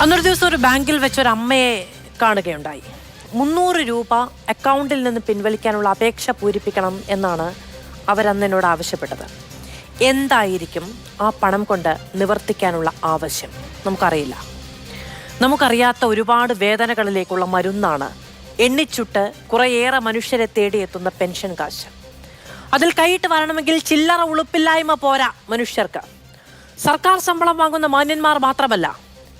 അന്നൊരു ദിവസം ഒരു ബാങ്കിൽ വെച്ചൊരു അമ്മയെ കാണുകയുണ്ടായി. 300 രൂപ അക്കൗണ്ടിൽ നിന്ന് പിൻവലിക്കാനുള്ള അപേക്ഷ പൂരിപ്പിക്കണം എന്നാണ് അവരന്നെന്നോട് ആവശ്യപ്പെട്ടത്. എന്തായിരിക്കും ആ പണം കൊണ്ട് നിവർത്തിക്കാനുള്ള ആവശ്യം നമുക്കറിയില്ല. നമുക്കറിയാത്ത ഒരുപാട് വേദനകളിലേക്കുള്ള മരുന്നാണ് എണ്ണിച്ചുട്ട് കുറേയേറെ മനുഷ്യരെ തേടിയെത്തുന്ന പെൻഷൻ കാശ്. അതിൽ കൈയിട്ട് വരണമെങ്കിൽ ചില്ലറ ഉളുപ്പില്ലായ്മ പോരാ മനുഷ്യർക്ക്. സർക്കാർ ശമ്പളം വാങ്ങുന്ന മാന്യന്മാർ മാത്രമല്ല,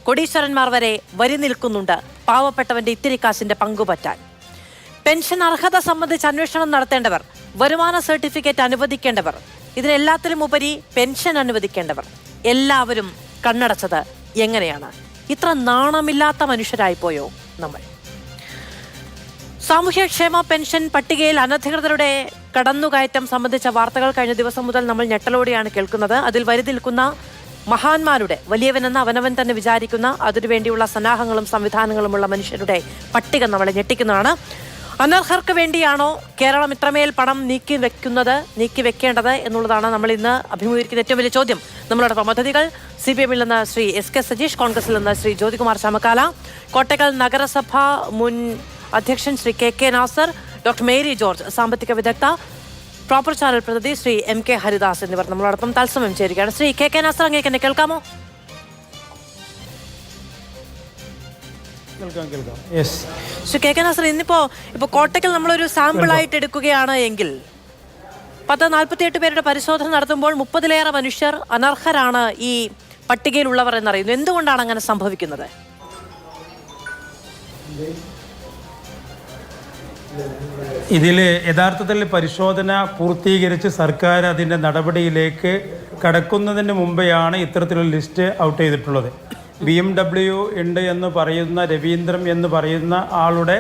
കോടീശ്വരന്മാർ വരെ വരി നിൽക്കുന്നുണ്ട് പാവപ്പെട്ടവന്റെ ഇത്തിരി കാശിന്റെ പങ്കുപറ്റാൻ. പെൻഷൻ അർഹത സംബന്ധിച്ച് അന്വേഷണം നടത്തേണ്ടവർ, വരുമാന സർട്ടിഫിക്കറ്റ് അനുവദിക്കേണ്ടവർ, ഇതിനെല്ലാത്തിലും ഉപരി പെൻഷൻ അനുവദിക്കേണ്ടവർ എല്ലാവരും കണ്ണടച്ചത് എങ്ങനെയാണ്? ഇത്ര നാണമില്ലാത്ത മനുഷ്യരായിപ്പോയോ നമ്മൾ? സാമൂഹ്യക്ഷേമ പെൻഷൻ പട്ടികയിൽ അനധികൃതരുടെ കടന്നുകയറ്റം സംബന്ധിച്ച വാർത്തകൾ കഴിഞ്ഞ ദിവസം മുതൽ നമ്മൾ ഞെട്ടലോടെയാണ് കേൾക്കുന്നത്. അതിൽ വരി നിൽക്കുന്ന മഹാന്മാരുടെ, വലിയവനെന്ന് അവനവൻ തന്നെ വിചാരിക്കുന്ന, അതിനുവേണ്ടിയുള്ള സന്നാഹങ്ങളും സംവിധാനങ്ങളുമുള്ള മനുഷ്യരുടെ പട്ടിക നമ്മളെ ഞെട്ടിക്കുന്നതാണ്. അനർഹർക്ക് വേണ്ടിയാണോ കേരളം ഇത്രമേൽ പണം നീക്കി വെക്കേണ്ടത് എന്നുള്ളതാണ് നമ്മൾ ഇന്ന് അഭിമുഖീകരിക്കുന്ന ഏറ്റവും വലിയ ചോദ്യം. നമ്മളോടൊപ്പം അതിഥികൾ CPM-ൽ നിന്ന് ശ്രീ SK സജീഷ്, കോൺഗ്രസിൽ നിന്ന് ശ്രീ ജ്യോതികുമാർ ചാമക്കാല, കോട്ടക്കൽ നഗരസഭ മുൻ അധ്യക്ഷൻ ശ്രീ KK നാസർ, ഡോക്ടർ മേരി ജോർജ്, സാമ്പത്തിക വിദഗ്ധ, പ്രോപ്പർ ചാനൽ പ്രതിനിധി ശ്രീ MK ഹരിദാസ് എന്നിവർ നമ്മളോടൊപ്പം തത്സമയം ചേരുകയാണ്. ശ്രീ KK നാസർ, അങ്ങേക്ക് എന്നെ കേൾക്കാമോ? ശ്രീ KK നാസർ, ഇന്നിപ്പോ കോട്ടക്കൽ നമ്മളൊരു സാമ്പിൾ ആയിട്ട് എടുക്കുകയാണ് എങ്കിൽ 48 പേരുടെ പരിശോധന നടത്തുമ്പോൾ 30-ലേറെ മനുഷ്യർ അനർഹരാണ് ഈ പട്ടികയിലുള്ളവർ എന്നറിയുന്നു. എന്തുകൊണ്ടാണ് അങ്ങനെ സംഭവിക്കുന്നത്? ഇതിൽ യഥാർത്ഥത്തിൽ പരിശോധന പൂർത്തീകരിച്ച് സർക്കാർ അതിൻ്റെ നടപടിയിലേക്ക് കടക്കുന്നതിന് മുമ്പെയാണ് ഇത്തരത്തിലുള്ള ലിസ്റ്റ് ഔട്ട് ചെയ്തിട്ടുള്ളത്. BMW ഉണ്ട് എന്ന് പറയുന്ന രവീന്ദ്രൻ എന്ന് പറയുന്ന ആളുടെ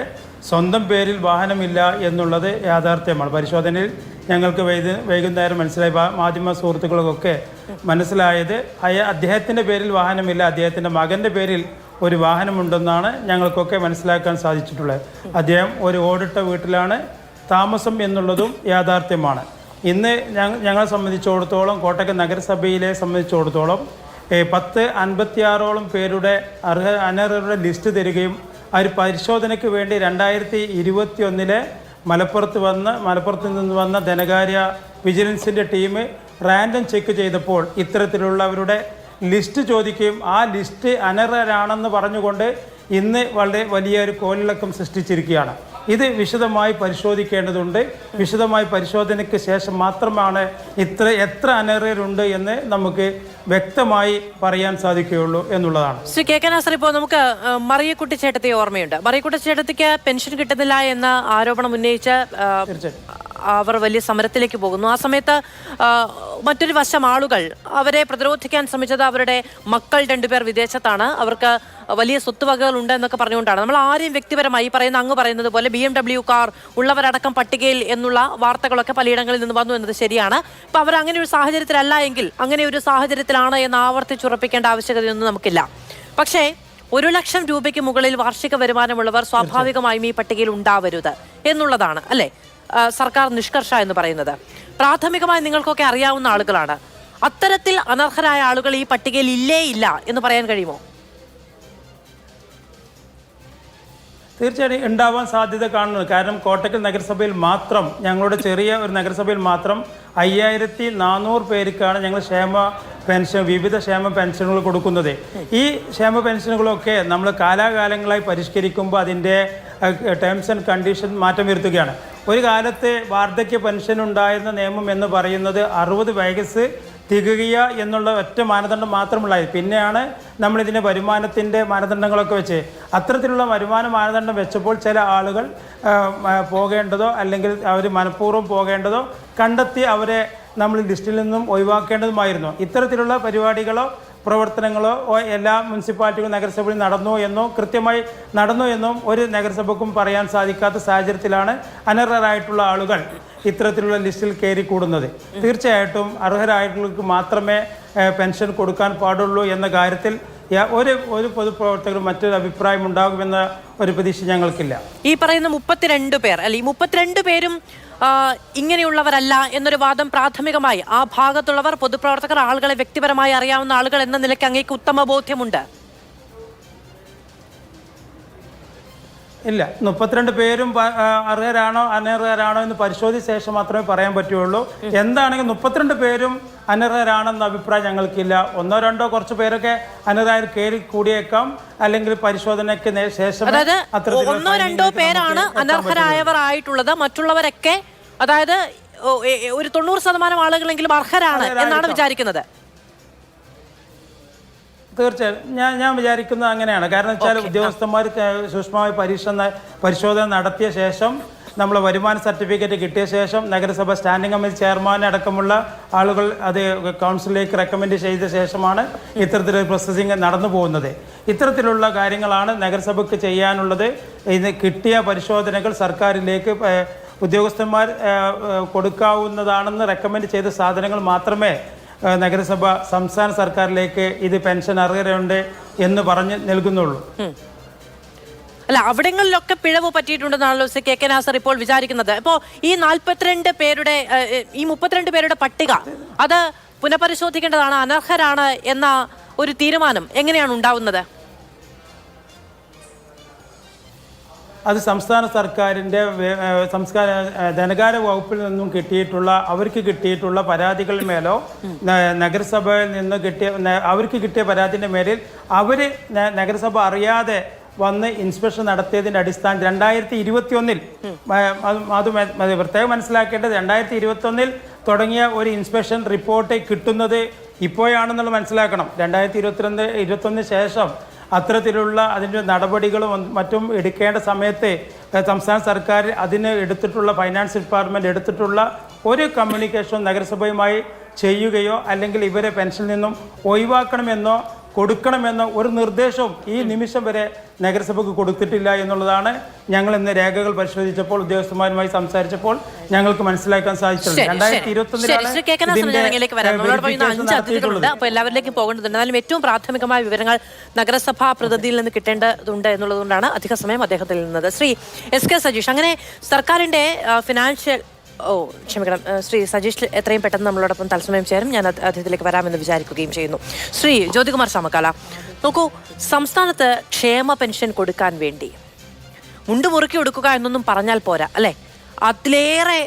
സ്വന്തം പേരിൽ വാഹനമില്ല എന്നുള്ളത് യാഥാർത്ഥ്യമാണ്. പരിശോധനയിൽ ഞങ്ങൾക്ക് വൈകുന്നേരം മനസ്സിലായി, മാധ്യമ സുഹൃത്തുക്കൾക്കൊക്കെ മനസ്സിലായത് അദ്ദേഹത്തിൻ്റെ പേരിൽ വാഹനമില്ല, അദ്ദേഹത്തിൻ്റെ മകൻ്റെ പേരിൽ ഒരു വാഹനമുണ്ടെന്നാണ് ഞങ്ങൾക്കൊക്കെ മനസ്സിലാക്കാൻ സാധിച്ചിട്ടുള്ളത്. അദ്ദേഹം ഒരു ഓടിട്ട വീട്ടിലാണ് താമസം എന്നുള്ളതും യാഥാർത്ഥ്യമാണ്. ഇന്ന് ഞങ്ങളെ സംബന്ധിച്ചിടത്തോളം, കോട്ടക്കൽ നഗരസഭയിലെ സംബന്ധിച്ചിടത്തോളം 56ഓളം പേരുടെ അനർഹരുടെ ലിസ്റ്റ് തരികയും ആ ഒരു പരിശോധനയ്ക്ക് വേണ്ടി 2021 മലപ്പുറത്ത് നിന്ന് വന്ന ധനകാര്യ വിജിലൻസിൻ്റെ ടീം റാൻഡം ചെക്ക് ചെയ്തപ്പോൾ ഇത്തരത്തിലുള്ളവരുടെ ലിസ്റ്റ് ചോദിക്കുകയും ആ ലിസ്റ്റ് അനർഹരാണെന്ന് പറഞ്ഞുകൊണ്ട് ഇന്ന് വളരെ വലിയൊരു കോളിളക്കം സൃഷ്ടിച്ചിരിക്കുകയാണ്. ഇത് വിശദമായി പരിശോധിക്കേണ്ടതുണ്ട്. വിശദമായി പരിശോധനയ്ക്ക് ശേഷം മാത്രമാണ് എത്ര അനർഹരുണ്ട് എന്ന് നമുക്ക് വ്യക്തമായി പറയാൻ സാധിക്കുകയുള്ളൂ എന്നുള്ളതാണ്. ശ്രീ KK നാസർ, ഇപ്പോൾ നമുക്ക് മറിയക്കുട്ടി ചേട്ടത്തെ ഓർമ്മയുണ്ട്. മറിയക്കുട്ടി ചേട്ടത്തിക്ക് പെൻഷൻ കിട്ടുന്നില്ല എന്ന ആരോപണം ഉന്നയിച്ച് അവർ വലിയ സമരത്തിലേക്ക് പോകുന്നു. ആ സമയത്ത് മറ്റൊരു വശം ആളുകൾ അവരെ പ്രതിരോധിക്കാൻ ശ്രമിച്ചത് അവരുടെ മക്കൾ 2 പേർ വിദേശത്താണ്, അവർക്ക് വലിയ സ്വത്തുവകകൾ ഉണ്ട് എന്നൊക്കെ പറഞ്ഞുകൊണ്ടാണ്. നമ്മൾ ആരെയും വ്യക്തിപരമായി അങ്ങ് പറയുന്നത് പോലെ BMW കാർ ഉള്ളവരടക്കം പട്ടികയിൽ എന്നുള്ള വാർത്തകളൊക്കെ പലയിടങ്ങളിൽ നിന്ന് വന്നു എന്നത് ശരിയാണ്. ഇപ്പം അവർ അങ്ങനെ ഒരു സാഹചര്യത്തിലല്ല എങ്കിൽ, അങ്ങനെ ഒരു സാഹചര്യത്തിലാണ് എന്ന് ആവർത്തിച്ചുറപ്പിക്കേണ്ട ആവശ്യകതയൊന്നും നമുക്കില്ല. പക്ഷേ 1 ലക്ഷം രൂപയ്ക്ക് മുകളിൽ വാർഷിക വരുമാനമുള്ളവർ സ്വാഭാവികമായും ഈ പട്ടികയിൽ ഉണ്ടാവരുത് എന്നുള്ളതാണ് അല്ലേ സർക്കാർ നിഷ്കർഷ എന്ന് പറയുന്നത്. പ്രാഥമികമായി നിങ്ങൾക്കൊക്കെ അറിയാവുന്ന ആളുകളാണ്. അത്തരത്തിൽ അനർഹരായ ആളുകൾ ഈ പട്ടികയിൽ ഇല്ല എന്ന് പറയാൻ കഴിയുമോ? തീർച്ചയായും ഉണ്ടാവാൻ സാധ്യത കാണുന്നത്. കാരണം കോട്ടക്കൽ നഗരസഭയിൽ മാത്രം, ഞങ്ങളുടെ ചെറിയ ഒരു നഗരസഭയിൽ മാത്രം 5400 പേർക്കാണ് ഞങ്ങൾ വിവിധ ക്ഷേമ പെൻഷനുകൾ കൊടുക്കുന്നത്. ഈ ക്ഷേമ പെൻഷനുകളൊക്കെ നമ്മൾ കാലാകാലങ്ങളായി പരിഷ്കരിക്കുമ്പോൾ അതിൻ്റെ ടേംസ് ആൻഡ് കണ്ടീഷൻ മാറ്റം വരുത്തുകയാണ്. ഒരു കാലത്ത് വാർദ്ധക്യ പെൻഷൻ ഉണ്ടായിരുന്ന നിയമം എന്ന് പറയുന്നത് 60 വയസ്സ് തികയുക എന്നുള്ള ഒറ്റ മാനദണ്ഡം മാത്രമുള്ളായി. പിന്നെയാണ് നമ്മളിതിൻ്റെ വരുമാനത്തിൻ്റെ മാനദണ്ഡങ്ങളൊക്കെ വെച്ച് അത്തരത്തിലുള്ള വരുമാന മാനദണ്ഡം വെച്ചപ്പോൾ ചില ആളുകൾ പോകേണ്ടതോ അല്ലെങ്കിൽ അവർ മനഃപൂർവ്വം പോകേണ്ടതോ കണ്ടെത്തി അവരെ നമ്മൾ ലിസ്റ്റിൽ നിന്നും ഒഴിവാക്കേണ്ടതുമായിരുന്നു. ഇത്തരത്തിലുള്ള പരിപാടികളോ പ്രവർത്തനങ്ങളോ എല്ലാ മുനിസിപ്പാലിറ്റികളും നഗരസഭയിൽ കൃത്യമായി നടന്നു എന്നും ഒരു നഗരസഭക്കും പറയാൻ സാധിക്കാത്ത സാഹചര്യത്തിലാണ് അനർഹരായിട്ടുള്ള ആളുകൾ ഇത്തരത്തിലുള്ള ലിസ്റ്റിൽ കയറിക്കൂടുന്നത്. തീർച്ചയായിട്ടും അർഹരായിട്ടുള്ളവർക്ക് മാത്രമേ പെൻഷൻ കൊടുക്കാൻ പാടുള്ളൂ എന്ന കാര്യത്തിൽ ഒരു പൊതുപ്രവർത്തകരും മറ്റൊരു അഭിപ്രായം ഉണ്ടാകുമെന്ന ഒരു പ്രതീക്ഷ ഞങ്ങൾക്കില്ല. ഈ പറയുന്ന 32 പേർ അല്ലെ, ഈ 32 പേരും ഇങ്ങനെയുള്ളവരല്ല എന്നൊരു വാദം പ്രാഥമികമായി ആ ഭാഗത്തുള്ളവർ, പൊതുപ്രവർത്തകർ, ആളുകളെ വ്യക്തിപരമായി അറിയാവുന്ന ആളുകൾ എന്ന നിലയ്ക്ക് അങ്ങേക്ക് ഉത്തമ ബോധ്യമുണ്ട്? ഇല്ല, 32 പേരും അർഹരാണോ അനർഹരാണോ എന്ന് പരിശോധിച്ച ശേഷം മാത്രമേ പറയാൻ പറ്റുള്ളൂ. എന്താണെങ്കിൽ 32 പേരും അനർഹരാണെന്ന അഭിപ്രായം ഞങ്ങൾക്കില്ല. ഒന്നോ രണ്ടോ കുറച്ച് പേരൊക്കെ അനർഹരായി കയറി കൂടിയേക്കാം, അല്ലെങ്കിൽ പരിശോധനയ്ക്ക് ശേഷം. അതായത് ഒന്നോ രണ്ടോ പേരാണ് അനർഹരായവർ ആയിട്ടുള്ളത്, മറ്റുള്ളവരൊക്കെ അതായത് ഒരു 90% ആളുകളെങ്കിലും അർഹരാണ് എന്നാണ് വിചാരിക്കുന്നത്. തീർച്ചയായും ഞാൻ വിചാരിക്കുന്നത് അങ്ങനെയാണ്. കാരണം വെച്ചാൽ ഉദ്യോഗസ്ഥന്മാർ സൂക്ഷ്മമായി പരിശോധന നടത്തിയ ശേഷം, നമ്മൾ വരുമാന സർട്ടിഫിക്കറ്റ് കിട്ടിയ ശേഷം നഗരസഭ സ്റ്റാൻഡിംഗ് കമ്മിറ്റി ചെയർമാൻ അടക്കമുള്ള ആളുകൾ അത് കൗൺസിലിലേക്ക് റെക്കമെൻഡ് ചെയ്ത ശേഷമാണ് ഇത്തരത്തിലൊരു പ്രോസസ്സിങ് നടന്നു പോകുന്നത്. ഇത്തരത്തിലുള്ള കാര്യങ്ങളാണ് നഗരസഭയ്ക്ക് ചെയ്യാനുള്ളത്. ഇത് കിട്ടിയ പരിശോധനകൾ സർക്കാരിലേക്ക് ഉദ്യോഗസ്ഥന്മാർ കൊടുക്കാവുന്നതാണെന്ന് റെക്കമെൻഡ് ചെയ്ത സാധനങ്ങൾ മാത്രമേ നഗരസഭ സംസ്ഥാന സർക്കാരിലേക്ക് ഇത് പെൻഷൻ അർഹരുണ്ട് എന്ന് പറഞ്ഞ് നൽകുന്നുള്ളൂ. അല്ല, അവിടങ്ങളിലൊക്കെ പിഴവ് പറ്റിയിട്ടുണ്ടെന്നാണല്ലോ കെ നാസർ ഇപ്പോൾ വിചാരിക്കുന്നത്. ഇപ്പോൾ ഈ 32 പേരുടെ ഈ 32 പേരുടെ പട്ടിക അത് പുനഃപരിശോധിക്കേണ്ടതാണ്, അനർഹരാണ് എന്ന ഒരു തീരുമാനം എങ്ങനെയാണ് ഉണ്ടാവുന്നത്? അത് സംസ്ഥാന സർക്കാരിൻ്റെ ധനകാര്യ വകുപ്പിൽ നിന്നും അവർക്ക് കിട്ടിയിട്ടുള്ള പരാതികളിൽ മേലോ നഗരസഭയിൽ നിന്ന് അവർക്ക് കിട്ടിയ പരാതിൻ്റെ മേലിൽ അവർ നഗരസഭ അറിയാതെ വന്ന് ഇൻസ്പെക്ഷൻ നടത്തിയതിൻ്റെ അടിസ്ഥാനം 2021 അത് പ്രത്യേകം മനസ്സിലാക്കേണ്ടത് 2021 തുടങ്ങിയ ഒരു ഇൻസ്പെക്ഷൻ റിപ്പോർട്ട് കിട്ടുന്നത് ഇപ്പോഴാണെന്നുള്ളത് മനസ്സിലാക്കണം. 2021 ശേഷം അത്തരത്തിലുള്ള അതിൻ്റെ നടപടികളും മറ്റും എടുക്കേണ്ട സമയത്ത് സംസ്ഥാന സർക്കാർ അതിന് എടുത്തിട്ടുള്ള ഫൈനാൻസ് ഡിപ്പാർട്ട്മെൻറ്റ് എടുത്തിട്ടുള്ള ഒരു കമ്മ്യൂണിക്കേഷൻ നഗരസഭയുമായി ചെയ്യുകയോ അല്ലെങ്കിൽ ഇവരെ പെൻഷനിൽ നിന്നും ഒഴിവാക്കണമെന്നോ കൊടുക്കണമെന്നോ ഒരു നിർദ്ദേശവും ഈ നിമിഷം വരെ നഗരസഭയ്ക്ക് കൊടുത്തിട്ടില്ല എന്നുള്ളതാണ് ഞങ്ങൾ ഇന്ന് രേഖകൾ പരിശോധിച്ചപ്പോൾ ഉദ്യോഗസ്ഥന്മാരുമായി സംസാരിച്ചപ്പോൾ ഞങ്ങൾക്ക് മനസ്സിലാക്കാൻ സാധിച്ചത്. 2021 അപ്പോൾ എല്ലാവരിലേക്കും പോകേണ്ടതുണ്ട്. എന്നാലും ഏറ്റവും പ്രാഥമികമായ വിവരങ്ങൾ നഗരസഭാ പ്രതിനിധിയിൽ നിന്ന് കിട്ടേണ്ടതുണ്ട് എന്നുള്ളതുകൊണ്ടാണ് അധിക സമയം അദ്ദേഹത്തിൽ നിന്നത്. ശ്രീ എസ് കെ സജീഷ്, അങ്ങനെ സർക്കാരിൻ്റെ ഫിനാൻഷ്യൽ ക്ഷമിക്കണം, ശ്രീ സജീഷ് എത്രയും പെട്ടെന്ന് നമ്മളോടൊപ്പം തത്സമയം ചേരും. ഞാൻ അദ്ദേഹത്തിലേക്ക് വരാമെന്ന് വിചാരിക്കുകയും ചെയ്യുന്നു. ശ്രീ ജ്യോതികുമാർ ചാമക്കാല, നോക്കൂ, സംസ്ഥാനത്ത് ക്ഷേമ പെൻഷൻ കൊടുക്കാൻ വേണ്ടി മുണ്ട് മുറുക്കി കൊടുക്കുക എന്നൊന്നും പറഞ്ഞാൽ പോരാ, അല്ലേ? അതിലേറെ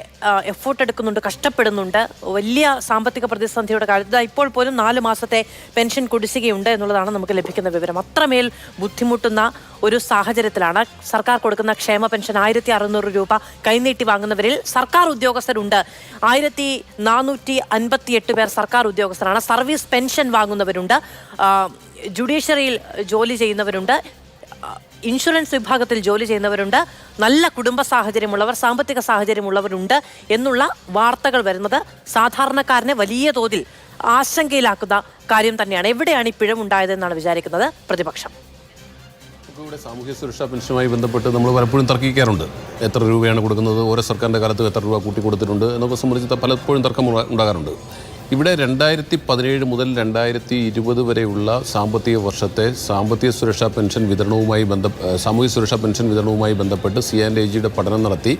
എഫേർട്ട് എടുക്കുന്നുണ്ട്, കഷ്ടപ്പെടുന്നുണ്ട്. വലിയ സാമ്പത്തിക പ്രതിസന്ധിയുടെ കാലത്ത് ഇപ്പോൾ പോലും 4 മാസത്തെ പെൻഷൻ കുടിശ്ശികയുണ്ട് എന്നുള്ളതാണ് നമുക്ക് ലഭിക്കുന്ന വിവരം. അത്രമേൽ ബുദ്ധിമുട്ടുന്ന ഒരു സാഹചര്യത്തിലാണ് സർക്കാർ കൊടുക്കുന്ന ക്ഷേമ പെൻഷൻ 1600 രൂപ കൈനീട്ടി വാങ്ങുന്നവരിൽ സർക്കാർ ഉദ്യോഗസ്ഥരുണ്ട്. 1458 പേർ സർക്കാർ ഉദ്യോഗസ്ഥരാണ്. സർവീസ് പെൻഷൻ വാങ്ങുന്നവരുണ്ട്, ജുഡീഷ്യറിയിൽ ജോലി ചെയ്യുന്നവരുണ്ട്, ഇൻഷുറൻസ് വിഭാഗത്തിൽ ജോലി ചെയ്യുന്നവരുണ്ട്, നല്ല കുടുംബ സാഹചര്യമുള്ളവർ, സാമ്പത്തിക സാഹചര്യമുള്ളവരുണ്ട് എന്നുള്ള വാർത്തകൾ വരുന്നത് സാധാരണക്കാരനെ വലിയ തോതിൽ ആശങ്കയിലാക്കുന്ന കാര്യം തന്നെയാണ്. എവിടെയാണ് ഈ പിഴവുണ്ടായതെന്നാണ് വിചാരിക്കുന്നത് പ്രതിപക്ഷം? ഇവിടെ സാമൂഹ്യ സുരക്ഷാ പെൻഷനുമായി ബന്ധപ്പെട്ട് നമ്മൾ പലപ്പോഴും തർക്കിക്കാറുണ്ട്. എത്ര രൂപയാണ് കൊടുക്കുന്നത്, ഓരോ സർക്കാരിൻ്റെ കാലത്ത് എത്ര രൂപ കൂട്ടി കൊടുത്തിട്ടുണ്ട് എന്നൊക്കെ സംബന്ധിച്ച് പലപ്പോഴും തർക്കം ഉണ്ടാകാറുണ്ട്. ഇവിടെ 2017 മുതൽ 2020 വരെയുള്ള സാമ്പത്തിക വർഷത്തെ സാമൂഹ്യ സുരക്ഷാ പെൻഷൻ വിതരണവുമായി ബന്ധപ്പെട്ട് CAG പഠനം നടത്തി.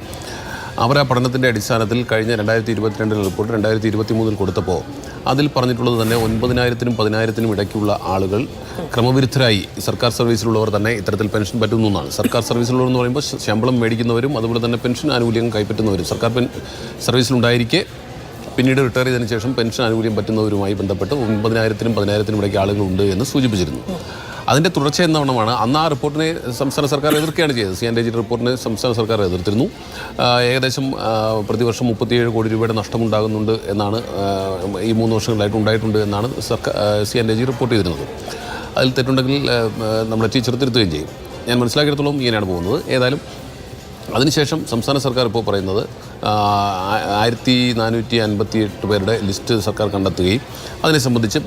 അവർ ആ പഠനത്തിൻ്റെ അടിസ്ഥാനത്തിൽ കഴിഞ്ഞ 2022 റിപ്പോർട്ട് 2023 കൊടുത്തപ്പോൾ അതിൽ പറഞ്ഞിട്ടുള്ളത് തന്നെ 9,000-നും 10,000-നും ഇടയ്ക്കുള്ള ആളുകൾ ക്രമവിരുദ്ധരായി സർക്കാർ സർവീസിലുള്ളവർ തന്നെ ഇത്തരത്തിൽ പെൻഷൻ പറ്റുന്നു എന്നാണ്. സർക്കാർ സർവീസിലുള്ളവർ എന്ന് പറയുമ്പോൾ ശമ്പളം മേടിക്കുന്നവരും അതുപോലെ തന്നെ പെൻഷൻ ആനുകൂല്യം കൈപ്പറ്റുന്നവരും, സർക്കാർ സർവീസിലുണ്ടായിരിക്കെ പിന്നീട് റിട്ടയർ ചെയ്തതിനു ശേഷം പെൻഷൻ ആനുകൂല്യം പറ്റുന്നവരുമായി ബന്ധപ്പെട്ട് 9,000-നും 10,000-നും ഇടയ്ക്ക് ആളുകളുണ്ട് എന്ന് സൂചിപ്പിച്ചിരുന്നു. അതിൻ്റെ തുടർച്ച എന്നവണ്ണമാണ് അന്ന് ആ റിപ്പോർട്ടിനെ സംസ്ഥാന സർക്കാർ എതിർക്കുകയാണ് ചെയ്തത്. CAG റിപ്പോർട്ടിനെ സംസ്ഥാന സർക്കാർ എതിർത്തിരുന്നു. ഏകദേശം പ്രതിവർഷം 37 കോടി രൂപയുടെ നഷ്ടമുണ്ടാകുന്നുണ്ട് എന്നാണ് ഈ 3 വർഷങ്ങളായിട്ട് ഉണ്ടായിട്ടുണ്ട് എന്നാണ് CAG റിപ്പോർട്ട് ചെയ്തിരുന്നത്. അതിൽ തെറ്റുണ്ടെങ്കിൽ നമ്മുടെ ടീച്ചർ തിരുത്തുകയും ചെയ്യും. ഞാൻ മനസ്സിലാക്കിയിടത്തോളം ഇങ്ങനെയാണ് പോകുന്നത്. ഏതായാലും അതിനുശേഷം സംസ്ഥാന സർക്കാർ ഇപ്പോൾ പറയുന്നത് 1458 പേരുടെ ലിസ്റ്റ് സർക്കാർ കണ്ടെത്തുകയും അതിനെ സംബന്ധിച്ച്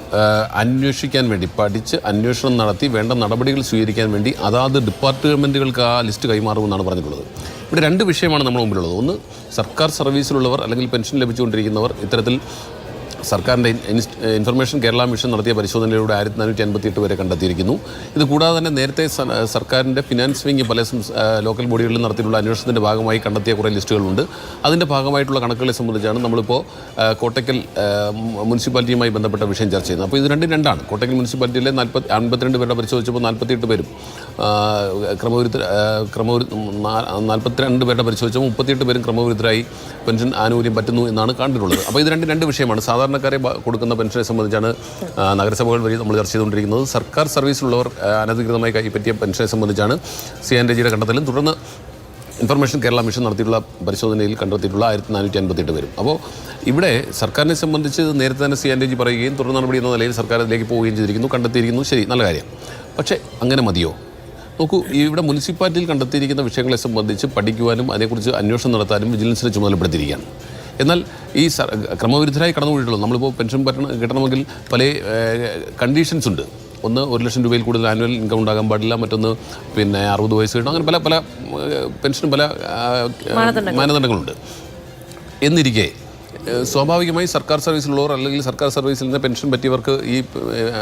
അന്വേഷിക്കാൻ വേണ്ടി പഠിച്ച് അന്വേഷണം നടത്തി വേണ്ട നടപടികൾ സ്വീകരിക്കാൻ വേണ്ടി അതാത് ഡിപ്പാർട്ട്മെൻറ്റുകൾക്ക് ആ ലിസ്റ്റ് കൈമാറുമെന്നാണ് പറഞ്ഞിട്ടുള്ളത്. ഇവിടെ 2 വിഷയമാണ് നമ്മുടെ മുമ്പിലുള്ളത്. ഒന്ന്, സർക്കാർ സർവീസിലുള്ളവർ അല്ലെങ്കിൽ പെൻഷൻ ലഭിച്ചുകൊണ്ടിരിക്കുന്നവർ ഇത്തരത്തിൽ സർക്കാരിൻ്റെ ഇൻഫർമേഷൻ കേരള മിഷൻ നടത്തിയ പരിശോധനയിലൂടെ 1458 പേരെ കണ്ടെത്തിയിരിക്കുന്നു. ഇത് കൂടാതെ തന്നെ നേരത്തെ സർക്കാരിൻ്റെ ഫിനാൻസ് വിങ് പല ലോക്കൽ ബോഡികളിൽ നടത്തിയിട്ടുള്ള അന്വേഷണത്തിൻ്റെ ഭാഗമായി കണ്ടെത്തിയ കുറേ ലിസ്റ്റുകളുണ്ട്. അതിൻ്റെ ഭാഗമായിട്ടുള്ള കണക്കുകളെ സംബന്ധിച്ചാണ് നമ്മളിപ്പോൾ കോട്ടയ്ക്കൽ മുനിസിപ്പാലിറ്റിയുമായി ബന്ധപ്പെട്ട വിഷയം ചർച്ച ചെയ്യുന്നത്. അപ്പോൾ ഇത് രണ്ടാണ്. കോട്ടയ്ക്കൽ മുനിസിപ്പാലിറ്റിയിലെ 52 പേരുടെ പരിശോധിച്ചപ്പോൾ 48 പേരും 42 പേരുടെ പരിശോധിച്ചപ്പോൾ 38 പേരും ക്രമവിരുദ്ധരായി പെൻഷൻ ആനുകൂല്യം പറ്റുന്നു എന്നാണ് കണ്ടിട്ടുള്ളത്. അപ്പോൾ ഇത് രണ്ട് വിഷയമാണ്. സാധാരണക്കാരെ കൊടുക്കുന്ന പെൻഷനെ സംബന്ധിച്ചാണ് നഗരസഭകൾ വഴി നമ്മൾ ചർച്ച ചെയ്തുകൊണ്ടിരിക്കുന്നത്. സർക്കാർ സർവീസിലുള്ളവർ അനധികൃതമായി കൈപ്പറ്റിയ പെൻഷനെ സംബന്ധിച്ചാണ് CNRG കണ്ടെത്തലും തുടർന്ന് ഇൻഫർമേഷൻ കേരള മിഷൻ നടത്തിയിട്ടുള്ള പരിശോധനയിൽ കണ്ടെത്തിയിട്ടുള്ള 1458 പേരും. അപ്പോൾ ഇവിടെ സർക്കാരിനെ സംബന്ധിച്ച് നേരത്തെ തന്നെ CNRG പറയുകയും തുടർ നടപടി എന്ന നിലയിൽ സർക്കാർ അതിലേക്ക് പോവുകയും ചെയ്തിരിക്കുന്നു, കണ്ടെത്തിയിരിക്കുന്നു. ശരി, നല്ല കാര്യം. പക്ഷേ അങ്ങനെ മതിയോ? നോക്കൂ, ഇവിടെ മുനിസിപ്പാലിറ്റിയിൽ കണ്ടെത്തിയിരിക്കുന്ന വിഷയങ്ങളെ സംബന്ധിച്ച് പഠിക്കുവാനും അതിനെക്കുറിച്ച് അന്വേഷണം നടത്താനും വിജിലൻസിനെ ചുമതലപ്പെടുത്തിയിരിക്കുകയാണ്. എന്നാൽ ഈ ക്രമവിരുദ്ധരായി കടന്നുപോയിട്ടുള്ളൂ. നമ്മളിപ്പോൾ പെൻഷൻ കിട്ടണമെങ്കിൽ പല കണ്ടീഷൻസ് ഉണ്ട്. ഒന്ന്, 1 ലക്ഷം രൂപയിൽ കൂടുതൽ ആനുവൽ ഇൻകം ഉണ്ടാകാൻ പാടില്ല. മറ്റൊന്ന് 60 വയസ്സ് കിട്ടണം. അങ്ങനെ പല പെൻഷനും പല മാനദണ്ഡങ്ങളുണ്ട്. എന്നിരിക്കെ സ്വാഭാവികമായി സർക്കാർ സർവീസിലുള്ളവർ അല്ലെങ്കിൽ സർക്കാർ സർവീസിൽ നിന്ന് പെൻഷൻ പറ്റിയവർക്ക് ഈ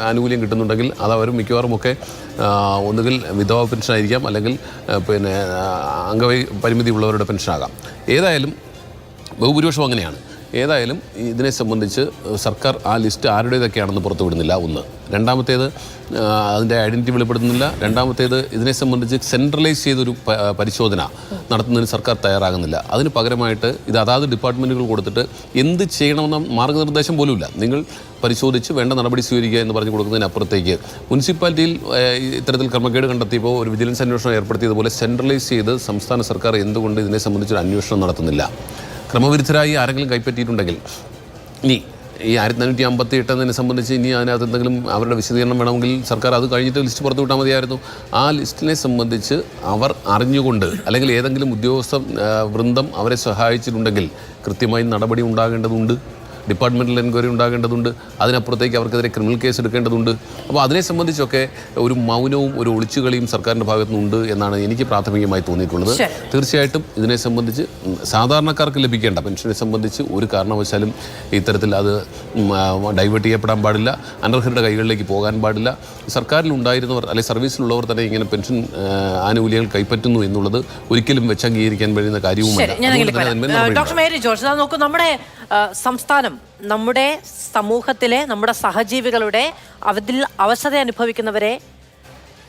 ആനുകൂല്യം കിട്ടുന്നുണ്ടെങ്കിൽ അത് അവർ മിക്കവാറുമൊക്കെ ഒന്നുകിൽ വിധവ പെൻഷനായിരിക്കാം, അല്ലെങ്കിൽ അംഗപരിമിതി ഉള്ളവരുടെ പെൻഷനാകാം. ഏതായാലും ബഹുഭൂരിപക്ഷം അങ്ങനെയാണ്. ഏതായാലും ഇതിനെ സംബന്ധിച്ച് സർക്കാർ ആ ലിസ്റ്റ് ആരുടേതൊക്കെയാണെന്ന് പുറത്തുവിടുന്നില്ല. ഒന്ന്. രണ്ടാമത്തേത് അതിൻ്റെ ഐഡൻറ്റിറ്റി വെളിപ്പെടുത്തുന്നില്ല. രണ്ടാമത്തേത് ഇതിനെ സംബന്ധിച്ച് സെൻട്രലൈസ് ചെയ്തൊരു പരിശോധന നടത്തുന്നതിന് സർക്കാർ തയ്യാറാകുന്നില്ല. അതിന് പകരമായിട്ട് ഇത് അതാത് ഡിപ്പാർട്ട്മെൻറ്റുകൾ കൊടുത്തിട്ട് എന്ത് ചെയ്യണമെന്ന മാർഗ്ഗനിർദ്ദേശം പോലുമില്ല. നിങ്ങൾ പരിശോധിച്ച് വേണ്ട നടപടി സ്വീകരിക്കുക എന്ന് പറഞ്ഞു കൊടുക്കുന്നതിനപ്പുറത്തേക്ക് മുനിസിപ്പാലിറ്റിയിൽ ഇത്തരത്തിൽ ക്രമക്കേട് കണ്ടെത്തിയപ്പോൾ ഒരു വിജിലൻസ് അന്വേഷണം ഏർപ്പെടുത്തിയതുപോലെ സെൻട്രലൈസ് ചെയ്ത് സംസ്ഥാന സർക്കാർ എന്തുകൊണ്ട് ഇതിനെ സംബന്ധിച്ചൊരു അന്വേഷണം നടത്തുന്നില്ല? ക്രമവിരുദ്ധരായി ആരെങ്കിലും കൈപ്പറ്റിയിട്ടുണ്ടെങ്കിൽ ഇനി ഈ 1458 സംബന്ധിച്ച് ഇനി അതിനകത്ത് എന്തെങ്കിലും അവരുടെ വിശദീകരണം വേണമെങ്കിൽ സർക്കാർ അത് കഴിഞ്ഞിട്ട് ലിസ്റ്റ് പുറത്തു വിട്ടാൽ മതിയായിരുന്നു. ആ ലിസ്റ്റിനെ സംബന്ധിച്ച് അവർ അറിഞ്ഞുകൊണ്ട് അല്ലെങ്കിൽ ഏതെങ്കിലും ഉദ്യോഗസ്ഥ വൃന്ദം അവരെ സഹായിച്ചിട്ടുണ്ടെങ്കിൽ കൃത്യമായി നടപടി ഉണ്ടാകേണ്ടതുണ്ട്. Departmental enquiry ഉണ്ടാകേണ്ടതുണ്ട്. അതിനപ്പുറത്തേക്ക് അവർക്കെതിരെ ക്രിമിനൽ കേസ് എടുക്കേണ്ടതുണ്ട്. അപ്പോൾ അതിനെ സംബന്ധിച്ചൊക്കെ ഒരു മൗനവും ഒരു ഒളിച്ചുകളിയും സർക്കാരിൻ്റെ ഭാഗത്തുനിന്നുണ്ട് എന്നാണ് എനിക്ക് പ്രാഥമികമായി തോന്നിയിട്ടുള്ളത്. തീർച്ചയായിട്ടും ഇതിനെ സംബന്ധിച്ച് സാധാരണക്കാർക്ക് ലഭിക്കേണ്ട പെൻഷനെ സംബന്ധിച്ച് ഒരു കാരണവശാലും ഇത്തരത്തിൽ അത് ഡൈവേർട്ട് ചെയ്യപ്പെടാൻ പാടില്ല. അനർഹരുടെ കൈകളിലേക്ക് പോകാൻ പാടില്ല. സർക്കാരിൽ ഉണ്ടായിരുന്നവർ അല്ലെങ്കിൽ സർവീസിലുള്ളവർ തന്നെ ഇങ്ങനെ പെൻഷൻ ആനുകൂല്യങ്ങൾ കൈപ്പറ്റുന്നു എന്നുള്ളത് ഒരിക്കലും വെച്ചംഗീകരിക്കാൻ കഴിയുന്ന കാര്യവുമല്ല. ഡോക്ടർ മേരി ജോർജ്, നോക്കൂ, നമ്മുടെ സംസ്ഥാനം, നമ്മുടെ സമൂഹത്തിലെ നമ്മുടെ സഹജീവികളുടെ അതിൽ അവശത അനുഭവിക്കുന്നവരെ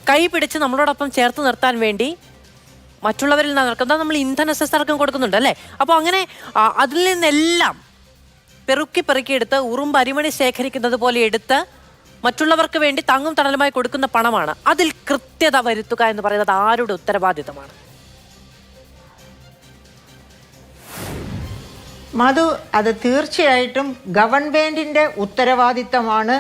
കൈപിടിച്ച് നമ്മളോടൊപ്പം ചേർത്ത് നിർത്താൻ വേണ്ടി മറ്റുള്ളവരിൽ നിന്ന് നടക്കുന്നത് നമ്മൾ ഇന്ധന സെസ്സടക്കം കൊടുക്കുന്നുണ്ട് അല്ലേ? അപ്പോൾ അങ്ങനെ അതിൽ നിന്നെല്ലാം പെറുക്കിയെടുത്ത് ഉറുമ്പ് അരിമണി ശേഖരിക്കുന്നത് പോലെ എടുത്ത് മറ്റുള്ളവർക്ക് വേണ്ടി താങ്ങും തണലുമായി കൊടുക്കുന്ന പണമാണ്. അതിൽ കൃത്യത വരുത്തുക എന്ന് പറയുന്നത് ആരുടെ ഉത്തരവാദിത്തമാണ്? മധു, അത് തീർച്ചയായിട്ടും ഗവൺമെൻറ്റിൻ്റെ ഉത്തരവാദിത്തമാണ്.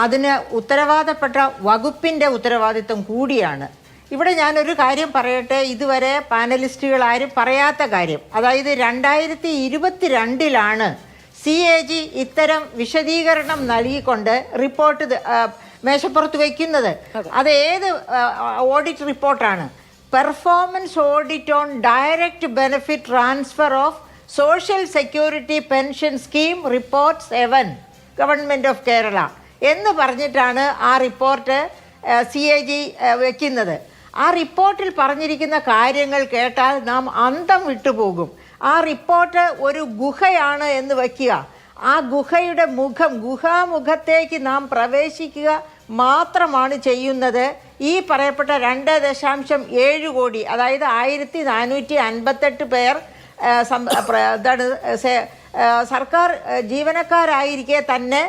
അതിന് ഉത്തരവാദപ്പെട്ട വകുപ്പിൻ്റെ ഉത്തരവാദിത്തം കൂടിയാണ്. ഇവിടെ ഞാനൊരു കാര്യം പറയട്ടെ, ഇതുവരെ പാനലിസ്റ്റുകൾ ആരും പറയാത്ത കാര്യം. അതായത് 2022 CAG ഇത്തരം വിശദീകരണം നൽകിക്കൊണ്ട് റിപ്പോർട്ട് മേശപ്പുറത്ത് വയ്ക്കുന്നത്. അത് ഏത് ഓഡിറ്റ് റിപ്പോർട്ടാണ്? Performance audit on direct benefit transfer of social security pension scheme report 7 government of Kerala എന്ന് പറഞ്ഞിട്ടാണ് ആ റിപ്പോർട്ട് CAG വയ്ക്കുന്നത്. ആ റിപ്പോർട്ടിൽ പറഞ്ഞിരിക്കുന്ന കാര്യങ്ങൾ കേട്ടാൽ നാം അന്തം വിട്ടുപോകും. ആ റിപ്പോർട്ട് ഒരു ഗുഹയാണ് എന്ന് വയ്ക്കുക. ആ ഗുഹയുടെ ഗുഹാമുഖത്തേക്ക് നാം പ്രവേശിക്കുക മാത്രമാണ് ചെയ്യുന്നത്. ഈ പറയപ്പെട്ട 2.7 കോടി, അതായത് 1458 പേർ സർക്കാർ ജീവനക്കാരായിരിക്കെ തന്നെ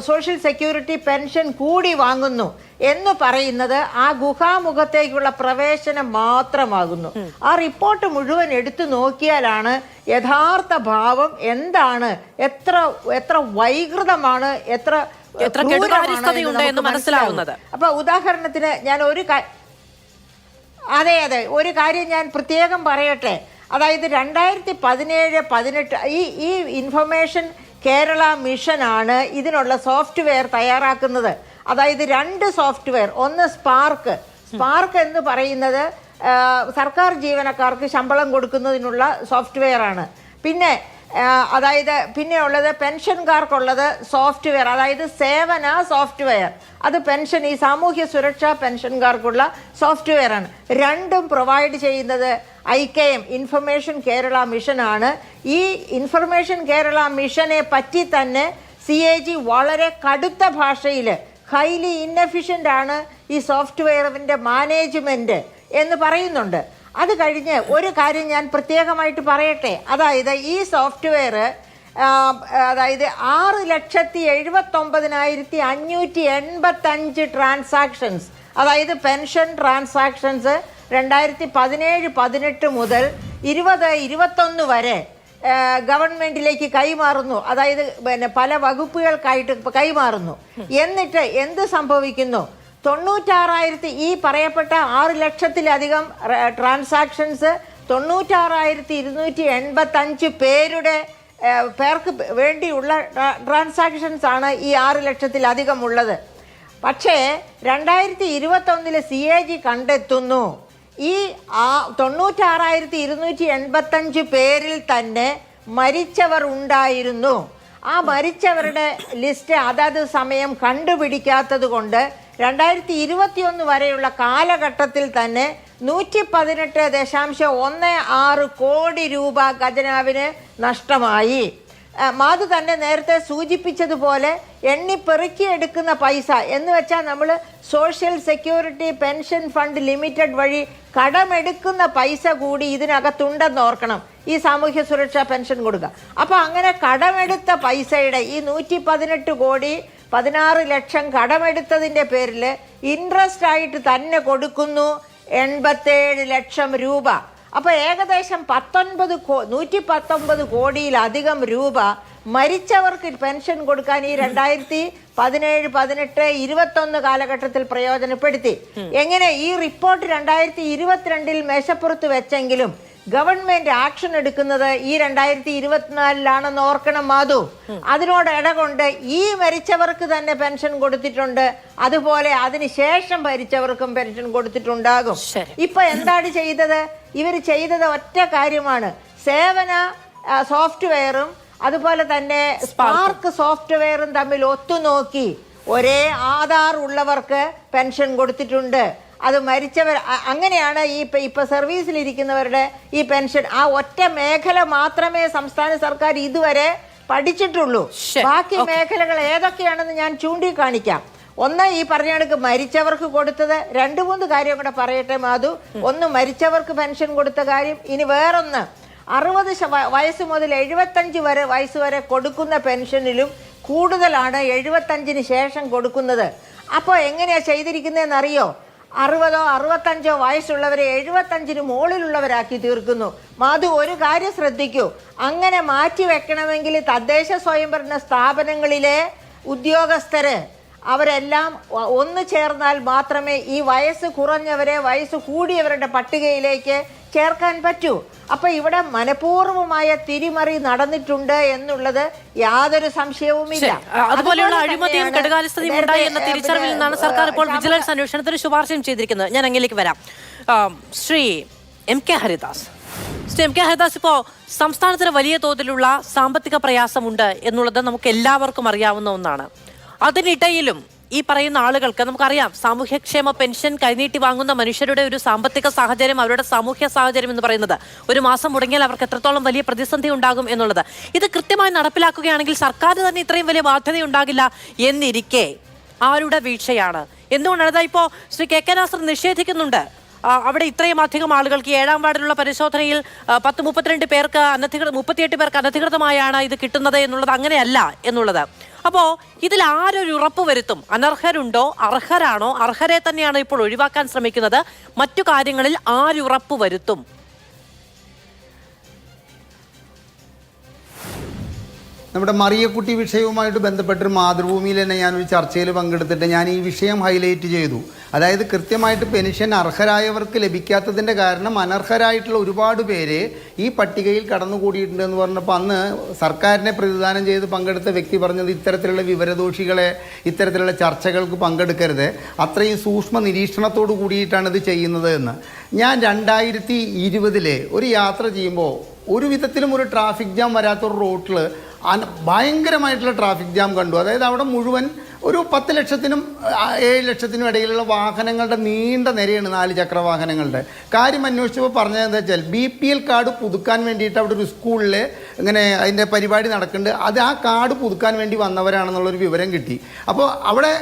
സോഷ്യൽ സെക്യൂരിറ്റി പെൻഷൻ കൂടി വാങ്ങുന്നു എന്ന് പറയുന്നത് ആ ഗുഹാമുഖത്തേക്കുള്ള പ്രവേശനം മാത്രമാകുന്നു. ആ റിപ്പോർട്ട് മുഴുവൻ എടുത്തു നോക്കിയാലാണ് യഥാർത്ഥ ഭാവം എന്താണ്, എത്ര വൈകൃതമാണ്, എത്ര മനസ്സിലാവുന്നത്. അപ്പൊ ഉദാഹരണത്തിന് ഞാൻ ഒരു കാര്യം ഞാൻ പ്രത്യേകം പറയട്ടെ. അതായത് 2017-18 ഈ ഇൻഫർമേഷൻ കേരള മിഷനാണ് ഇതിനുള്ള സോഫ്റ്റ്വെയർ തയ്യാറാക്കുന്നത്. അതായത് 2 സോഫ്റ്റ്വെയർ. ഒന്ന് സ്പാർക്ക് എന്ന് പറയുന്നത് സർക്കാർ ജീവനക്കാർക്ക് ശമ്പളം കൊടുക്കുന്നതിനുള്ള സോഫ്റ്റ്വെയർ ആണ്. പിന്നെ അതായത് പിന്നെ ഉള്ളത് പെൻഷൻകാർക്കുള്ളത് സോഫ്റ്റ്വെയർ, അതായത് സേവന സോഫ്റ്റ്വെയർ. അത് പെൻഷൻ, ഈ സാമൂഹ്യ സുരക്ഷാ പെൻഷൻകാർക്കുള്ള സോഫ്റ്റ്വെയർ ആണ്. രണ്ടും പ്രൊവൈഡ് ചെയ്യുന്നത് IKM ഇൻഫർമേഷൻ കേരള മിഷനാണ്. ഈ ഇൻഫർമേഷൻ കേരള മിഷനെ പറ്റി തന്നെ CAG വളരെ കടുത്ത ഭാഷയിൽ ഹൈലി ഇൻഎഫിഷ്യൻ്റ് ആണ് ഈ സോഫ്റ്റ്വെയറിൻ്റെ മാനേജ്മെൻറ്റ് എന്ന് പറയുന്നുണ്ട്. അത് കഴിഞ്ഞ് ഒരു കാര്യം ഞാൻ പ്രത്യേകമായിട്ട് പറയട്ടെ. അതായത് ഈ സോഫ്റ്റ്വെയർ അതായത് 6,79,585 ട്രാൻസാക്ഷൻസ്, അതായത് പെൻഷൻ ട്രാൻസാക്ഷൻസ് 2017-18 മുതൽ 2020-21 വരെ ഗവൺമെന്റിലേക്ക് കൈമാറുന്നു. അതായത് പിന്നെ പല വകുപ്പുകൾക്കായിട്ട് കൈമാറുന്നു. എന്നിട്ട് എന്ത് സംഭവിക്കുന്നു? 96,000 ഈ പറയപ്പെട്ട 6 ലക്ഷത്തിലധികം ട്രാൻസാക്ഷൻസ് 96,285 പേർക്ക് വേണ്ടിയുള്ള ട്രാൻസാക്ഷൻസ് ആണ് ഈ 6 ലക്ഷത്തിലധികം ഉള്ളത്. പക്ഷേ 2021 CAG കണ്ടെത്തുന്നു ഈ 96,285 പേരിൽ തന്നെ മരിച്ചവർ ഉണ്ടായിരുന്നു. ആ മരിച്ചവരുടെ ലിസ്റ്റ് അതത് സമയം കണ്ടുപിടിക്കാത്തത് കൊണ്ട് 2021 വരെയുള്ള കാലഘട്ടത്തിൽ തന്നെ 118.16 കോടി രൂപ ഖജനാവിന് നഷ്ടമായി. മാധു തന്നെ നേരത്തെ സൂചിപ്പിച്ചതുപോലെ എണ്ണിപ്പെറുക്കിയെടുക്കുന്ന പൈസ എന്ന് വെച്ചാൽ നമ്മൾ social security pension fund limited വഴി കടമെടുക്കുന്ന പൈസ കൂടി ഇതിനകത്തുണ്ടെന്ന് ഓർക്കണം, ഈ സാമൂഹ്യ സുരക്ഷാ പെൻഷൻ കൊടുക്കുക. അപ്പോൾ അങ്ങനെ കടമെടുത്ത പൈസയുടെ ഈ 118 കോടി 16 ലക്ഷം കടമെടുത്തതിൻ്റെ പേരിൽ ഇൻട്രസ്റ്റ് ആയിട്ട് തന്നെ കൊടുക്കുന്നു 87 ലക്ഷം രൂപ. അപ്പോൾ ഏകദേശം 119 കോടിയിലധികം രൂപ മരിച്ചവർക്ക് പെൻഷൻ കൊടുക്കാൻ ഈ 2017, 18, 21 കാലഘട്ടത്തിൽ പ്രയോജനപ്പെടുത്തി. എങ്ങനെ ഈ റിപ്പോർട്ട് 2022 മേശപ്പുറത്ത് വെച്ചെങ്കിലും ഗവൺമെന്റ് ആക്ഷൻ എടുക്കുന്നത് ഈ 2024 ഓർക്കണം മാധു. അതിനോട് ഇടകൊണ്ട് ഈ മരിച്ചവർക്ക് തന്നെ പെൻഷൻ കൊടുത്തിട്ടുണ്ട്, അതുപോലെ അതിനുശേഷം മരിച്ചവർക്കും പെൻഷൻ കൊടുത്തിട്ടുണ്ടാകും. ഇപ്പൊ എന്താണ് ചെയ്തത്? ഇവർ ചെയ്തത് ഒറ്റ കാര്യമാണ്, സേവന സോഫ്റ്റ്വെയറും അതുപോലെ തന്നെ സ്പാർക്ക് സോഫ്റ്റ്വെയറും തമ്മിൽ ഒത്തുനോക്കി ഒരേ ആധാർ ഉള്ളവർക്ക് പെൻഷൻ കൊടുത്തിട്ടുണ്ട്. അത് മരിച്ചവർ അങ്ങനെയാണ് ഇപ്പൊ സർവീസിലിരിക്കുന്നവരുടെ ഈ പെൻഷൻ. ആ ഒറ്റ മേഖല മാത്രമേ സംസ്ഥാന സർക്കാർ ഇതുവരെ പഠിച്ചിട്ടുള്ളൂ. ബാക്കി മേഖലകൾ ഏതൊക്കെയാണെന്ന് ഞാൻ ചൂണ്ടിക്കാണിക്കാം. ഒന്ന്, ഈ പറഞ്ഞ കണക്ക് മരിച്ചവർക്ക് കൊടുത്തത് 2-3 കാര്യം കൂടെ പറയട്ടെ മാധു. ഒന്ന്, മരിച്ചവർക്ക് പെൻഷൻ കൊടുത്ത കാര്യം. ഇനി വേറൊന്ന്, 60 വയസ്സ് മുതൽ 75 വയസ്സ് വരെ കൊടുക്കുന്ന പെൻഷനിലും കൂടുതലാണ് 75-ന് ശേഷം കൊടുക്കുന്നത്. അപ്പോൾ എങ്ങനെയാ ചെയ്തിരിക്കുന്നതെന്ന് അറിയോ? 60 65 വയസ്സുള്ളവരെ 75-ന് മുകളിലുള്ളവരാക്കി തീർക്കുന്നു. മാധു, ഒരു കാര്യം ശ്രദ്ധിക്കൂ, അങ്ങനെ മാറ്റി വെക്കണമെങ്കിൽ തദ്ദേശ സ്വയംഭരണ സ്ഥാപനങ്ങളിലെ ഉദ്യോഗസ്ഥര് അവരെല്ലാം ഒന്ന് ചേർന്നാൽ മാത്രമേ ഈ വയസ്സ് കുറഞ്ഞവരെ വയസ്സ് കൂടിയവരുടെ പട്ടികയിലേക്ക് ചേർക്കാൻ പറ്റൂ. അപ്പൊ ഇവിടെ മനഃപൂർവമായ തിരിമറി നടന്നിട്ടുണ്ട് എന്നുള്ളത് യാതൊരു സംശയവുമില്ല. അതുപോലെയുള്ള അഴിമതിയും കെടുകാര്യസ്ഥതയും ഉണ്ടായി എന്ന തിരിച്ചറിവിൽ നിന്നാണ് സർക്കാർ ഇപ്പോൾ വിജിലൻസ് അന്വേഷണത്തിന് ശുപാർശയും ചെയ്തിരിക്കുന്നത്. ഞാൻ അങ്ങിലേക്ക് വരാം. ശ്രീ എം കെ ഹരിദാസ്, ഇപ്പോൾ സംസ്ഥാനത്തിന് വലിയ തോതിലുള്ള സാമ്പത്തിക പ്രയാസമുണ്ട് എന്നുള്ളത് നമുക്ക് എല്ലാവർക്കും അറിയാവുന്ന ഒന്നാണ്. അതിനിടയിലും ഈ പറയുന്ന ആളുകൾക്ക് നമുക്കറിയാം, സാമൂഹ്യക്ഷേമ പെൻഷൻ കൈനീട്ടി വാങ്ങുന്ന മനുഷ്യരുടെ ഒരു സാമ്പത്തിക സാഹചര്യം, അവരുടെ സാമൂഹ്യ സാഹചര്യം എന്ന് പറയുന്നത് ഒരു മാസം മുടങ്ങിയാൽ അവർക്ക് എത്രത്തോളം വലിയ പ്രതിസന്ധി ഉണ്ടാകും എന്നുള്ളത്. ഇത് കൃത്യമായി നടപ്പിലാക്കുകയാണെങ്കിൽ സർക്കാർ തന്നെ ഇത്രയും വലിയ ബാധ്യതയുണ്ടാകില്ല എന്നിരിക്കെ ആരുടെ വീഴ്ചയാണ്? എന്തുകൊണ്ടാണ്? അതാ ഇപ്പോൾ ശ്രീ കെ നാസർ നിഷേധിക്കുന്നുണ്ട് അവിടെ ഇത്രയും അധികം ആളുകൾക്ക് 7ാം വാർഡിലുള്ള പരിശോധനയിൽ 32 പേർക്ക് 38 പേർക്ക് അനധികൃതമായാണ് ഇത് കിട്ടുന്നത് എന്നുള്ളത് അങ്ങനെയല്ല എന്നുള്ളത്. അപ്പോൾ ഇതിൽ ആരൊരു ഉറപ്പ് വരുത്തും? അനർഹരുണ്ടോ, അർഹരാണോ? അർഹരെ തന്നെയാണ് ഇപ്പോൾ ഒഴിവാക്കാൻ ശ്രമിക്കുന്നത്. മറ്റു കാര്യങ്ങളിൽ ആരുറപ്പ് വരുത്തും? നമ്മുടെ മറിയക്കുട്ടി വിഷയവുമായിട്ട് ബന്ധപ്പെട്ട് മാതൃഭൂമിയിൽ തന്നെ ഞാനൊരു ചർച്ചയിൽ പങ്കെടുത്തിട്ട് ഞാൻ ഈ വിഷയം ഹൈലൈറ്റ് ചെയ്തു. അതായത് കൃത്യമായിട്ട് പെൻഷൻ അർഹരായവർക്ക് ലഭിക്കാത്തതിൻ്റെ കാരണം അനർഹരായിട്ടുള്ള ഒരുപാട് പേര് ഈ പട്ടികയിൽ കടന്നുകൂടിയിട്ടുണ്ടെന്ന് പറഞ്ഞപ്പോൾ അന്ന് സർക്കാരിനെ പ്രതിദാനം ചെയ്ത് പങ്കെടുത്ത വ്യക്തി പറഞ്ഞത് ഇത്തരത്തിലുള്ള വിവരദോഷികളെ ഇത്തരത്തിലുള്ള ചർച്ചകൾക്ക് പങ്കെടുക്കരുത്, അത്രയും സൂക്ഷ്മ നിരീക്ഷണത്തോടു കൂടിയിട്ടാണ് ഇത് ചെയ്യുന്നത് എന്ന്. ഞാൻ 2020 ഒരു യാത്ര ചെയ്യുമ്പോൾ ഒരു വിധത്തിലും ഒരു ട്രാഫിക് ജാം വരാത്തൊരു റോട്ടിൽ ഭയങ്കരമായിട്ടുള്ള ട്രാഫിക് ജാം കണ്ടു. അതായത് അവിടെ മുഴുവൻ ഒരു 10 ലക്ഷത്തിനും 7 ലക്ഷത്തിനും ഇടയിലുള്ള വാഹനങ്ങളുടെ നീണ്ട നിരയാണ്, 4 ചക്ര വാഹനങ്ങളുടെ. കാര്യം അന്വേഷിച്ചപ്പോൾ പറഞ്ഞതെന്താ വെച്ചാൽ BPL കാർഡ് പുതുക്കാൻ വേണ്ടിയിട്ട് അവിടെ ഒരു സ്കൂളിൽ ഇങ്ങനെ അതിൻ്റെ പരിപാടി നടക്കുന്നുണ്ട്. അത് ആ കാർഡ് പുതുക്കാൻ വേണ്ടി വന്നവരാണെന്നുള്ളൊരു വിവരം കിട്ടി. അപ്പോൾ അവിടെ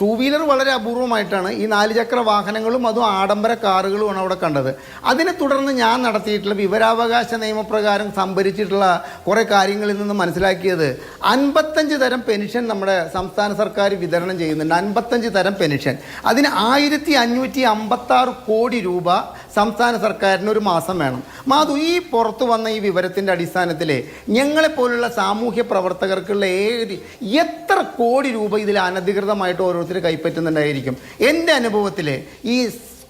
2 വീലർ വളരെ അപൂർവമായിട്ടാണ്, ഈ 4 ചക്ര വാഹനങ്ങളും അതും ആഡംബര കാറുകളുമാണ് അവിടെ കണ്ടത്. അതിനെ തുടർന്ന് ഞാൻ നടത്തിയിട്ടുള്ള വിവരാവകാശ നിയമപ്രകാരം സംഭരിച്ചിട്ടുള്ള കുറേ കാര്യങ്ങളിൽ നിന്ന് മനസ്സിലാക്കിയത് 55 തരം പെൻഷൻ നമ്മുടെ സംസ്ഥാന സർക്കാർ വിതരണം ചെയ്യുന്നുണ്ട്. 55 തരം പെൻഷൻ. അതിന് 1556 കോടി രൂപ സംസ്ഥാന സർക്കാരിന് ഒരു മാസം വേണം. മാധു, ഈ പുറത്തു വന്ന ഈ വിവരത്തിൻ്റെ അടിസ്ഥാനത്തിൽ ഞങ്ങളെപ്പോലുള്ള സാമൂഹ്യ പ്രവർത്തകർക്കുള്ള എത്ര കോടി രൂപ ഇതിൽ അനധികൃതമായിട്ട് ഓരോരുത്തർ കൈപ്പറ്റുന്നുണ്ടായിരിക്കും? എൻ്റെ അനുഭവത്തിൽ ഈ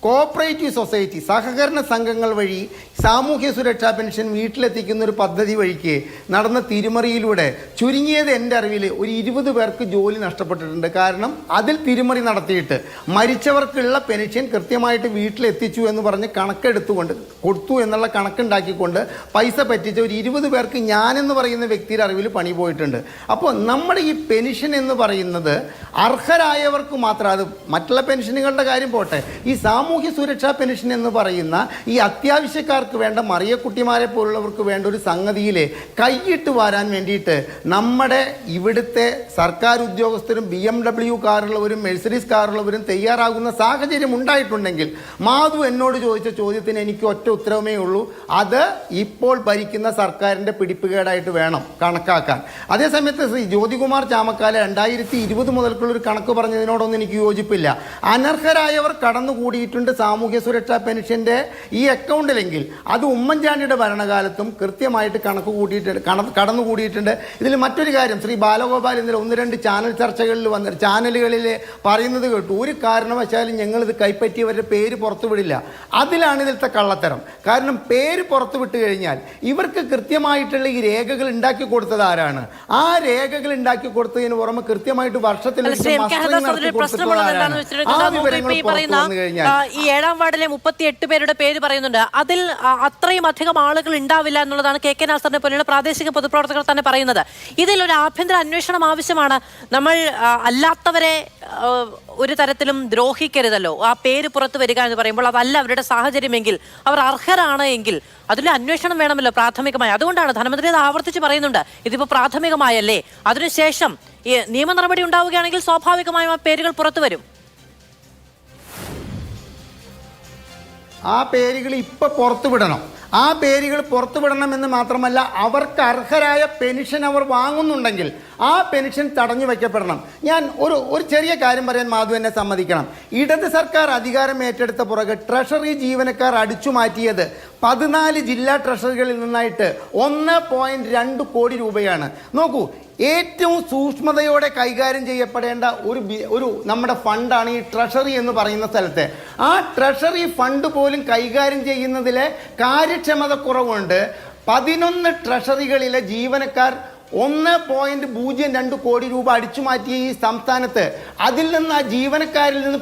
കോപ്പറേറ്റീവ് സൊസൈറ്റി, സഹകരണ സംഘങ്ങൾ വഴി സാമൂഹ്യ സുരക്ഷാ പെൻഷൻ വീട്ടിലെത്തിക്കുന്ന ഒരു പദ്ധതി വഴിക്ക് നടന്ന തിരിമറിയിലൂടെ ചുരുങ്ങിയത് എൻ്റെ അറിവിൽ ഒരു 20 പേർക്ക് ജോലി നഷ്ടപ്പെട്ടിട്ടുണ്ട്. കാരണം അതിൽ തിരിമറി നടത്തിയിട്ട് മരിച്ചവർക്കുള്ള പെൻഷൻ കൃത്യമായിട്ട് വീട്ടിലെത്തിച്ചു എന്ന് പറഞ്ഞ് കണക്കെടുത്തുകൊണ്ട് കൊടുത്തു എന്നുള്ള കണക്കുണ്ടാക്കിക്കൊണ്ട് പൈസ പറ്റിച്ച ഒരു 20 പേർക്ക് ഞാനെന്ന് പറയുന്ന വ്യക്തിയുടെ അറിവിൽ പണി പോയിട്ടുണ്ട്. അപ്പോൾ നമ്മുടെ ഈ പെൻഷൻ എന്ന് പറയുന്നത് അർഹരായവർക്ക് മാത്രം, അത് മറ്റുള്ള പെൻഷനുകളുടെ കാര്യം പോട്ടെ, ഈ സാമൂഹ്യ സുരക്ഷാ പെൻഷൻ എന്ന് പറയുന്ന ഈ അത്യാവശ്യക്കാർക്ക് വേണ്ട മറിയക്കുട്ടിമാരെ പോലുള്ളവർക്ക് വേണ്ട ഒരു സംഗതിയിൽ കൈയിട്ട് വാരാൻ വേണ്ടിയിട്ട് നമ്മുടെ ഇവിടുത്തെ സർക്കാർ ഉദ്യോഗസ്ഥരും BMW കാറുള്ളവരും മെഴ്സഡീസ് കാറുള്ളവരും തയ്യാറാകുന്ന സാഹചര്യം ഉണ്ടായിട്ടുണ്ടെങ്കിൽ മാധു എന്നോട് ചോദിച്ച ചോദ്യത്തിന് എനിക്ക് ഒറ്റ ഉത്തരവേ ഉള്ളൂ, അത് ഇപ്പോൾ ഭരിക്കുന്ന സർക്കാരിൻ്റെ പിടിപ്പുകേടായിട്ട് വേണം കണക്കാക്കാൻ. അതേസമയത്ത് ശ്രീ ജ്യോതികുമാർ ചാമക്കാല 2020 മുതൽക്കുള്ളൊരു കണക്ക് പറഞ്ഞതിനോടൊന്നും എനിക്ക് യോജിപ്പില്ല. അനർഹരായവർ കടന്നുകൂടിയിട്ടുണ്ട് സാമൂഹ്യ സുരക്ഷാ പെൻഷൻ്റെ ഈ അക്കൗണ്ടിലെങ്കിൽ അത് ഉമ്മൻചാണ്ടിയുടെ ഭരണകാലത്തും കൃത്യമായിട്ട് കടന്നുകൂടിയിട്ടുണ്ട്. ഇതിൽ മറ്റൊരു കാര്യം, ശ്രീ ബാലഗോപാൽ ഇന്നലെ 1-2 ചാനൽ ചർച്ചകളിൽ ചാനലുകളിൽ പറയുന്നത് കേട്ടു, ഒരു കാരണവശാലും ഞങ്ങളിത് കൈപ്പറ്റിയവരുടെ പേര് പുറത്തുവിടില്ല. അതിലാണ് ഇതിലത്തെ കള്ളത്തരം. കാരണം പേര് പുറത്തുവിട്ട് കഴിഞ്ഞാൽ ഇവർക്ക് കൃത്യമായിട്ടുള്ള ഈ രേഖകൾ ഉണ്ടാക്കി കൊടുത്തത് ആരാണ്? ആ രേഖകൾ ഉണ്ടാക്കി കൊടുത്തതിന് പുറമെ കൃത്യമായിട്ട് വർഷത്തിൽ ഈ 7-ാം വാർഡിലെ 38 പേരുടെ പേര് പറയുന്നുണ്ട്. അതിൽ അത്രയും അധികം ആളുകൾ ഉണ്ടാവില്ല എന്നുള്ളതാണ് KK നാസറിനെ പോലെയുള്ള പ്രാദേശിക പൊതുപ്രവർത്തകർ തന്നെ പറയുന്നത്. ഇതിലൊരു ആഭ്യന്തര അന്വേഷണം ആവശ്യമാണ്. നമ്മൾ അല്ലാത്തവരെ ഒരു തരത്തിലും ദ്രോഹിക്കരുതല്ലോ. ആ പേര് പുറത്തു വരിക എന്ന് പറയുമ്പോൾ അതല്ല അവരുടെ സാഹചര്യമെങ്കിൽ, അവർ അർഹരാണ് എങ്കിൽ അതിൽ അന്വേഷണം വേണമല്ലോ പ്രാഥമികമായി. അതുകൊണ്ടാണ് ധനമന്ത്രി അത് ആവർത്തിച്ച് പറയുന്നുണ്ട്, ഇതിപ്പോൾ പ്രാഥമികമായല്ലേ, അതിനുശേഷം ഈ നിയമ നടപടി ഉണ്ടാവുകയാണെങ്കിൽ സ്വാഭാവികമായും ആ പേരുകൾ പുറത്തു വരും. ആ പേരുകൾ ഇപ്പം പുറത്തുവിടണം. ആ പേരുകൾ പുറത്തുവിടണമെന്ന് മാത്രമല്ല, അവർക്ക് അർഹരായ പെൻഷൻ അവർ വാങ്ങുന്നുണ്ടെങ്കിൽ ആ പെൻഷൻ തടഞ്ഞു വയ്ക്കപ്പെടണം. ഞാൻ ഒരു ചെറിയ കാര്യം പറയാൻ മാധു എന്നെ സമ്മതിക്കണം. ഇടത് സർക്കാർ അധികാരം ഏറ്റെടുത്ത പുറകെ ട്രഷറി ജീവനക്കാർ അടിച്ചു മാറ്റിയത് 14 ജില്ലാ ട്രഷറികളിൽ നിന്നായിട്ട് 1.2 കോടി രൂപയാണ്. നോക്കൂ, ഏറ്റവും സൂക്ഷ്മതയോടെ കൈകാര്യം ചെയ്യപ്പെടേണ്ട ഒരു നമ്മുടെ ഫണ്ടാണ് ഈ ട്രഷറി എന്ന് പറയുന്ന സ്ഥലത്തെ. ആ ട്രഷറി ഫണ്ട് പോലും കൈകാര്യം ചെയ്യുന്നതിലെ കാര്യക്ഷമത കുറവുണ്ട്. 11 ട്രഷറികളിലെ ജീവനക്കാർ 1.02 കോടി രൂപ അടിച്ചു മാറ്റിയ ഈ സംസ്ഥാനത്ത് അതിൽ നിന്ന് ആ ജീവനക്കാരിൽ നിന്ന്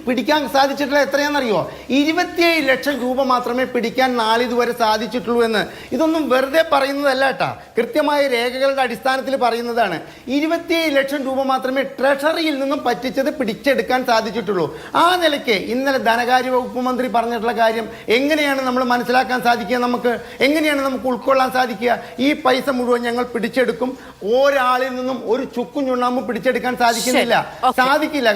പിടിക്കാൻ സാധിച്ചിട്ടുള്ള എത്രയാണെന്നറിയോ? 27 ലക്ഷം രൂപ മാത്രമേ പിടിക്കാൻ നാളിതുവരെ സാധിച്ചിട്ടുള്ളൂ എന്ന്. ഇതൊന്നും വെറുതെ പറയുന്നതല്ല കേട്ടാ, കൃത്യമായ രേഖകളുടെ അടിസ്ഥാനത്തിൽ പറയുന്നതാണ്. 27 ലക്ഷം രൂപ മാത്രമേ ട്രഷറിയിൽ നിന്നും പറ്റിച്ചത് പിടിച്ചെടുക്കാൻ സാധിച്ചിട്ടുള്ളൂ. ആ നിലയ്ക്ക് ഇന്നലെ ധനകാര്യ വകുപ്പ് മന്ത്രി പറഞ്ഞിട്ടുള്ള കാര്യം എങ്ങനെയാണ് നമ്മൾ മനസ്സിലാക്കാൻ സാധിക്കുക? എങ്ങനെയാണ് നമുക്ക് ഉൾക്കൊള്ളാൻ സാധിക്കുക? ഈ പൈസ മുഴുവൻ ഞങ്ങൾ പിടിച്ചെടുക്കും, ഒരാളിൽ നിന്നും ഒരു ചുക്കും ചുണ്ണാമ്പും പിടിച്ചെടുക്കാൻ സാധിക്കില്ല.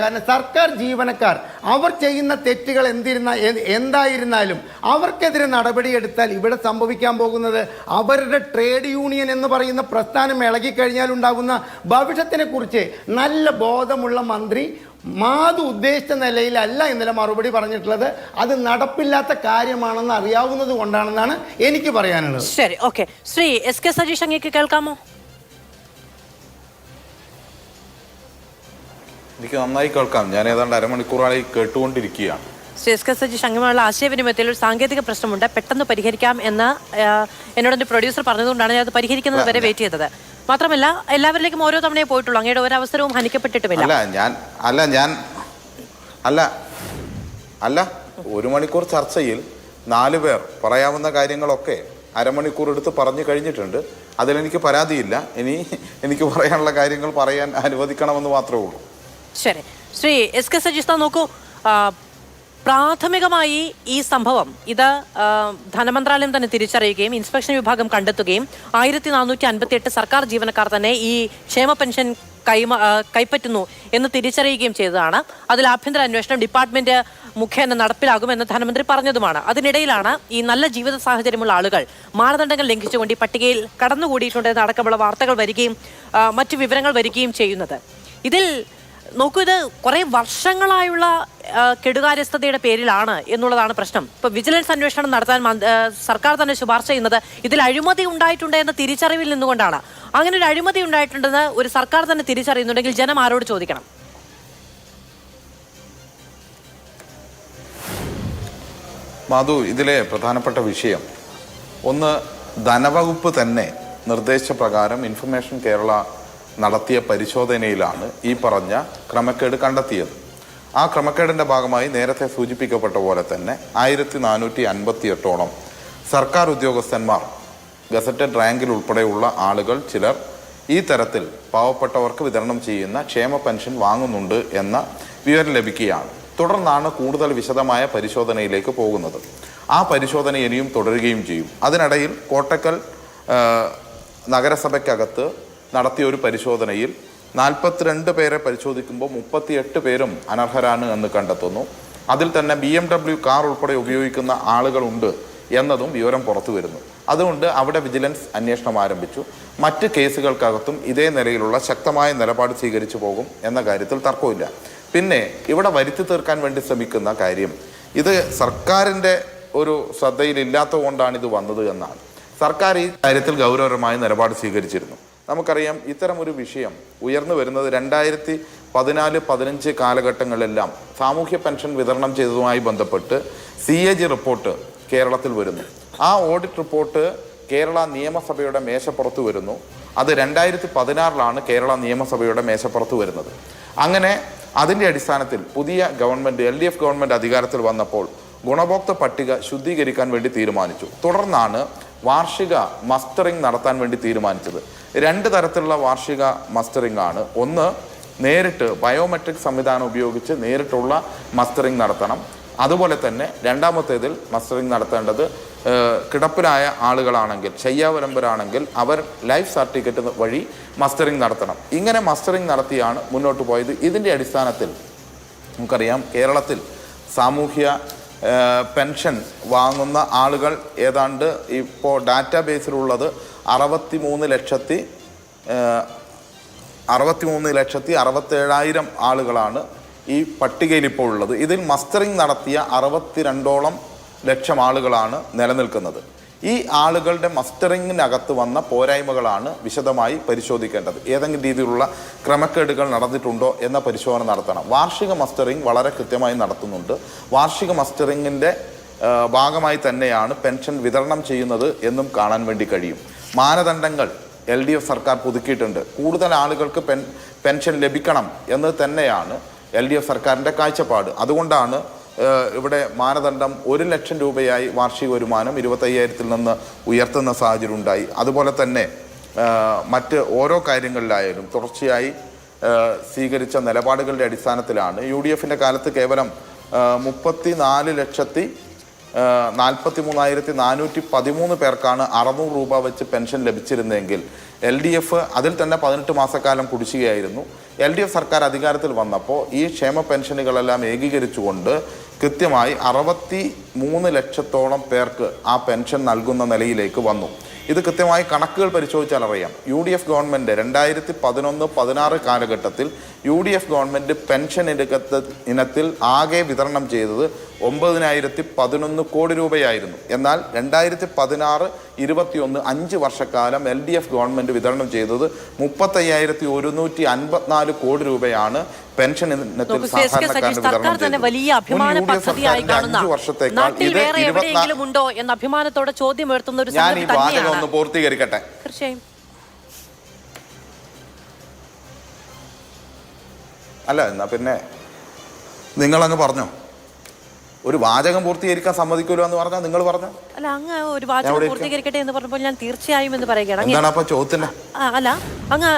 കാരണം സർക്കാർ ജീവനക്കാർ അവർ ചെയ്യുന്ന തെറ്റുകൾ എന്തായിരുന്നാലും അവർക്കെതിരെ നടപടിയെടുത്താൽ ഇവിടെ സംഭവിക്കാൻ പോകുന്നത് അവരുടെ ട്രേഡ് യൂണിയൻ എന്ന് പറയുന്ന പ്രസ്ഥാനം ഇളകിക്കഴിഞ്ഞാൽ ഉണ്ടാകുന്ന ഭവിഷ്യത്തിനെ കുറിച്ച് നല്ല ബോധമുള്ള മന്ത്രി മാധു ഉദ്ദേശിച്ച നിലയിലല്ല ഇന്നലെ മറുപടി പറഞ്ഞിട്ടുള്ളത്. അത് നടപ്പില്ലാത്ത കാര്യമാണെന്ന് അറിയാവുന്നത് കൊണ്ടാണെന്നാണ് എനിക്ക് പറയാനുള്ളത്. ശരി, ഓക്കെ. ശ്രീ SK സജീഷ്, അങ്ങേക്ക് കേൾക്കാമോ? എനിക്ക് നന്നായി കേൾക്കാം. ഞാൻ ഏതാണ്ട് അരമണിക്കൂറായി കേട്ടുകൊണ്ടിരിക്കുകയാണ്. ശ്രീ SK സജീഷ്, അങ്ങനെയുള്ള ആശയവിനിമയത്തിൽ ഒരു സാങ്കേതിക പ്രശ്നമുണ്ട്, പെട്ടെന്ന് പരിഹരിക്കാം എന്ന് എന്നോട് പ്രൊഡ്യൂസർ പറഞ്ഞതുകൊണ്ടാണ് ഞാൻ അത് പരിഹരിക്കുന്നത് വരെ വെയിറ്റ് ചെയ്തത്. മാത്രമല്ല എല്ലാവരിലേക്കും ഓരോ തവണയെ പോയിട്ടുള്ളൂ, അങ്ങയുടെ ഒരു അവസരവും ഹനിക്കപ്പെട്ടിട്ടുമില്ല. അല്ല 1 മണിക്കൂർ ചർച്ചയിൽ 4 പേർ പറയാവുന്ന കാര്യങ്ങളൊക്കെ അരമണിക്കൂർ എടുത്ത് പറഞ്ഞു കഴിഞ്ഞിട്ടുണ്ട്. അതിലെനിക്ക് പരാതിയില്ല. ഇനി എനിക്ക് പറയാനുള്ള കാര്യങ്ങൾ പറയാൻ അനുവദിക്കണമെന്ന് മാത്രമേ ഉള്ളൂ. ശരി, ശ്രീ എസ് കെ സജിസ്ത, നോക്കൂ, പ്രാഥമികമായി ഈ സംഭവം ഇത് ധനമന്ത്രാലയം തന്നെ തിരിച്ചറിയുകയും ഇൻസ്പെക്ഷൻ വിഭാഗം കണ്ടെത്തുകയും 1458 സർക്കാർ ജീവനക്കാർ തന്നെ ഈ ക്ഷേമ പെൻഷൻ കൈപ്പറ്റുന്നു എന്ന് തിരിച്ചറിയുകയും ചെയ്തതാണ്. അതിൽ ആഭ്യന്തര അന്വേഷണം ഡിപ്പാർട്ട്മെന്റ് മുഖേന നടപ്പിലാകുമെന്ന് ധനമന്ത്രി പറഞ്ഞതുമാണ്. അതിനിടയിലാണ് ഈ നല്ല ജീവിത സാഹചര്യമുള്ള ആളുകൾ മാനദണ്ഡങ്ങൾ ലംഘിച്ചുകൊണ്ട് ഈ പട്ടികയിൽ കടന്നുകൂടിയിട്ടുണ്ടെന്ന് അടക്കമുള്ള വാർത്തകൾ വരികയും മറ്റു വിവരങ്ങൾ വരികയും ചെയ്യുന്നത്. ഇതിൽ നോക്കൂ, ഇത് കുറെ വർഷങ്ങളായുള്ള കെടുകാര്യസ്ഥതയുടെ പേരിലാണ് എന്നുള്ളതാണ് പ്രശ്നം. ഇപ്പൊ വിജിലൻസ് അന്വേഷണം നടത്താൻ സർക്കാർ തന്നെ ശുപാർശ ചെയ്യുന്നത് ഇതിൽ അഴിമതി ഉണ്ടായിട്ടുണ്ട് എന്ന തിരിച്ചറിവിൽ നിന്നുകൊണ്ടാണ്. അങ്ങനെ ഒരു അഴിമതി ഉണ്ടായിട്ടുണ്ടെന്ന് ഒരു സർക്കാർ തന്നെ തിരിച്ചറിയുന്നുണ്ടെങ്കിൽ ജനം ആരോട് ചോദിക്കണം? മാധു, ഇതിലെ പ്രധാനപ്പെട്ട വിഷയം ഒന്ന്, ധനവകുപ്പ് തന്നെ നിർദ്ദേശ പ്രകാരം ഇൻഫർമേഷൻ കേരള നടത്തിയ പരിശോധനയിലാണ് ഈ പറഞ്ഞ ക്രമക്കേട് കണ്ടെത്തിയത്. ആ ക്രമക്കേടിൻ്റെ ഭാഗമായി നേരത്തെ സൂചിപ്പിക്കപ്പെട്ട പോലെ തന്നെ 1458ഓളം സർക്കാർ ഉദ്യോഗസ്ഥന്മാർ, ഗസറ്റഡ് റാങ്കിൽ ഉൾപ്പെടെയുള്ള ആളുകൾ ചിലർ ഈ തരത്തിൽ പാവപ്പെട്ടവർക്ക് വിതരണം ചെയ്യുന്ന ക്ഷേമ പെൻഷൻ വാങ്ങുന്നുണ്ട് എന്ന വിവരം ലഭിക്കുകയാണ്. തുടർന്നാണ് കൂടുതൽ വിശദമായ പരിശോധനയിലേക്ക് പോകുന്നത്. ആ പരിശോധന ഇനിയും തുടരുകയും ചെയ്യും. അതിനിടയിൽ കോട്ടക്കൽ നഗരസഭയ്ക്കകത്ത് നടത്തിയ ഒരു പരിശോധനയിൽ 42 പേരെ പരിശോധിക്കുമ്പോൾ 38 പേരും അനർഹരാണ് എന്ന് കണ്ടെത്തുന്നു. അതിൽ തന്നെ BMW കാർ ഉൾപ്പെടെ ഉപയോഗിക്കുന്ന ആളുകളുണ്ട് എന്നതും വിവരം പുറത്തു വരുന്നു. അതുകൊണ്ട് അവിടെ വിജിലൻസ് അന്വേഷണം ആരംഭിച്ചു. മറ്റ് കേസുകൾക്കകത്തും ഇതേ നിലയിലുള്ള ശക്തമായ നിലപാട് സ്വീകരിച്ചു പോകും എന്ന കാര്യത്തിൽ തർക്കമില്ല. പിന്നെ ഇവിടെ വരുത്തി തീർക്കാൻ വേണ്ടി ശ്രമിക്കുന്ന കാര്യം, ഇത് സർക്കാരിൻ്റെ ഒരു ശ്രദ്ധയിലില്ലാത്തത് കൊണ്ടാണ് ഇത് വന്നത് എന്നാണ്. സർക്കാർ ഈ കാര്യത്തിൽ ഗൗരവകരമായ നിലപാട് സ്വീകരിച്ചിരുന്നു. നമുക്കറിയാം, ഇത്തരമൊരു വിഷയം ഉയർന്നു വരുന്നത് 2014-15 കാലഘട്ടങ്ങളിലെല്ലാം സാമൂഹ്യ പെൻഷൻ വിതരണം ചെയ്തതുമായി ബന്ധപ്പെട്ട് CAG റിപ്പോർട്ട് കേരളത്തിൽ വരുന്നു. ആ ഓഡിറ്റ് റിപ്പോർട്ട് കേരള നിയമസഭയുടെ മേശപ്പുറത്ത് വരുന്നു. അത് 2016 കേരള നിയമസഭയുടെ മേശപ്പുറത്ത് വരുന്നത്. അങ്ങനെ അതിൻ്റെ അടിസ്ഥാനത്തിൽ പുതിയ ഗവൺമെൻറ്, LDF ഗവൺമെൻറ് അധികാരത്തിൽ വന്നപ്പോൾ ഗുണഭോക്തൃ പട്ടിക ശുദ്ധീകരിക്കാൻ വേണ്ടി തീരുമാനിച്ചു. തുടർന്നാണ് വാർഷിക മസ്റ്ററിംഗ് നടത്താൻ വേണ്ടി തീരുമാനിച്ചത്. 2 തരത്തിലുള്ള വാർഷിക മസ്റ്ററിംഗ് ആണ്. ഒന്ന്, നേരിട്ട് ബയോമെട്രിക് സംവിധാനം ഉപയോഗിച്ച് നേരിട്ടുള്ള മസ്റ്ററിംഗ് നടത്തണം. അതുപോലെ തന്നെ രണ്ടാമത്തേതിൽ മസ്റ്ററിംഗ് നടത്തേണ്ടത് കിടപ്പിലായ ആളുകളാണെങ്കിൽ, ശയ്യാവലംബരാണെങ്കിൽ അവർ ലൈഫ് സർട്ടിഫിക്കറ്റ് വഴി മസ്റ്ററിംഗ് നടത്തണം. ഇങ്ങനെ മസ്റ്ററിംഗ് നടത്തിയാണ് മുന്നോട്ട് പോയത്. ഇതിൻ്റെ അടിസ്ഥാനത്തിൽ നമുക്കറിയാം, കേരളത്തിൽ സാമൂഹ്യ പെൻഷൻ വാങ്ങുന്ന ആളുകൾ ഏതാണ്ട് ഇപ്പോൾ ഡാറ്റാബേസിലുള്ളത് 63,67,000 ആളുകളാണ് ഈ പട്ടികയിൽ ഇപ്പോൾ ഉള്ളത്. ഇതിൽ മസ്റ്ററിംഗ് നടത്തിയ 62 ലക്ഷം ആളുകളാണ് നിലനിൽക്കുന്നത്. ഈ ആളുകളുടെ മസ്റ്ററിങ്ങിനകത്ത് വന്ന പോരായ്മകളാണ് വിശദമായി പരിശോധിക്കേണ്ടത്. ഏതെങ്കിലും രീതിയിലുള്ള ക്രമക്കേടുകൾ നടന്നിട്ടുണ്ടോ എന്ന പരിശോധന നടത്തണം. വാർഷിക മസ്റ്ററിംഗ് വളരെ കൃത്യമായി നടത്തുന്നുണ്ട്. വാർഷിക മസ്റ്ററിങ്ങിൻ്റെ ഭാഗമായി തന്നെയാണ് പെൻഷൻ വിതരണം ചെയ്യുന്നത് എന്നും കാണാൻ വേണ്ടി കഴിയും. മാനദണ്ഡങ്ങൾ LDF സർക്കാർ പുതുക്കിയിട്ടുണ്ട്. കൂടുതൽ ആളുകൾക്ക് പെൻഷൻ ലഭിക്കണം എന്ന് തന്നെയാണ് LDF സർക്കാരിൻ്റെ കാഴ്ചപ്പാട്. അതുകൊണ്ടാണ് ഇവിടെ മാനദണ്ഡം 1 ലക്ഷം രൂപയായി വാർഷിക വരുമാനം 25,000-ൽ നിന്ന് ഉയർത്തുന്ന സാഹചര്യം ഉണ്ടായി. അതുപോലെ തന്നെ മറ്റ് ഓരോ കാര്യങ്ങളിലായാലും തുടർച്ചയായി സ്വീകരിച്ച നിലപാടുകളുടെ അടിസ്ഥാനത്തിലാണ് UDFൻ്റെ കാലത്ത് കേവലം 34,43,413 പേർക്കാണ് 600 രൂപ വെച്ച് പെൻഷൻ ലഭിച്ചിരുന്നെങ്കിൽ LDF അതിൽ തന്നെ 18 മാസക്കാലം കുടിശ്ശികയായിരുന്നു. LDF സർക്കാർ അധികാരത്തിൽ വന്നപ്പോൾ ഈ ക്ഷേമ പെൻഷനുകളെല്ലാം ഏകീകരിച്ചുകൊണ്ട് കൃത്യമായി 63 ലക്ഷത്തോളം പേർക്ക് ആ പെൻഷൻ നൽകുന്ന നിലയിലേക്ക് വന്നു. ഇത് കൃത്യമായി കണക്കുകൾ പരിശോധിച്ചാൽ അറിയാം. UDF ഗവൺമെൻറ് 2011-16 കാലഘട്ടത്തിൽ UDF ഗവൺമെൻറ് പെൻഷൻ ഇനത്തിൽ ആകെ വിതരണം ചെയ്തത് 9,011 കോടി രൂപയായിരുന്നു. എന്നാൽ 2016-21 5 വർഷക്കാലം LDF ഗവൺമെൻറ് വിതരണം ചെയ്തത് 35,154 കോടി രൂപയാണ് പെൻഷൻ ഇനത്തിൽ സാധാരണക്കാരന് വിതരണം ചെയ്തത്. ഞാൻ ഈ വാദം ഒന്ന് പൂർത്തീകരിക്കട്ടെ. അല്ല, എന്നാ പിന്നെ നിങ്ങളങ്ങ് പറഞ്ഞോ. ഒരു വാചകം പൂർത്തീകരിക്കാൻ സമ്മതിക്കുമല്ലോ എന്ന് പറഞ്ഞാൽ നിങ്ങൾ പറഞ്ഞു. അല്ല, അങ്ങ് ഒരു വാചകം പൂർത്തീകരിക്കട്ടെ എന്ന് പറഞ്ഞപ്പോൾ ഞാൻ തീർച്ചയായും എന്ന് പറയുകയാണ്. എന്താണ് അപ്പൊ ചോദ്യത്തിന്? അല്ല, അങ്ങ്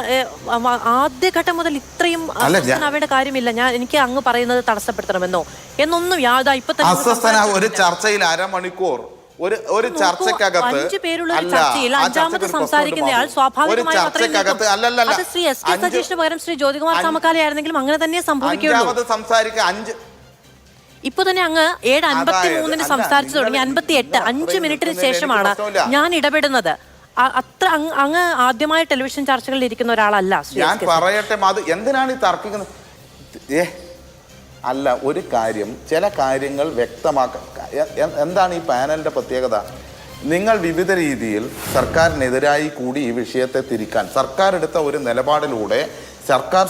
ആദ്യഘട്ടം മുതൽ ഇത്രയും അസ്വസ്ഥനാവേണ്ട കാര്യമില്ല. എനിക്ക് അങ്ങ് പറയുന്നത് തടസ്സപ്പെടുത്തണമെന്നോ എന്നൊന്നും ഇപ്പൊ തന്നെ അസ്വസ്ഥന ഒരു ചർച്ചയിൽ അരമണിക്കൂർ ഒരു ചർച്ചക്കകത്ത് അഞ്ചു പേരുള്ള ഒരു ചർച്ചയിൽ അഞ്ചാമത് സംസാരിക്കുന്നയാൾ സ്വാഭാവികമായും ശ്രീ എസ് കെ സതീഷിന് പകരം ശ്രീ ജ്യോതികുമാർ ചാമക്കാലയായിരുന്നെങ്കിലും അങ്ങനെ തന്നെ സംഭവിക്കുള്ളൂ. ഇപ്പൊ തന്നെ അങ്ങ് 7:53 സംസാരിച്ചു തുടങ്ങി. 58 5 മിനിറ്റിന് ശേഷമാണ് ഞാൻ ഇടപെടുന്നത്. അത്ര അങ്ങ് ആദ്യമായി ടെലിവിഷൻ ചർച്ചകളിൽ ഇരിക്കുന്ന ഒരാളല്ല. ഞാൻ പറയട്ടെ, എന്തിനാണ് ഈ തർക്കിക്കുന്നത്? അല്ല, ഒരു കാര്യം, ചില കാര്യങ്ങൾ വ്യക്തമാക്കാൻ എന്താണ് ഈ പാനലിന്റെ പ്രത്യേകത? നിങ്ങൾ വിവിധ രീതിയിൽ സർക്കാരിനെതിരായി കൂടി ഈ വിഷയത്തെ തിരിക്കാൻ സർക്കാർ എടുത്ത ഒരു നിലപാടിലൂടെ സർക്കാർ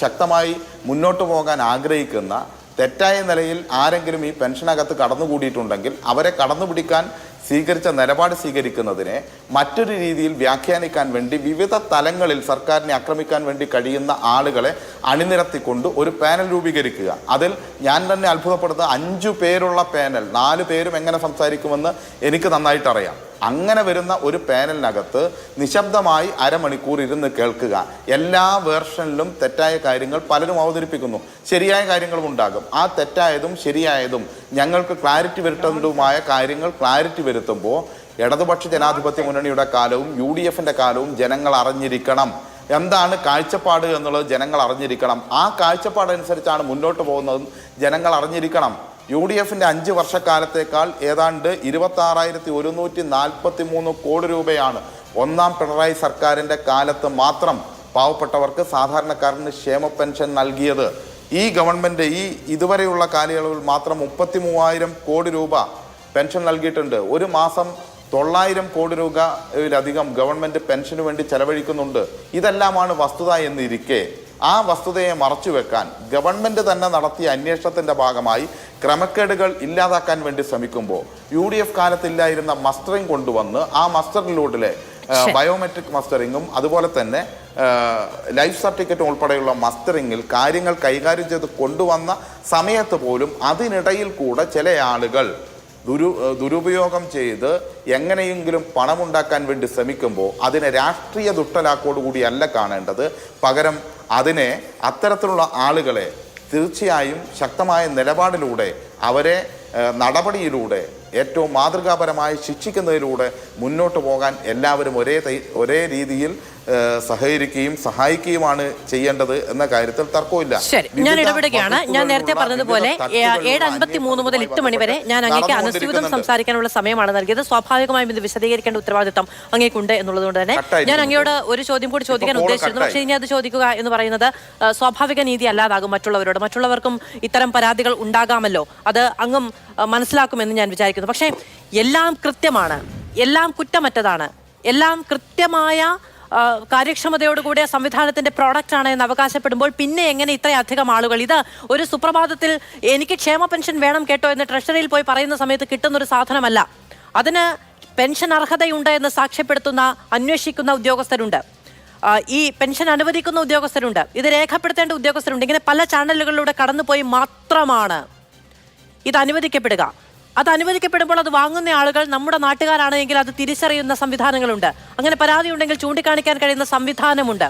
ശക്തമായി മുന്നോട്ട് പോകാൻ ആഗ്രഹിക്കുന്ന തെറ്റായ നിലയിൽ ആരെങ്കിലും ഈ പെൻഷനകത്ത് കടന്നുകൂടിയിട്ടുണ്ടെങ്കിൽ അവരെ കടന്നുപിടിക്കാൻ സ്വീകരിച്ച നിലപാട് സ്വീകരിക്കുന്നതിനെ മറ്റൊരു രീതിയിൽ വ്യാഖ്യാനിക്കാൻ വേണ്ടി വിവിധ തലങ്ങളിൽ സർക്കാരിനെ ആക്രമിക്കാൻ വേണ്ടി കഴിയുന്ന ആളുകളെ അണിനിരത്തിക്കൊണ്ട് ഒരു പാനൽ രൂപീകരിക്കുക. അതിൽ ഞാൻ തന്നെ അത്ഭുതപ്പെടുന്ന 5 പേരുള്ള പാനൽ, 4 പേരും എങ്ങനെ സംസാരിക്കുമെന്ന് എനിക്ക് നന്നായിട്ടറിയാം. അങ്ങനെ വരുന്ന ഒരു പാനലിനകത്ത് നിശബ്ദമായി അരമണിക്കൂർ ഇരുന്ന് കേൾക്കുക. എല്ലാ വേർഷനിലും തെറ്റായ കാര്യങ്ങൾ പലരും അവതരിപ്പിക്കുന്നു, ശരിയായ കാര്യങ്ങളും ഉണ്ടാകും. ആ തെറ്റായതും ശരിയായതും ഞങ്ങൾക്ക് ക്ലാരിറ്റി വരുത്തേണ്ടതുമായ കാര്യങ്ങൾ ക്ലാരിറ്റി വരുത്തുമ്പോൾ ഇടതുപക്ഷ ജനാധിപത്യ മുന്നണിയുടെ കാലവും UDFന്റെ കാലവും ജനങ്ങൾ അറിഞ്ഞിരിക്കണം. എന്താണ് കാഴ്ചപ്പാട് എന്നുള്ളത് ജനങ്ങൾ അറിഞ്ഞിരിക്കണം. ആ കാഴ്ചപ്പാടനുസരിച്ചാണ് മുന്നോട്ട് പോകുന്നതും ജനങ്ങൾ അറിഞ്ഞിരിക്കണം. UDFന്റെ 5 വർഷക്കാലത്തേക്കാൾ ഏതാണ്ട് 26,143 കോടി രൂപയാണ് ഒന്നാം പിണറായി സർക്കാരിൻ്റെ കാലത്ത് മാത്രം പാവപ്പെട്ടവർക്ക്, സാധാരണക്കാരന് ക്ഷേമ പെൻഷൻ നൽകിയത്. ഈ ഗവൺമെൻറ് ഇതുവരെയുള്ള കാലയളവിൽ മാത്രം 33,000 കോടി രൂപ പെൻഷൻ നൽകിയിട്ടുണ്ട്. ഒരു മാസം 900 കോടി രൂപയിലധികം ഗവൺമെൻറ് പെൻഷന് വേണ്ടി ചെലവഴിക്കുന്നുണ്ട്. ഇതെല്ലാമാണ് വസ്തുത എന്നിരിക്കെ ആ വസ്തുതയെ മറച്ചുവെക്കാൻ ഗവൺമെൻറ് തന്നെ നടത്തിയ അന്വേഷണത്തിൻ്റെ ഭാഗമായി ക്രമക്കേടുകൾ ഇല്ലാതാക്കാൻ വേണ്ടി ശ്രമിക്കുമ്പോൾ UDF കാലത്തില്ലായിരുന്ന മസ്റ്ററിംഗ് കൊണ്ടുവന്ന് ആ മസ്റ്ററിലൂടെ ബയോമെട്രിക് മസ്റ്ററിങ്ങും അതുപോലെ തന്നെ ലൈഫ് സർട്ടിഫിക്കറ്റും ഉൾപ്പെടെയുള്ള മസ്റ്ററിങ്ങിൽ കാര്യങ്ങൾ കൈകാര്യം ചെയ്ത് കൊണ്ടുവന്ന സമയത്ത് പോലും അതിനിടയിൽ കൂടെ ചില ആളുകൾ ദുരുപയോഗം ചെയ്ത് എങ്ങനെയെങ്കിലും പണമുണ്ടാക്കാൻ വേണ്ടി ശ്രമിക്കുമ്പോൾ അതിനെ രാഷ്ട്രീയ ദുഷ്ടലാക്കോടുകൂടിയല്ല കാണേണ്ടത്. പകരം അതിനെ അത്തരത്തിലുള്ള ആളുകളെ തീർച്ചയായും ശക്തമായ നിലപാടിലൂടെ അവരെ നടപടിയിലൂടെ ഏറ്റവും മാതൃകാപരമായി ശിക്ഷിക്കുന്നതിലൂടെ മുന്നോട്ട് പോകാൻ എല്ലാവരും ഒരേ രീതിയിൽ സഹകരിക്കുകയും സഹായിക്കുകയുമാണ് ചെയ്യേണ്ടത് എന്ന കാര്യത്തിൽ തർക്കമില്ല. ശരി, ഞാൻ ഇടപെടുകയാണ്. ഞാൻ നേരത്തെ പറഞ്ഞതുപോലെ 7:53 മുതൽ 8 മണി വരെ ഞാൻ അങ്ങേക്ക് അനുസ്യൂതം സംസാരിക്കാനുള്ള സമയമാണ് നൽകിയത്. സ്വാഭാവികമായും ഇത് വിശദീകരിക്കേണ്ട ഉത്തരവാദിത്തം അങ്ങേക്കുണ്ട് എന്നുള്ളതുകൊണ്ട് തന്നെ ഞാൻ അങ്ങയോട് ഒരു ചോദ്യം കൂടി ചോദിക്കാൻ ഉദ്ദേശിച്ചിരുന്നു. പക്ഷേ ഇനി അത് ചോദിക്കുക എന്ന് പറയുന്നത് സ്വാഭാവിക നീതി അല്ലാതാകും. മറ്റുള്ളവർക്കും ഇത്തരം പരാതികൾ ഉണ്ടാകാമല്ലോ, അത് അങ്ങും മനസ്സിലാക്കുമെന്ന് ഞാൻ വിചാരിക്കുന്നു. പക്ഷേ എല്ലാം കൃത്യമാണ്, എല്ലാം കുറ്റമറ്റതാണ്, എല്ലാം കൃത്യമായ കാര്യക്ഷമതയോടുകൂടിയ സംവിധാനത്തിന്റെ പ്രോഡക്റ്റ് ആണ് എന്ന് അവകാശപ്പെടുമ്പോൾ പിന്നെ എങ്ങനെ ഇത്രയധികം ആളുകൾ? ഇത് ഒരു സുപ്രഭാതത്തിൽ എനിക്ക് ക്ഷേമ പെൻഷൻ വേണം കേട്ടോ എന്ന് ട്രഷറിയിൽ പോയി പറയുന്ന സമയത്ത് കിട്ടുന്നൊരു സാധനമല്ല. അതിന് പെൻഷൻ അർഹതയുണ്ട് എന്ന് സാക്ഷ്യപ്പെടുത്തുന്ന, അന്വേഷിക്കുന്ന ഉദ്യോഗസ്ഥരുണ്ട്, ഈ പെൻഷൻ അനുവദിക്കുന്ന ഉദ്യോഗസ്ഥരുണ്ട്, ഇത് രേഖപ്പെടുത്തേണ്ട ഉദ്യോഗസ്ഥരുണ്ട്. ഇങ്ങനെ പല ചാനലുകളിലൂടെ കടന്നുപോയി മാത്രമാണ് ഇത് അനുവദിക്കപ്പെടുക. അത് അനുവദിക്കപ്പെടുമ്പോൾ അത് വാങ്ങുന്ന ആളുകൾ നമ്മുടെ നാട്ടുകാരാണെങ്കിൽ അത് തിരിച്ചറിയുന്ന സംവിധാനങ്ങളുണ്ട്. അങ്ങനെ പരാതി ഉണ്ടെങ്കിൽ ചൂണ്ടിക്കാണിക്കാൻ കഴിയുന്ന സംവിധാനമുണ്ട്.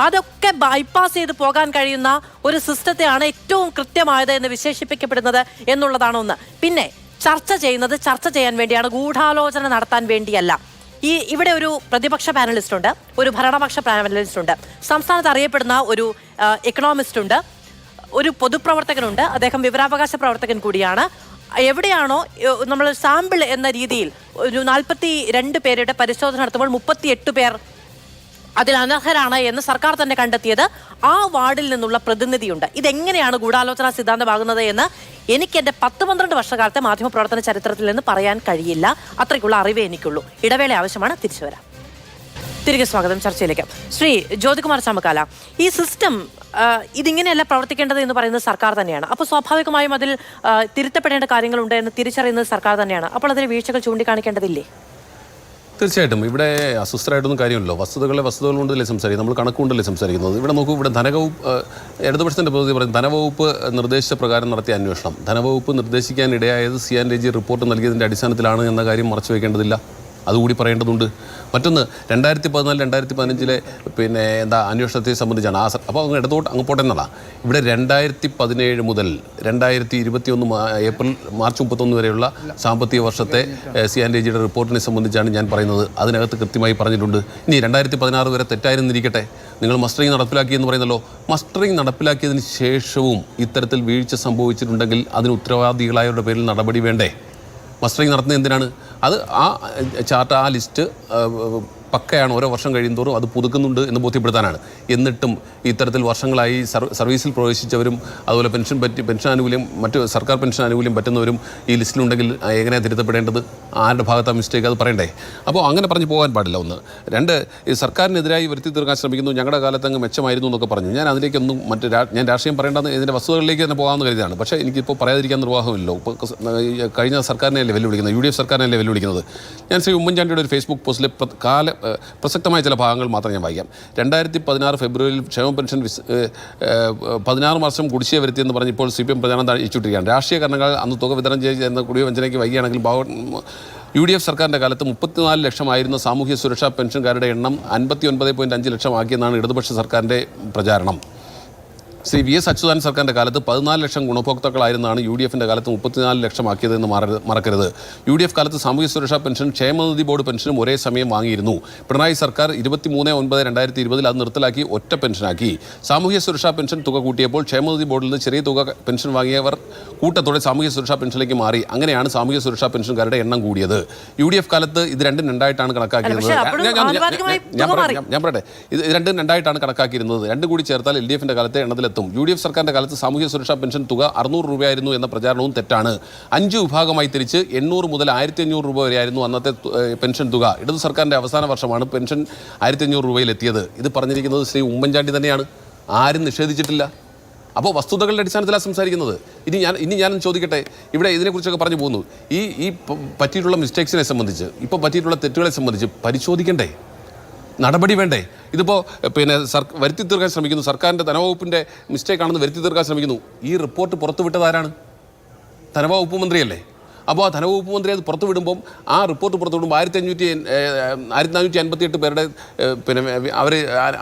അതൊക്കെ ബൈപ്പാസ് ചെയ്ത് പോകാൻ കഴിയുന്ന ഒരു സിസ്റ്റത്തെയാണ് ഏറ്റവും കൃത്യമായത് എന്ന് വിശേഷിപ്പിക്കപ്പെടുന്നത് എന്നുള്ളതാണ് ഒന്ന്. പിന്നെ ചർച്ച ചെയ്യുന്നത് ചർച്ച ചെയ്യാൻ വേണ്ടിയാണ്, ഗൂഢാലോചന നടത്താൻ വേണ്ടിയല്ല. ഇവിടെ ഒരു പ്രതിപക്ഷ പാനലിസ്റ്റ് ഉണ്ട്, ഒരു ഭരണപക്ഷ പാനലിസ്റ്റ് ഉണ്ട്, സംസ്ഥാനത്ത് അറിയപ്പെടുന്ന ഒരു എക്കണോമിസ്റ്റ് ഉണ്ട്, ഒരു പൊതുപ്രവർത്തകനുണ്ട്, അദ്ദേഹം വിവരാവകാശ പ്രവർത്തകൻ കൂടിയാണ്. എവിടെയാണോ നമ്മൾ സാമ്പിൾ എന്ന രീതിയിൽ ഒരു 42 പേരുടെ പരിശോധന നടത്തുമ്പോൾ 38 പേർ അതിൽ അനർഹരാണ് എന്ന് സർക്കാർ തന്നെ കണ്ടെത്തിയത്, ആ വാർഡിൽ നിന്നുള്ള പ്രതിനിധിയുണ്ട്. ഇതെങ്ങനെയാണ് ഗൂഢാലോചന സിദ്ധാന്തമാകുന്നത് എന്ന് എനിക്ക് എൻ്റെ 10-12 വർഷകാലത്തെ മാധ്യമപ്രവർത്തന ചരിത്രത്തിൽ നിന്ന് പറയാൻ കഴിയില്ല. അത്രയ്ക്കുള്ള അറിവേ എനിക്കുള്ളൂ. ഇടവേള ആവശ്യമാണ്, തിരിച്ചു വരാം. തിരികെ സ്വാഗതം ചർച്ചയിലേക്ക്. ശ്രീ ജ്യോതികുമാർ ചാമക്കാല, ഈ സിസ്റ്റം ഇതിങ്ങനെയല്ല പ്രവർത്തിക്കേണ്ടത് എന്ന് പറയുന്നത് സർക്കാർ തന്നെയാണ്. അപ്പോൾ സ്വാഭാവികമായും അതിൽ തിരുത്തപ്പെടേണ്ട കാര്യങ്ങളുണ്ട് എന്ന് തിരിച്ചറിയുന്നത് സർക്കാർ തന്നെയാണ്. അപ്പോൾ അതിന് വീഴ്ചകൾ ചൂണ്ടിക്കാണിക്കേണ്ടതില്ലേ? തീർച്ചയായിട്ടും ഇവിടെ അസ്വസ്ഥരായിട്ടൊന്നും കാര്യമില്ലല്ലോ. വസ്തുതകൾ കൊണ്ടല്ലേ സംസാരിക്കുന്നത്, നമ്മൾ കണക്കുകൊണ്ടല്ലേ സംസാരിക്കുന്നത്. ഇവിടെ നോക്കൂ, ഇവിടെ ധനവകുപ്പ് ഇടതുപക്ഷത്തിൻ്റെ പ്രതിനിധി പറയും ധനവകുപ്പ് നിർദ്ദേശിച്ച പ്രകാരം നടത്തിയ അന്വേഷണം. ധനവകുപ്പ് നിർദ്ദേശിക്കാൻ ഇടയായത് CAG റിപ്പോർട്ട് നൽകിയതിൻ്റെ അടിസ്ഥാനത്തിലാണ് എന്ന കാര്യം മറച്ചു വയ്ക്കേണ്ടതില്ല, അതുകൂടി പറയേണ്ടതുണ്ട്. മറ്റൊന്ന് 2014-2015 അന്വേഷണത്തെ സംബന്ധിച്ചാണ് അപ്പോൾ അങ്ങ് ഇടത്തോട്ട് അങ്ങ് പോട്ടെ എന്നല്ല. ഇവിടെ 2017 മുതൽ 2021 മാർച്ച് 31 വരെയുള്ള സാമ്പത്തിക വർഷത്തെ CAG റിപ്പോർട്ടിനെ സംബന്ധിച്ചാണ് ഞാൻ പറയുന്നത്. അതിനകത്ത് കൃത്യമായി പറഞ്ഞിട്ടുണ്ട്. ഇനി 2016 വരെ തെറ്റായിരുന്നിരിക്കട്ടെ, നിങ്ങൾ മസ്റ്ററിങ് നടപ്പിലാക്കിയെന്ന് പറയുന്നല്ലോ. മസ്റ്ററിങ് നടപ്പിലാക്കിയതിന് ശേഷവും ഇത്തരത്തിൽ വീഴ്ച സംഭവിച്ചിട്ടുണ്ടെങ്കിൽ അതിന് ഉത്തരവാദികളായവരുടെ പേരിൽ നടപടി വേണ്ടേ? മസ്റ്ററിങ് നടത്തുന്നത് എന്തിനാണ്? അത് ആ ചാർട്ട്, ആ ലിസ്റ്റ് പക്കയാണ്. ഓരോ വർഷം കഴിയുന്തോറും അത് പുതുക്കുന്നുണ്ട് എന്ന് ബോധ്യപ്പെടുത്താനാണ്. എന്നിട്ടും ഇത്തരത്തിൽ വർഷങ്ങളായി സർവീസിൽ പ്രവേശിച്ചവരും അതുപോലെ പെൻഷൻ ആനുകൂല്യം, മറ്റ് സർക്കാർ പെൻഷൻ ആനുകൂല്യം പറ്റുന്നവരും ഈ ലിസ്റ്റിലുണ്ടെങ്കിൽ എങ്ങനെയാണ് തിരുത്തപ്പെടേണ്ടത്? ആരുടെ ഭാഗത്താണ് മിസ്റ്റേക്ക്? അത് പറയണ്ടേ? അപ്പോൾ അങ്ങനെ പറഞ്ഞു പോകാൻ പാടില്ല. ഒന്ന്. രണ്ട്, ഈ സർക്കാരിനെതിരായി വരുത്തി തീർക്കാൻ ശ്രമിക്കുന്നു, ഞങ്ങളുടെ കാലത്ത് അങ്ങ് മെച്ചമായിരുന്നു എന്നൊക്കെ പറഞ്ഞു. ഞാൻ അതിലേക്കൊന്നും ഞാൻ രാഷ്ട്രീയം പറയേണ്ടെന്ന് ഇതിൻ്റെ വസ്തുതകളിലേക്ക് തന്നെ പോകാമെന്ന് കരുതിയാണ്. പക്ഷേ എനിക്കിപ്പോൾ പറയാതിരിക്കാൻ നിർവാഹമില്ലല്ലോ. ഇപ്പോൾ കഴിഞ്ഞ സർക്കാരിനെയല്ലേ വെല്ലുവിളിക്കുന്നത്, UDF സർക്കാരിനെയല്ലേ വെല്ലുവിളിക്കുന്നത്. ഞാൻ ശ്രീ ഉമ്മൻചാണ്ടിയുടെ ഒരു ഫേസ്ബുക്ക് പോസ്റ്റിലെ പ്രസക്തമായ ചില ഭാഗങ്ങൾ മാത്രം ഞാൻ വായിക്കാം. 2016 ഫെബ്രുവരിയിൽ ക്ഷേമ പെൻഷൻ 16 വർഷം കുടിശ്ശിക വരുത്തിയെന്ന് പറഞ്ഞ് ഇപ്പോൾ CPM പ്രചാരണം അയച്ചുകൊണ്ടിരിക്കുകയാണ്. രാഷ്ട്രീയ കാരണങ്ങൾ അന്ന് തുക വിതരണം ചെയ്യുന്ന കുടിയ വഞ്ചനയ്ക്ക് വൈകിയാണെങ്കിൽ UDF സർക്കാരിൻ്റെ കാലത്ത് 34 ലക്ഷമായിരുന്ന സാമൂഹ്യ സുരക്ഷാ പെൻഷൻകാരുടെ എണ്ണം 59.5 ലക്ഷമാക്കിയെന്നാണ് ഇടതുപക്ഷ സർക്കാരിൻ്റെ പ്രചാരണം. ശ്രീ VS അച്യുതാനന്ദൻ സർക്കാരിൻ്റെ കാലത്ത് 14 ലക്ഷം ഗുണഭോക്താക്കളായിരുന്നാണ് UDFൻ്റെ കാലത്ത് 34 ലക്ഷമാക്കിയതെന്ന് മറക്കരുത്. UDF കാലത്ത് സാമൂഹ്യ സുരക്ഷാ പെൻഷൻ ക്ഷേമനിധി ബോർഡ് പെൻഷനും ഒരേ സമയം വാങ്ങിയിരുന്നു. പിണറായി സർക്കാർ 23/9/2020 അത് നിർത്തലാക്കി ഒറ്റ പെൻഷനാക്കി. സാമൂഹ്യ സുരക്ഷാ പെൻഷൻ തുക കൂട്ടിയപ്പോൾ ക്ഷേമനിധി ബോർഡിൽ നിന്ന് ചെറിയ തുക പെൻഷൻ വാങ്ങിയവർ കൂട്ടത്തോടെ സാമൂഹ്യ സുരക്ഷാ പെൻഷനിലേക്ക് മാറി. അങ്ങനെയാണ് സാമൂഹ്യ സുരക്ഷാ പെൻഷൻകാരുടെ എണ്ണം കൂടിയത്. UDF കാലത്ത് ഇത് രണ്ടും രണ്ടായിട്ടാണ് കണക്കാക്കിയിരുന്നത്. ഞാൻ പറയട്ടെ, ഇത് രണ്ടും രണ്ടായിട്ടാണ് കണക്കാക്കിയിരുന്നത്. രണ്ടും കൂടി ചേർത്താൽ LDFൻ്റെ കാലത്തെ എണ്ണത്തിൽ UDF സർക്കാരിന്റെ കാലത്ത് സാമൂഹ്യ സുരക്ഷാ പെൻഷൻ തുക 600 രൂപയായിരുന്നു എന്ന പ്രചാരണവും തെറ്റാണ്. 5 വിഭാഗമായി തിരിച്ച് 800 മുതൽ 1500 രൂപ വരെയായിരുന്നു അന്നത്തെ പെൻഷൻ തുക. ഇടതു സർക്കാരിന്റെ അവസാന വർഷമാണ് പെൻഷൻ 1500 രൂപയിലെത്തിയത്. ഇത് പറഞ്ഞിരിക്കുന്നത് ശ്രീ ഉമ്മൻചാണ്ടി തന്നെയാണ്, ആരും നിഷേധിച്ചിട്ടില്ല. അപ്പോൾ വസ്തുതകളുടെ അടിസ്ഥാനത്തിലാണ് സംസാരിക്കുന്നത്. ഇനി ഞാൻ ചോദിക്കട്ടെ, ഇവിടെ ഇതിനെക്കുറിച്ചൊക്കെ പറഞ്ഞു പോകുന്നു. ഈ പറ്റിയിട്ടുള്ള മിസ്റ്റേക്സിനെ സംബന്ധിച്ച്, ഇപ്പോൾ പറ്റിയിട്ടുള്ള തെറ്റുകളെ സംബന്ധിച്ച് പരിശോധിക്കണ്ടേ? നടപടി വേണ്ടേ? ഇതിപ്പോൾ വരുത്തി തീർക്കാൻ ശ്രമിക്കുന്നു, സർക്കാരിൻ്റെ ധനവകുപ്പിൻ്റെ മിസ്റ്റേക്കാണെന്ന് വരുത്തി തീർക്കാൻ ശ്രമിക്കുന്നു. ഈ റിപ്പോർട്ട് പുറത്തുവിട്ടതാരാണ്? ധനവകുപ്പ് മന്ത്രിയല്ലേ? അപ്പോൾ ആ ധനവകുപ്പ് മന്ത്രി അത് പുറത്തുവിടുമ്പം, ആ റിപ്പോർട്ട് പുറത്തുവിടുമ്പോൾ 1458 പേരുടെ അവർ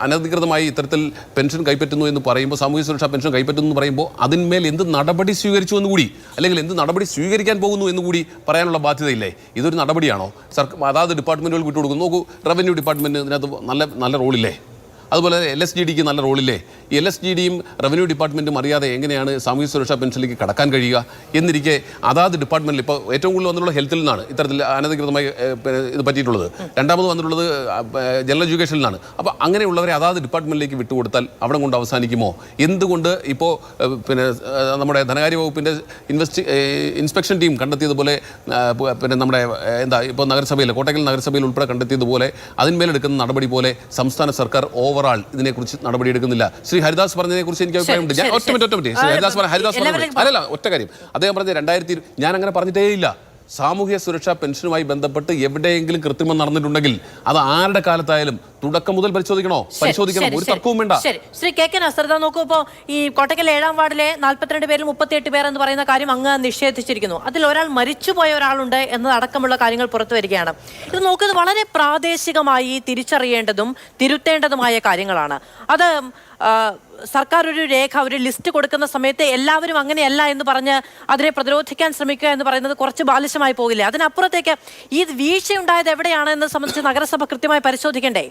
അനധികൃതമായി ഇത്തരത്തിൽ പെൻഷൻ കൈപ്പറ്റുന്നു എന്ന് പറയുമ്പോൾ, സാമൂഹ്യ സുരക്ഷാ പെൻഷൻ കൈപ്പറ്റുന്നു എന്ന് പറയുമ്പോൾ അതിന്മേൽ എന്ത് നടപടി സ്വീകരിച്ചു എന്നുകൂടി, അല്ലെങ്കിൽ എന്ത് നടപടി സ്വീകരിക്കാൻ പോകുന്നു എന്നുകൂടി പറയാനുള്ള ബാധ്യതയില്ലേ? ഇതൊരു നടപടിയാണോ? അതാത് ഡിപ്പാർട്ട്മെൻറ്റുകൾ വിട്ടുകൊടുക്കുന്നു. നോക്കൂ, റവന്യൂ ഡിപ്പാർട്ട്മെൻറ്റ് ഇതിനകത്ത് നല്ല റോളില്ലേ? അതുപോലെ LSGDക്ക് നല്ല റോളില്ലേ? ഈ LSGDയും റവന്യൂ ഡിപ്പാർട്ട്മെൻറ്റും അറിയാതെ എങ്ങനെയാണ് സാമൂഹ്യ സുരക്ഷാ പെൻഷനിലേക്ക് കടക്കാൻ കഴിയുക? എന്നിരിക്കെ അതാത് ഡിപ്പാർട്ട്മെൻറ്റിൽ ഇപ്പോൾ ഏറ്റവും കൂടുതൽ വന്നിട്ടുള്ള ഹെൽത്തിൽ നിന്നാണ് ഇത്തരത്തിൽ അനധികൃതമായി ഇത് പറ്റിയിട്ടുള്ളത്. രണ്ടാമത് വന്നിട്ടുള്ളത് ജനറൽ എഡ്യൂക്കേഷനിൽ നിന്നാണ്. അപ്പോൾ അങ്ങനെയുള്ളവരെ അതാത് ഡിപ്പാർട്ട്മെൻറ്റിലേക്ക് വിട്ടുകൊടുത്താൽ അവിടെ കൊണ്ട് അവസാനിക്കുമോ? എന്തുകൊണ്ട് ഇപ്പോൾ നമ്മുടെ ധനകാര്യ വകുപ്പിൻ്റെ ഇൻസ്പെക്ഷൻ ടീം കണ്ടെത്തിയതുപോലെ, നമ്മുടെ ഇപ്പോൾ നഗരസഭയിൽ, കോട്ടക്കൽ നഗരസഭയിൽ ഉൾപ്പെടെ കണ്ടെത്തിയതുപോലെ അതിന്മേലെടുക്കുന്ന നടപടി പോലെ സംസ്ഥാന സർക്കാർ ഓവറാൾ ഇതിനെക്കുറിച്ച് നടപടിയെടുക്കുന്നില്ല. ശ്രീ ഹരിദാസ് പറഞ്ഞതിനെക്കുറിച്ച് എനിക്ക് അഭിപ്രായമുണ്ട്. ഞാൻ ഒറ്റ കാര്യം അദ്ദേഹം പറഞ്ഞ 2020 ഞാൻ അങ്ങനെ പറഞ്ഞിട്ടേ ഇല്ല. സാമൂഹ്യ സുരക്ഷാ പെൻഷനുമായി ബന്ധപ്പെട്ട് എവിടെയെങ്കിലും കൃത്രിമം നടന്നിട്ടുണ്ടെങ്കിൽ അത് ആരുടെ കാലത്തായാലും തുടക്കം മുതൽ പരിശോധിക്കണം, ഒരു തർക്കവും വേണ്ട. ശ്രീ KK നാസർ, നോക്കൂ, ഇപ്പോൾ ഈ കോട്ടക്കൽ 7-ാം വാർഡിലെ 42 പേരിൽ 38 പേർ എന്ന് പറയുന്ന കാര്യം അങ്ങ് നിഷേധിച്ചിരിക്കുന്നു. അതിൽ ഒരാൾ മരിച്ചുപോയ ഒരാളുണ്ട് എന്നതടക്കമുള്ള കാര്യങ്ങൾ പുറത്തു വരികയാണ്. ഇത് നോക്കുന്നത് വളരെ പ്രാദേശികമായി തിരിച്ചറിയേണ്ടതും തിരുത്തേണ്ടതുമായ കാര്യങ്ങളാണ്. അത് സർക്കാർ ഒരു രേഖ, ഒരു ലിസ്റ്റ് കൊടുക്കുന്ന സമയത്ത് എല്ലാവരും അങ്ങനെയല്ല എന്ന് പറഞ്ഞ് അതിനെ പ്രതിരോധിക്കാൻ ശ്രമിക്കുക എന്ന് പറയുന്നത് കുറച്ച് ബാലിശമായി പോകില്ലേ? അതിനപ്പുറത്തേക്ക് ഈ വീഴ്ചയുണ്ടായത് എവിടെയാണ് എന്ന് സംബന്ധിച്ച് നഗരസഭ കൃത്യമായി പരിശോധിക്കണ്ടേ?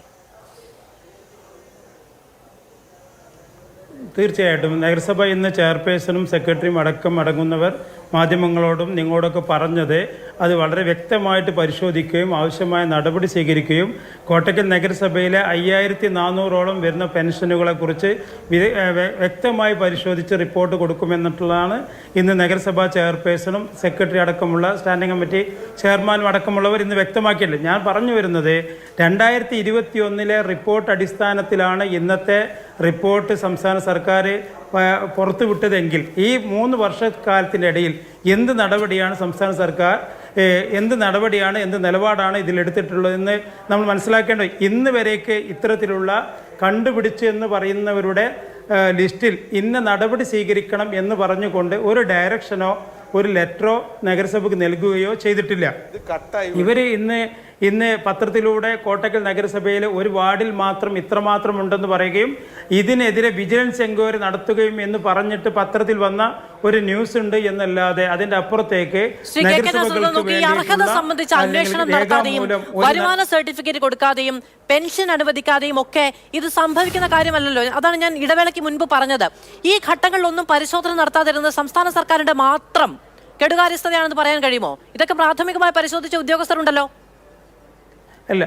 തീർച്ചയായിട്ടും നഗരസഭ ഇന്ന് ചെയർപേഴ്സണും സെക്രട്ടറിയും അടങ്ങുന്നവർ മാധ്യമങ്ങളോടും നിങ്ങളോടൊക്കെ പറഞ്ഞത് അത് വളരെ വ്യക്തമായിട്ട് പരിശോധിക്കുകയും ആവശ്യമായ നടപടി സ്വീകരിക്കുകയും കോട്ടക്കൽ നഗരസഭയിലെ 5400ഓളം വരുന്ന പെൻഷനുകളെക്കുറിച്ച് വ്യക്തമായി പരിശോധിച്ച് റിപ്പോർട്ട് കൊടുക്കുമെന്നിട്ടുള്ളതാണ് ഇന്ന് നഗരസഭാ ചെയർപേഴ്സണും സെക്രട്ടറി അടക്കമുള്ള സ്റ്റാൻഡിംഗ് കമ്മിറ്റി ചെയർമാനും അടക്കമുള്ളവർ ഇന്ന് വ്യക്തമാക്കിയില്ല. ഞാൻ പറഞ്ഞു വരുന്നത് 2021 റിപ്പോർട്ട് അടിസ്ഥാനത്തിലാണ് ഇന്നത്തെ റിപ്പോർട്ട് സംസ്ഥാന സർക്കാർ പുറത്തുവിട്ടതെങ്കിൽ ഈ 3 വർഷക്കാലത്തിനിടയിൽ എന്ത് നടപടിയാണ് സംസ്ഥാന സർക്കാർ എന്ത് നടപടിയാണ്, എന്ത് നിലപാടാണ് ഇതിലെടുത്തിട്ടുള്ളതെന്ന് നമ്മൾ മനസ്സിലാക്കേണ്ടത്. ഇന്ന് വരേക്ക് ഇത്തരത്തിലുള്ള കണ്ടുപിടിച്ച് എന്ന് പറയുന്നവരുടെ ലിസ്റ്റിൽ ഇന്ന നടപടി സ്വീകരിക്കണം എന്ന് പറഞ്ഞുകൊണ്ട് ഒരു ഡയറക്ഷനോ ഒരു ലെറ്ററോ നഗരസഭയ്ക്ക് നൽകുകയോ ചെയ്തിട്ടില്ല. ഇവർ ഇന്ന് പത്രത്തിലൂടെ കോട്ടക്കൽ നഗരസഭയിലെ ഒരു വാർഡിൽ മാത്രം ഇത്രമാത്രം ഉണ്ടെന്ന് പറയുകയും ഇതിനെതിരെ വിജിലൻസ് എൻക്വയറി നടത്തുകയും എന്ന് പറഞ്ഞിട്ട് പത്രത്തിൽ വന്ന ഒരു ന്യൂസ് ഉണ്ട് എന്നല്ലാതെ അതിന്റെ അപ്പുറത്തേക്ക് അർഹത സംബന്ധിച്ച് അന്വേഷണം നടത്താതെയും വരുമാന സർട്ടിഫിക്കറ്റ് കൊടുക്കാതെയും പെൻഷൻ അനുവദിക്കാതെയും ഒക്കെ ഇത് സംഭവിക്കുന്ന കാര്യമല്ലല്ലോ. അതാണ് ഞാൻ ഇടവേളയ്ക്ക് മുൻപ് പറഞ്ഞത്. ഈ ഘട്ടങ്ങളിലൊന്നും പരിശോധന നടത്താതിരുന്നത് സംസ്ഥാന സർക്കാരിന്റെ മാത്രം കെടുകാര്യസ്ഥതയാണെന്ന് പറയാൻ കഴിയുമോ? ഇതൊക്കെ പ്രാഥമികമായി പരിശോധിച്ച ഉദ്യോഗസ്ഥരുണ്ടല്ലോ. അല്ല,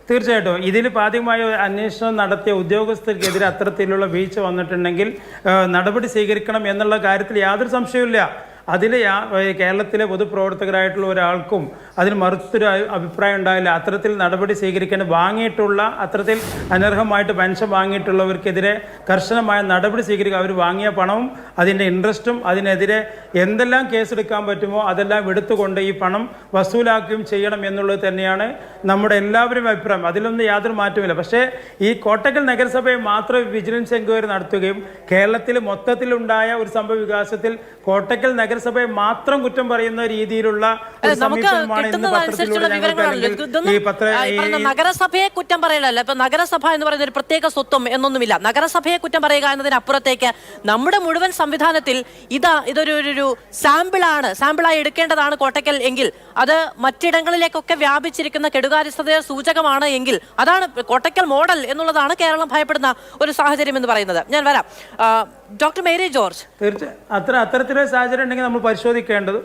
തീർച്ചയായിട്ടും ഇതിൽ പ്രാഥമികമായ അന്വേഷണം നടത്തിയ ഉദ്യോഗസ്ഥർക്കെതിരെ അത്തരത്തിലുള്ള വീഴ്ച വന്നിട്ടുണ്ടെങ്കിൽ നടപടി സ്വീകരിക്കണം എന്നുള്ള കാര്യത്തിൽ യാതൊരു സംശയവുമില്ല. അതിൽ കേരളത്തിലെ പൊതുപ്രവർത്തകരായിട്ടുള്ള ഒരാൾക്കും അതിന് മറുത്തൊരു അഭിപ്രായം ഉണ്ടായില്ല. അത്തരത്തിൽ നടപടി സ്വീകരിക്കാൻ വാങ്ങിയിട്ടുള്ള അത്തരത്തിൽ അനർഹമായിട്ട് പെൻഷൻ വാങ്ങിയിട്ടുള്ളവർക്കെതിരെ കർശനമായ നടപടി സ്വീകരിക്കുക. അവർ വാങ്ങിയ പണവും അതിൻ്റെ ഇൻട്രസ്റ്റും അതിനെതിരെ എന്തെല്ലാം കേസെടുക്കാൻ പറ്റുമോ അതെല്ലാം എടുത്തുകൊണ്ട് ഈ പണം വസൂലാക്കുകയും ചെയ്യണം എന്നുള്ളത് തന്നെയാണ് നമ്മുടെ എല്ലാവരും അഭിപ്രായം. അതിലൊന്നും യാതൊരു മാറ്റമില്ല. പക്ഷേ ഈ കോട്ടക്കൽ നഗരസഭയെ മാത്രം വിജിലൻസ് എൻക്വയറി നടത്തുകയും കേരളത്തിൽ മൊത്തത്തിലുണ്ടായ ഒരു സംഭവ വികാസത്തിൽ കോട്ടക്കൽ നഗരസഭയെ മാത്രം കുറ്റം പറയുന്ന രീതിയിലുള്ള നഗരസഭയെ കുറ്റം പറയലല്ല. ഇപ്പൊ നഗരസഭ എന്ന് പറയുന്ന ഒരു പ്രത്യേക സ്വത്വം എന്നൊന്നുമില്ല. നഗരസഭയെ കുറ്റം പറയുക എന്നതിനപ്പുറത്തേക്ക് നമ്മുടെ മുഴുവൻ സംവിധാനത്തിൽ ഇതൊരു സാമ്പിളായി എടുക്കേണ്ടതാണ് കോട്ടക്കൽ എങ്കിൽ അത് മറ്റിടങ്ങളിലേക്കൊക്കെ വ്യാപിച്ചിരിക്കുന്ന കെടുകാര്യസ്ഥതയുടെ സൂചകമാണ് എങ്കിൽ അതാണ് കോട്ടക്കൽ മോഡൽ എന്നുള്ളതാണ് കേരളം ഭയപ്പെടുന്ന ഒരു സാഹചര്യം എന്ന് പറയുന്നത്. ഞാൻ വരാം. ഡോക്ടർ മേരി ജോർജ്, തീർച്ചയായും അത്തരത്തിലൊരു സാഹചര്യം ഉണ്ടെങ്കിൽ നമ്മൾ പരിശോധിക്കേണ്ടത്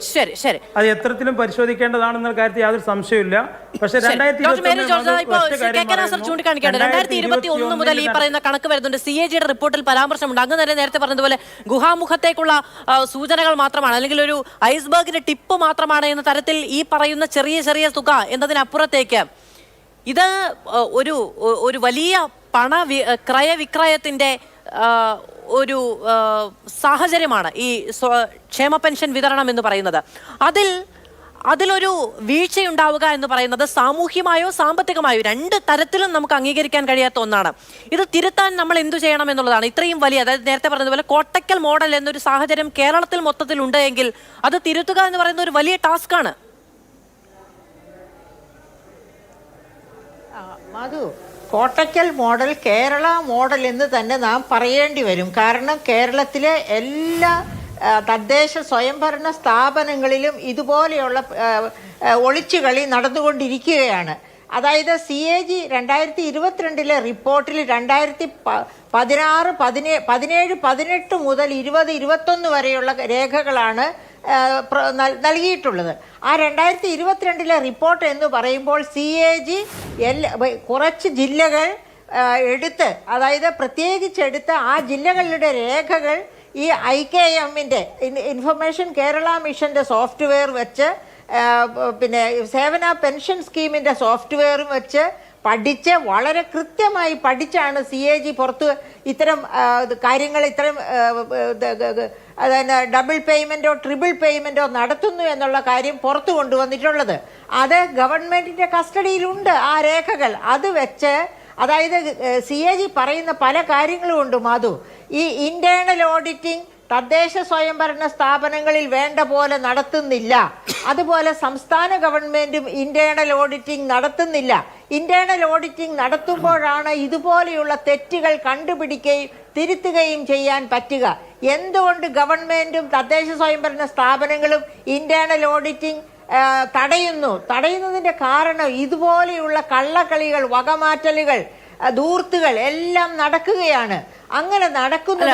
ശരി അത് എത്രത്തിലും പരിശോധിക്കേണ്ടതാണെന്ന കാര്യത്തിൽ യാതൊരു സംശയമില്ല. പക്ഷേ 2021 മുതൽ ഈ പറയുന്ന കണക്ക് വരുന്നുണ്ട്. CAGയുടെ റിപ്പോർട്ടിൽ പരാമർശമുണ്ട്. അങ്ങ് നേരത്തെ പറഞ്ഞതുപോലെ ഗുഹാമുഖത്തേക്കുള്ള സൂചനകൾ മാത്രമാണ്, അല്ലെങ്കിൽ ഒരു ഐസ്ബർഗിന്റെ ടിപ്പ് മാത്രമാണ് എന്ന തരത്തിൽ ഈ പറയുന്ന ചെറിയ തുക എന്നതിനപ്പുറത്തേക്ക് ഇത് ഒരു വലിയ ക്രയവിക്രയത്തിന്റെ ഒരു സാഹചര്യമാണ് ഈ ക്ഷേമ പെൻഷൻ വിതരണം എന്ന് പറയുന്നത്. അതിലൊരു വീഴ്ചയുണ്ടാവുക എന്ന് പറയുന്നത് സാമൂഹ്യമായോ സാമ്പത്തികമായോ രണ്ട് തരത്തിലും നമുക്ക് അംഗീകരിക്കാൻ കഴിയാത്ത ഒന്നാണ്. ഇത് തിരുത്താൻ നമ്മൾ എന്തു ചെയ്യണം എന്നുള്ളതാണ്. ഇത്രയും വലിയ, അതായത് നേരത്തെ പറഞ്ഞതുപോലെ കോട്ടക്കൽ മോഡൽ എന്നൊരു സാഹചര്യം കേരളത്തിൽ മൊത്തത്തിൽ ഉണ്ട് എങ്കിൽ അത് തിരുത്തുക എന്ന് പറയുന്ന ഒരു വലിയ ടാസ്ക്കാണ്. മധു, കോട്ടക്കൽ മോഡൽ കേരള മോഡൽ എന്ന് തന്നെ നാം പറയേണ്ടി വരും. കാരണം കേരളത്തിലെ എല്ലാ തദ്ദേശ സ്വയംഭരണ സ്ഥാപനങ്ങളിലും ഇതുപോലെയുള്ള ഒളിച്ചുകളി നടന്നുകൊണ്ടിരിക്കുകയാണ്. അതായത് CAG 2022 റിപ്പോർട്ടിൽ 2016, 17, 18 മുതൽ 20, 21 വരെയുള്ള രേഖകളാണ് നൽകിയിട്ടുള്ളത്. ആ 2022 റിപ്പോർട്ട് എന്ന് പറയുമ്പോൾ CAG കുറച്ച് ജില്ലകൾ എടുത്ത്, അതായത് പ്രത്യേകിച്ചെടുത്ത് ആ ജില്ലകളുടെ രേഖകൾ ഈ IKMന്റെ ഇൻഫർമേഷൻ കേരള മിഷന്റെ സോഫ്റ്റ്വെയർ വെച്ച്, പിന്നെ സേവന പെൻഷൻ സ്കീമിന്റെ സോഫ്റ്റ്വെയറും വെച്ച് പഠിച്ച് വളരെ കൃത്യമായി പഠിച്ചാണ് CAG പുറത്ത് ഇത്തരം കാര്യങ്ങൾ, ഇത്തരം അതന്നെ ഡബിൾ പേയ്മെൻറ്റോ ട്രിപ്പിൾ പേയ്മെൻറ്റോ നടത്തുന്നു എന്നുള്ള കാര്യം പുറത്തു കൊണ്ടുവന്നിട്ടുള്ളത്. അത് ഗവൺമെൻറ്റിൻ്റെ കസ്റ്റഡിയിലുണ്ട് ആ രേഖകൾ. അത് വെച്ച്, അതായത് CAG പറയുന്ന പല കാര്യങ്ങളും ഉണ്ട് മാധു. ഈ ഇന്റേണൽ ഓഡിറ്റിംഗ് തദ്ദേശ സ്വയംഭരണ സ്ഥാപനങ്ങളിൽ വേണ്ട പോലെ നടത്തുന്നില്ല. അതുപോലെ സംസ്ഥാന ഗവൺമെന്റും ഇന്റേണൽ ഓഡിറ്റിംഗ് നടത്തുന്നില്ല. ഇന്റേണൽ ഓഡിറ്റിംഗ് നടത്തുമ്പോഴാണ് ഇതുപോലെയുള്ള തെറ്റുകൾ കണ്ടുപിടിക്കുകയും തിരുത്തുകയും ചെയ്യാൻ പറ്റുക. എന്തുകൊണ്ട് ഗവൺമെന്റും തദ്ദേശ സ്വയംഭരണ സ്ഥാപനങ്ങളും ഇന്റേണൽ ഓഡിറ്റിംഗ് തടയുന്നതിന്റെ കാരണം ഇതുപോലെയുള്ള കള്ളക്കളികൾ, വകമാറ്റലുകൾ, ധൂർത്തുകൾ എല്ലാം നടക്കുകയാണ്. അങ്ങനെ നടക്കുന്നത്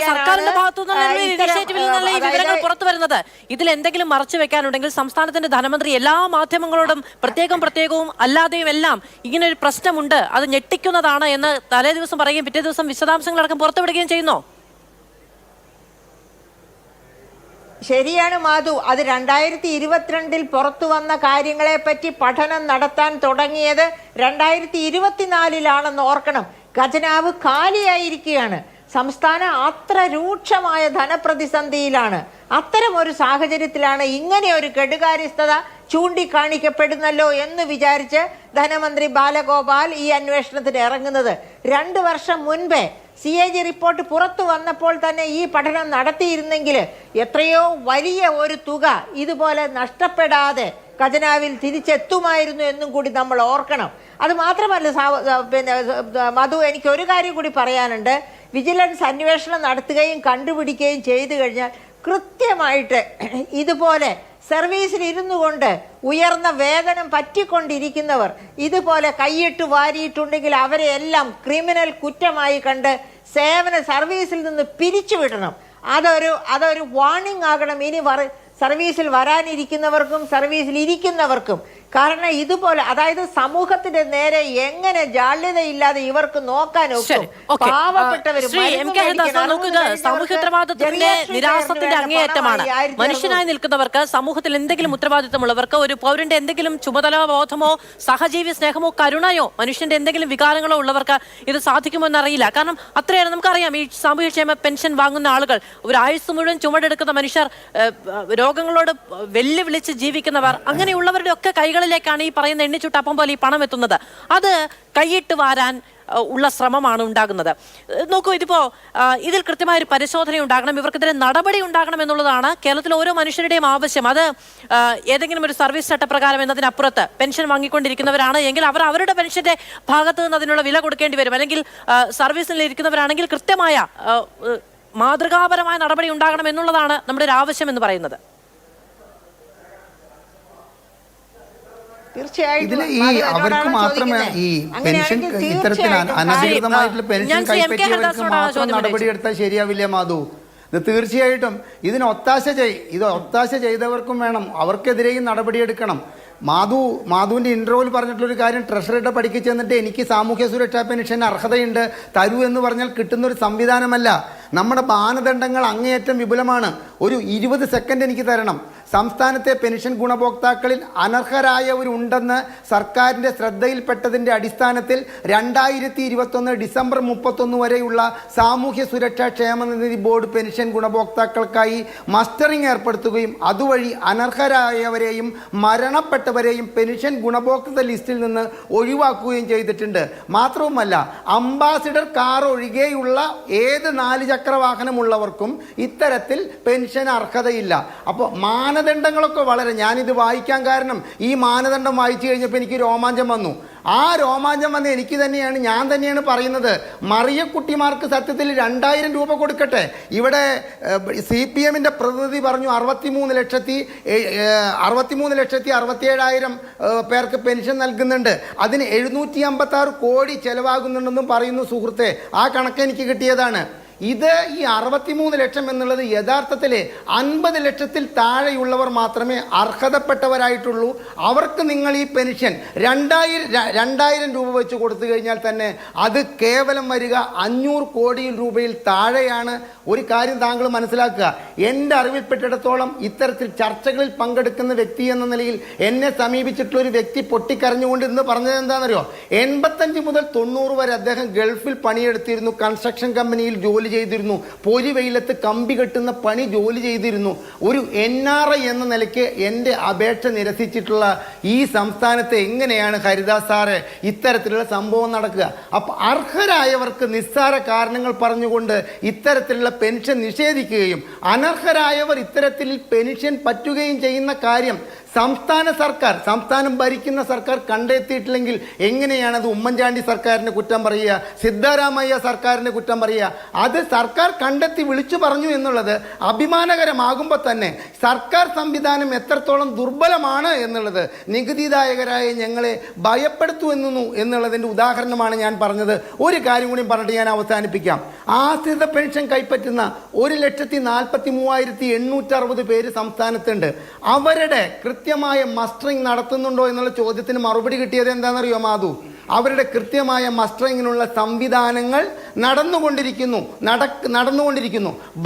സർക്കാരിന്റെ ഭാഗത്തുനിന്നുള്ള ഇനിഷ്യേറ്റീവിൽ നിന്നുള്ള ഈ വിവരങ്ങൾ പുറത്തു വരുന്നത്. ഇതിൽ എന്തെങ്കിലും മറച്ചു വെക്കാനുണ്ടെങ്കിൽ സംസ്ഥാനത്തിന്റെ ധനമന്ത്രി എല്ലാ മാധ്യമങ്ങളോടും പ്രത്യേകവും അല്ലാതെയും എല്ലാം ഇങ്ങനെ ഒരു പ്രശ്നമുണ്ട്, അത് ഞെട്ടിക്കുന്നതാണ് എന്ന് തലേ ദിവസം പറയുകയും പിറ്റേ ദിവസം വിശദാംശങ്ങളടക്കം പുറത്തുവിടുകയും ചെയ്യുന്നു. ശരിയാണ് മാധു. അത് 2022 പുറത്തു വന്ന കാര്യങ്ങളെ പറ്റി പഠനം നടത്താൻ തുടങ്ങിയത് 2024 ഓർക്കണം. ഖജനാവ് കാലിയായിരിക്കുകയാണ്. സംസ്ഥാനം അത്ര രൂക്ഷമായ ധനപ്രതിസന്ധിയിലാണ്. അത്തരം ഒരു സാഹചര്യത്തിലാണ് ഇങ്ങനെ ഒരു കെടുകാര്യസ്ഥത ചൂണ്ടിക്കാണിക്കപ്പെടുന്നല്ലോ എന്ന് വിചാരിച്ച് ധനമന്ത്രി ബാലഗോപാൽ ഈ അന്വേഷണത്തിന് ഇറങ്ങുന്നത്. 2 വർഷം മുൻപേ CAG റിപ്പോർട്ട് പുറത്തു വന്നപ്പോൾ തന്നെ ഈ പഠനം നടത്തിയിരുന്നെങ്കിൽ എത്രയോ വലിയ ഒരു തുക ഇതുപോലെ നഷ്ടപ്പെടാതെ ഖജനാവിൽ തിരിച്ചെത്തുമായിരുന്നു എന്നും കൂടി നമ്മൾ ഓർക്കണം. അത് മാത്രമല്ല പിന്നെ മധു, എനിക്ക് ഒരു കാര്യം കൂടി പറയാനുണ്ട്. വിജിലൻസ് അന്വേഷണം നടത്തുകയും കണ്ടുപിടിക്കുകയും ചെയ്തു കഴിഞ്ഞാൽ കൃത്യമായിട്ട് ഇതുപോലെ സർവീസിൽ ഇരുന്നു കൊണ്ട് ഉയർന്ന വേതനം പറ്റിക്കൊണ്ടിരിക്കുന്നവർ ഇതുപോലെ കൈയിട്ട് വാരിയിട്ടുണ്ടെങ്കിൽ അവരെ എല്ലാം ക്രിമിനൽ കുറ്റമായി കണ്ട് സേവന സർവീസിൽ നിന്ന് പിരിച്ചുവിടണം. അതൊരു വാർണിംഗ് ആകണം ഇനി സർവീസിൽ വരാനിരിക്കുന്നവർക്കും സർവീസിൽ ഇരിക്കുന്നവർക്കും. കാരണം ഇതുപോലെ, അതായത് സമൂഹത്തിന്റെ നേരെ എങ്ങനെ ജാള്യതയില്ലാതെ ഇവർക്ക് നോക്കാനൊക്കെ പാവപ്പെട്ടവരും സാമൂഹ്യ ഉത്തരവാദിത്വത്തിന്റെ നിരാസത്തിന്റെ അങ്ങേയറ്റമാണ്. മനുഷ്യനായി നിൽക്കുന്നവർക്ക്, സമൂഹത്തിൽ എന്തെങ്കിലും ഉത്തരവാദിത്തമുള്ളവർക്ക്, ഒരു പൗരന്റെ എന്തെങ്കിലും ചുമതലാബോധമോ സഹജീവി സ്നേഹമോ കരുണയോ മനുഷ്യന്റെ എന്തെങ്കിലും വികാരങ്ങളോ ഉള്ളവർക്ക് ഇത് സാധിക്കുമോ എന്നറിയില്ല. കാരണം അത്രയേറെ നമുക്കറിയാം, ഈ സാമൂഹ്യക്ഷേമ പെൻഷൻ വാങ്ങുന്ന ആളുകൾ ഒരു ആയുസ് മുഴുവൻ ചുമടെടുക്കുന്ന മനുഷ്യർ, രോഗങ്ങളോട് വെല്ലുവിളിച്ച് ജീവിക്കുന്നവർ, അങ്ങനെയുള്ളവരുടെ ഒക്കെ കൈകളിലേക്കാണ് ഈ പറയുന്ന എണ്ണിച്ചുട്ടപ്പം പോലെ ഈ പണം എത്തുന്നത്. അത് കൈയിട്ട് വാരാൻ ഉള്ള ശ്രമമാണ് ഉണ്ടാകുന്നത്. നോക്കൂ, ഇതിൽ കൃത്യമായൊരു പരിശോധന ഉണ്ടാകണം, ഇവർക്കെതിരെ നടപടി ഉണ്ടാകണം എന്നുള്ളതാണ് കേരളത്തിലെ ഓരോ മനുഷ്യരുടെയും ആവശ്യം. അത് ഏതെങ്കിലും ഒരു സർവീസ് ചട്ടപ്രകാരം എന്നതിനപ്പുറത്ത് പെൻഷൻ വാങ്ങിക്കൊണ്ടിരിക്കുന്നവരാണ് എങ്കിൽ അവർ അവരുടെ പെൻഷന്റെ ഭാഗത്ത് നിന്ന് അതിനുള്ള വില കൊടുക്കേണ്ടി വരും. അല്ലെങ്കിൽ സർവീസിൽ ഇരിക്കുന്നവരാണെങ്കിൽ കൃത്യമായ മാതൃകാപരമായ നടപടി ഉണ്ടാകണം എന്നുള്ളതാണ് നമ്മുടെ ഒരു ആവശ്യം എന്ന് പറയുന്നത്. ഇതിൽ അവർക്ക് മാത്രമേ ഈ പെൻഷൻ ഇത്തരത്തിൽ അനധികൃതമായിട്ടുള്ള പെൻഷൻ കൈപ്പറ്റിയവർക്ക് മാത്രം നടപടിയെടുത്താൽ ശരിയാവില്ല മാധു. ഇത് തീർച്ചയായിട്ടും ഇതിന് ഒത്താശ ചെയ്തവർക്കും വേണം, അവർക്കെതിരെയും നടപടിയെടുക്കണം. മാധുവിൻ്റെ ഇൻട്രോയിൽ പറഞ്ഞിട്ടുള്ളൊരു കാര്യം, ട്രഷറിയുടെ പടിക്ക് ചെന്നിട്ട് എനിക്ക് സാമൂഹ്യ സുരക്ഷാ പെൻഷൻ അർഹതയുണ്ട് തരൂ എന്ന് പറഞ്ഞാൽ കിട്ടുന്നൊരു സംവിധാനമല്ല. നമ്മുടെ മാനദണ്ഡങ്ങൾ അങ്ങേയറ്റം വിപുലമാണ്. ഒരു 20 സെക്കൻഡ് എനിക്ക് തരണം. സംസ്ഥാനത്തെ പെൻഷൻ ഗുണഭോക്താക്കളിൽ അനർഹരായവരുണ്ടെന്ന് സർക്കാരിൻ്റെ ശ്രദ്ധയിൽപ്പെട്ടതിൻ്റെ അടിസ്ഥാനത്തിൽ 2021 ഡിസംബർ 31 വരെയുള്ള സാമൂഹ്യ സുരക്ഷാ ക്ഷേമനിധി ബോർഡ് പെൻഷൻ ഗുണഭോക്താക്കൾക്കായി മസ്റ്ററിംഗ് ഏർപ്പെടുത്തുകയും അതുവഴി അനർഹരായവരെയും മരണപ്പെട്ടവരെയും പെൻഷൻ ഗുണഭോക്തൃ ലിസ്റ്റിൽ നിന്ന് ഒഴിവാക്കുകയും ചെയ്തിട്ടുണ്ട്. മാത്രവുമല്ല, അംബാസിഡർ കാർ ഒഴികെയുള്ള ഏത് 4 ചക്ര വാഹനമുള്ളവർക്കും ഇത്തരത്തിൽ പെൻഷൻ അർഹതയില്ല. അപ്പോൾ മാനദണ്ഡങ്ങളൊക്കെ ഞാനിത് വായിക്കാൻ കാരണം ഈ മാനദണ്ഡം വായിച്ചു കഴിഞ്ഞപ്പോൾ എനിക്ക് രോമാഞ്ചം വന്നു. ആ രോമാഞ്ചം വന്ന് ഞാൻ തന്നെയാണ് പറയുന്നത്. മറിയക്കുട്ടിമാർക്ക് സത്യത്തിൽ 2000 രൂപ കൊടുക്കട്ടെ. ഇവിടെ CPMന്റെ പ്രതിനിധി പറഞ്ഞു 63,67,000 പേർക്ക് പെൻഷൻ നൽകുന്നുണ്ട്. അതിന് 756 കോടി ചെലവാകുന്നുണ്ടെന്നും പറയുന്നു. സുഹൃത്തെ, ആ കണക്ക് എനിക്ക് കിട്ടിയതാണ്. ഇത് ഈ 63 ലക്ഷം എന്നുള്ളത് യഥാർത്ഥത്തിൽ 50 ലക്ഷത്തിൽ താഴെയുള്ളവർ മാത്രമേ അർഹതപ്പെട്ടവരായിട്ടുള്ളൂ. അവർക്ക് നിങ്ങൾ ഈ പെൻഷൻ 2000 രൂപ വെച്ച് കൊടുത്തു കഴിഞ്ഞാൽ തന്നെ അത് കേവലം വരിക 500 കോടി രൂപയിൽ താഴെയാണ്. ഒരു കാര്യം താങ്കൾ മനസ്സിലാക്കുക, എൻ്റെ അറിവിൽപ്പെട്ടിടത്തോളം ഇത്തരത്തിൽ ചർച്ചകളിൽ പങ്കെടുക്കുന്ന വ്യക്തി എന്ന നിലയിൽ എന്നെ സമീപിച്ചിട്ടുള്ളൊരു വ്യക്തി പൊട്ടിക്കരഞ്ഞുകൊണ്ട് ഇന്ന് പറഞ്ഞത് എന്താണെന്നറിയോ? 85 മുതൽ 90 വരെ അദ്ദേഹം ഗൾഫിൽ പണിയെടുത്തിരുന്നു, കൺസ്ട്രക്ഷൻ കമ്പനിയിൽ ജോലി ചെയ്തിരുന്നു, പൊരി വെയിലത്ത് കമ്പി കെട്ടുന്ന പണി ജോലി ചെയ്തിരുന്നു. ഒരു NRI എന്ന നിലയ്ക്ക് എൻ്റെ അപേക്ഷ നിരസിച്ചിട്ടുള്ള ഈ സംസ്ഥാനത്ത് എങ്ങനെയാണ് ഹരിദാസ് സാറ് ഇത്തരത്തിലുള്ള സംഭവം നടക്കുക? അപ്പോൾ അർഹരായവർക്ക് നിസ്സാര കാരണങ്ങൾ പറഞ്ഞുകൊണ്ട് ഇത്തരത്തിലുള്ള പെൻഷൻ നിഷേധിക്കുകയും അനർഹരായവർ ഇത്തരത്തിൽ പെൻഷൻ പറ്റുകയും ചെയ്യുന്ന കാര്യം സംസ്ഥാനം ഭരിക്കുന്ന സർക്കാർ കണ്ടെത്തിയിട്ടില്ലെങ്കിൽ എങ്ങനെയാണത് ഉമ്മൻചാണ്ടി സർക്കാരിൻ്റെ കുറ്റം പറയുക, സിദ്ധാരാമയ്യ സർക്കാരിൻ്റെ കുറ്റം പറയുക? അത് സർക്കാർ കണ്ടെത്തി വിളിച്ചു പറഞ്ഞു എന്നുള്ളത് അഭിമാനകരമാകുമ്പോൾ തന്നെ സർക്കാർ സംവിധാനം എത്രത്തോളം ദുർബലമാണ് എന്നുള്ളത് നികുതിദായകരായ ഞങ്ങളെ ഭയപ്പെടുത്തുന്നു എന്നുള്ളതിൻ്റെ ഉദാഹരണമാണ് ഞാൻ പറഞ്ഞത്. ഒരു കാര്യം കൂടി പറഞ്ഞിട്ട് ഞാൻ അവസാനിപ്പിക്കാം. ആശ്രിത പെൻഷൻ കൈപ്പറ്റുന്ന 1,43,860 പേര് സംസ്ഥാനത്തുണ്ട്. അവരുടെ കൃത്യമായ മസ്റ്ററിംഗ് നടത്തുന്നുണ്ടോ എന്നുള്ള ചോദ്യത്തിന് മറുപടി കിട്ടിയത് എന്താണെന്നറിയോ മാധു? അവരുടെ കൃത്യമായ മസ്റ്ററിങ്ങിനുള്ള സംവിധാനങ്ങൾ നടന്നുകൊണ്ടിരിക്കുന്നു.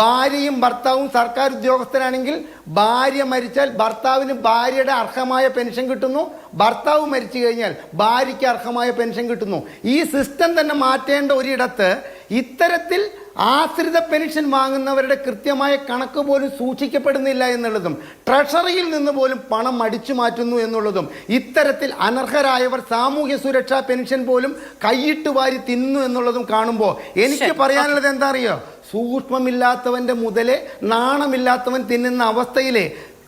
ഭാര്യയും ഭർത്താവും സർക്കാർ ഉദ്യോഗസ്ഥരാണെങ്കിൽ ഭാര്യ മരിച്ചാൽ ഭർത്താവിന് ഭാര്യയുടെ അർഹമായ പെൻഷൻ കിട്ടുന്നു, ഭർത്താവ് മരിച്ചു കഴിഞ്ഞാൽ ഭാര്യയ്ക്ക് അർഹമായ പെൻഷൻ കിട്ടുന്നു. ഈ സിസ്റ്റം തന്നെ മാറ്റേണ്ട ഒരിടത്ത് ഇത്തരത്തിൽ ആശ്രിത പെൻഷൻ വാങ്ങുന്നവരുടെ കൃത്യമായ കണക്ക് പോലും സൂക്ഷിക്കപ്പെടുന്നില്ല എന്നുള്ളതും ട്രഷറിയിൽ നിന്ന് പോലും പണം അടിച്ചു മാറ്റുന്നു എന്നുള്ളതും ഇത്തരത്തിൽ അനർഹരായവർ സാമൂഹ്യ സുരക്ഷാ പെൻഷൻ പോലും കൈയിട്ട് വാരി തിന്നു എന്നുള്ളതും കാണുമ്പോൾ എനിക്ക് പറയാനുള്ളത് എന്താ അറിയോ, സൂക്ഷ്മമില്ലാത്തവന്റെ മുതലേ നാണമില്ലാത്തവൻ തിന്നുന്ന അവസ്ഥയിലെ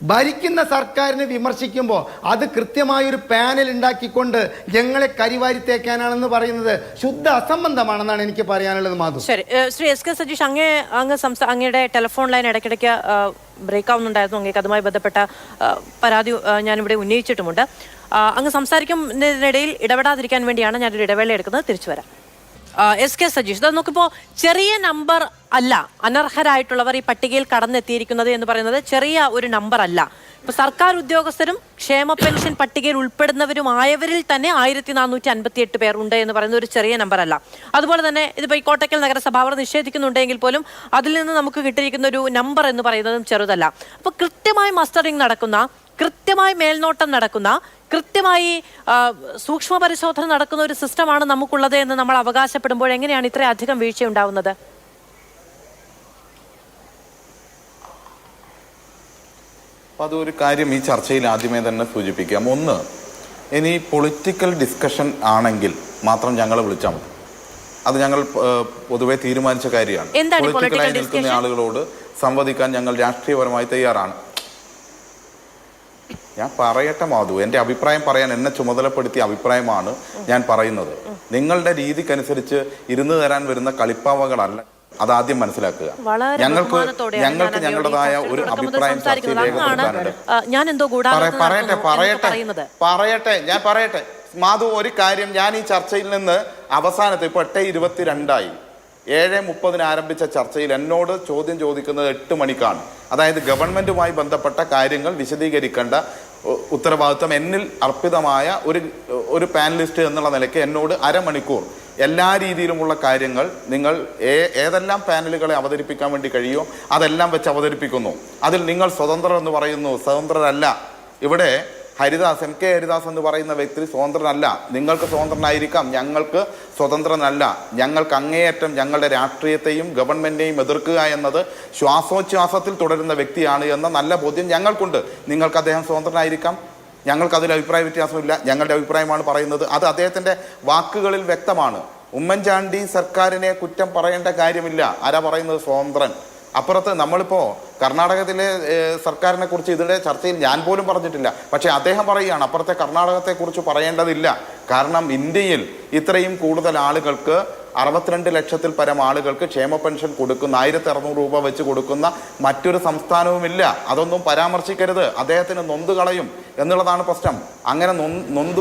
ഭരിക്കുന്ന സർക്കാരിനെ വിമർശിക്കുമ്പോൾ അത് കൃത്യമായൊരു പാനൽ ഉണ്ടാക്കിക്കൊണ്ട് ഞങ്ങളെ കരിവാരിത്തേക്കാനാണെന്ന് പറയുന്നത് ശുദ്ധ അസംബന്ധമാണെന്നാണ് എനിക്ക് പറയാനുള്ളത്. മാധു, ശരി. ശ്രീ എസ് കെ സജീഷ്, അങ്ങയുടെ ടെലിഫോൺ ലൈൻ ഇടയ്ക്കിടയ്ക്ക് ബ്രേക്ക് ആവുന്നുണ്ടായിരുന്നു. അങ്ങേക്ക് അതുമായി ബന്ധപ്പെട്ട പരാതി ഞാനിവിടെ ഉന്നയിച്ചിട്ടുമുണ്ട്. അങ്ങ് സംസാരിക്കുന്നതിനിടയിൽ ഇടപെടാതിരിക്കാൻ വേണ്ടിയാണ് ഞാനൊരു ഇടവേള എടുക്കുന്നത്. തിരിച്ചു വരാം. എസ് കെ സജീഷ്, ഇത് നോക്കിപ്പോൾ ചെറിയ നമ്പർ അല്ല അനർഹരായിട്ടുള്ളവർ ഈ പട്ടികയിൽ കടന്നെത്തിയിരിക്കുന്നത് എന്ന് പറയുന്നത് ചെറിയ ഒരു നമ്പർ അല്ല. ഇപ്പൊ സർക്കാർ ഉദ്യോഗസ്ഥരും ക്ഷേമ പെൻഷൻ പട്ടികയിൽ ഉൾപ്പെടുന്നവരുമായവരിൽ തന്നെ 1458 പേർ ഉണ്ട് എന്ന് പറയുന്നത് ഒരു ചെറിയ നമ്പർ അല്ല. അതുപോലെ തന്നെ ഇതിപ്പോൾ ഈ കോട്ടക്കൽ നഗരസഭ അവർ നിഷേധിക്കുന്നുണ്ടെങ്കിൽ പോലും അതിൽ നിന്ന് നമുക്ക് കിട്ടിയിരിക്കുന്ന ഒരു നമ്പർ എന്ന് പറയുന്നതും ചെറുതല്ല. അപ്പൊ കൃത്യമായി മസ്റ്ററിംഗ് നടക്കുന്ന, കൃത്യമായി മേൽനോട്ടം നടക്കുന്ന, കൃത്യമായി സൂക്ഷ്മ പരിശോധന നടക്കുന്ന ഒരു സിസ്റ്റമാണ് നമുക്കുള്ളത് എന്ന് നമ്മൾ അവകാശപ്പെടുമ്പോൾ എങ്ങനെയാണ് ഇത്രയധികം വീഴ്ച ഉണ്ടാവുന്നത്? അപ്പം അതൊരു കാര്യം ഈ ചർച്ചയിൽ ആദ്യമേ തന്നെ സൂചിപ്പിക്കാം. ഒന്ന്, ഇനി പൊളിറ്റിക്കൽ ഡിസ്കഷൻ ആണെങ്കിൽ മാത്രം ഞങ്ങളെ വിളിച്ചാൽ മതി. അത് ഞങ്ങൾ പൊതുവെ തീരുമാനിച്ച കാര്യമാണ്. പൊളിറ്റിക്കലായി നിൽക്കുന്ന ആളുകളോട് സംവദിക്കാൻ ഞങ്ങൾ രാഷ്ട്രീയപരമായി തയ്യാറാണ്. ഞാൻ പറയട്ടെ മാധു, എൻ്റെ അഭിപ്രായം പറയാൻ എന്നെ ചുമതലപ്പെടുത്തിയ അഭിപ്രായമാണ് ഞാൻ പറയുന്നത്. നിങ്ങളുടെ രീതിക്കനുസരിച്ച് ഇരുന്ന് തരാൻ വരുന്ന കളിപ്പാവകളല്ല, അതാദ്യം മനസ്സിലാക്കുക. ഞങ്ങൾക്ക് ഞങ്ങളുടേതായ ഒരു അഭിപ്രായം ഞാൻ പറയട്ടെ മാധു, ഒരു കാര്യം. ഞാൻ ഈ ചർച്ചയിൽ നിന്ന് അവസാനത്തെ ഇപ്പൊ 8:22 7:30 ആരംഭിച്ച ചർച്ചയിൽ എന്നോട് ചോദ്യം ചോദിക്കുന്നത് 8 മണിക്കാണ്. അതായത് ഗവൺമെന്റുമായി ബന്ധപ്പെട്ട കാര്യങ്ങൾ വിശദീകരിക്കേണ്ട ഉത്തരവാദിത്വം എന്നിൽ അർപ്പിതമായ ഒരു പാനലിസ്റ്റ് എന്നുള്ള നിലയ്ക്ക് എന്നോട് അരമണിക്കൂർ എല്ലാ രീതിയിലുമുള്ള കാര്യങ്ങൾ നിങ്ങൾ ഏതെല്ലാം പാനലുകളെ അവതരിപ്പിക്കാൻ വേണ്ടി കഴിയുമോ അതെല്ലാം വെച്ച് അവതരിപ്പിക്കുന്നു. അതിൽ നിങ്ങൾ സ്വതന്ത്രർ എന്ന് പറയുന്നു. സ്വതന്ത്രരല്ല. ഇവിടെ ഹരിദാസ്, MK ഹരിദാസ് എന്ന് പറയുന്ന വ്യക്തി സ്വതന്ത്രനല്ല. നിങ്ങൾക്ക് സ്വതന്ത്രനായിരിക്കാം, ഞങ്ങൾക്ക് സ്വതന്ത്രനല്ല. ഞങ്ങൾക്ക് അങ്ങേയറ്റം ഞങ്ങളുടെ രാഷ്ട്രീയത്തെയും ഗവൺമെന്റിനെയും എതിർക്കുക എന്നത് ശ്വാസോച്ഛ്വാസത്തിൽ തുടരുന്ന വ്യക്തിയാണ് എന്ന നല്ല ബോധ്യം ഞങ്ങൾക്കുണ്ട്. നിങ്ങൾക്ക് അദ്ദേഹം സ്വതന്ത്രനായിരിക്കാം, ഞങ്ങൾക്ക് അതിൽ അഭിപ്രായ വ്യത്യാസമില്ല. ഞങ്ങളുടെ അഭിപ്രായമാണ് പറയുന്നത്. അത് അദ്ദേഹത്തിൻ്റെ വാക്കുകളിൽ വ്യക്തമാണ്. ഉമ്മൻചാണ്ടി സർക്കാരിനെ കുറ്റം പറയേണ്ട കാര്യമില്ല. ആരാ പറയുന്നത്? സ്വതന്ത്രൻ. അപ്പുറത്ത് നമ്മളിപ്പോൾ കർണാടകത്തിലെ സർക്കാരിനെ കുറിച്ച് ഇതിൻ്റെ ചർച്ചയിൽ ഞാൻ പോലും പറഞ്ഞിട്ടില്ല. പക്ഷേ അദ്ദേഹം പറയുകയാണ് അപ്പുറത്തെ കർണാടകത്തെക്കുറിച്ച് പറയേണ്ടതില്ല. കാരണം ഇന്ത്യയിൽ ഇത്രയും കൂടുതൽ ആളുകൾക്ക് 62 ലക്ഷത്തിൽ പരം ആളുകൾക്ക് ക്ഷേമ പെൻഷൻ കൊടുക്കുന്ന 1600 രൂപ വെച്ച് കൊടുക്കുന്ന മറ്റൊരു സംസ്ഥാനവുമില്ല. അതൊന്നും പരാമർശിക്കരുത്. അദ്ദേഹത്തിന് നൊന്ത് കളയും എന്നുള്ളതാണ് പ്രശ്നം. അങ്ങനെ നൊന്ത്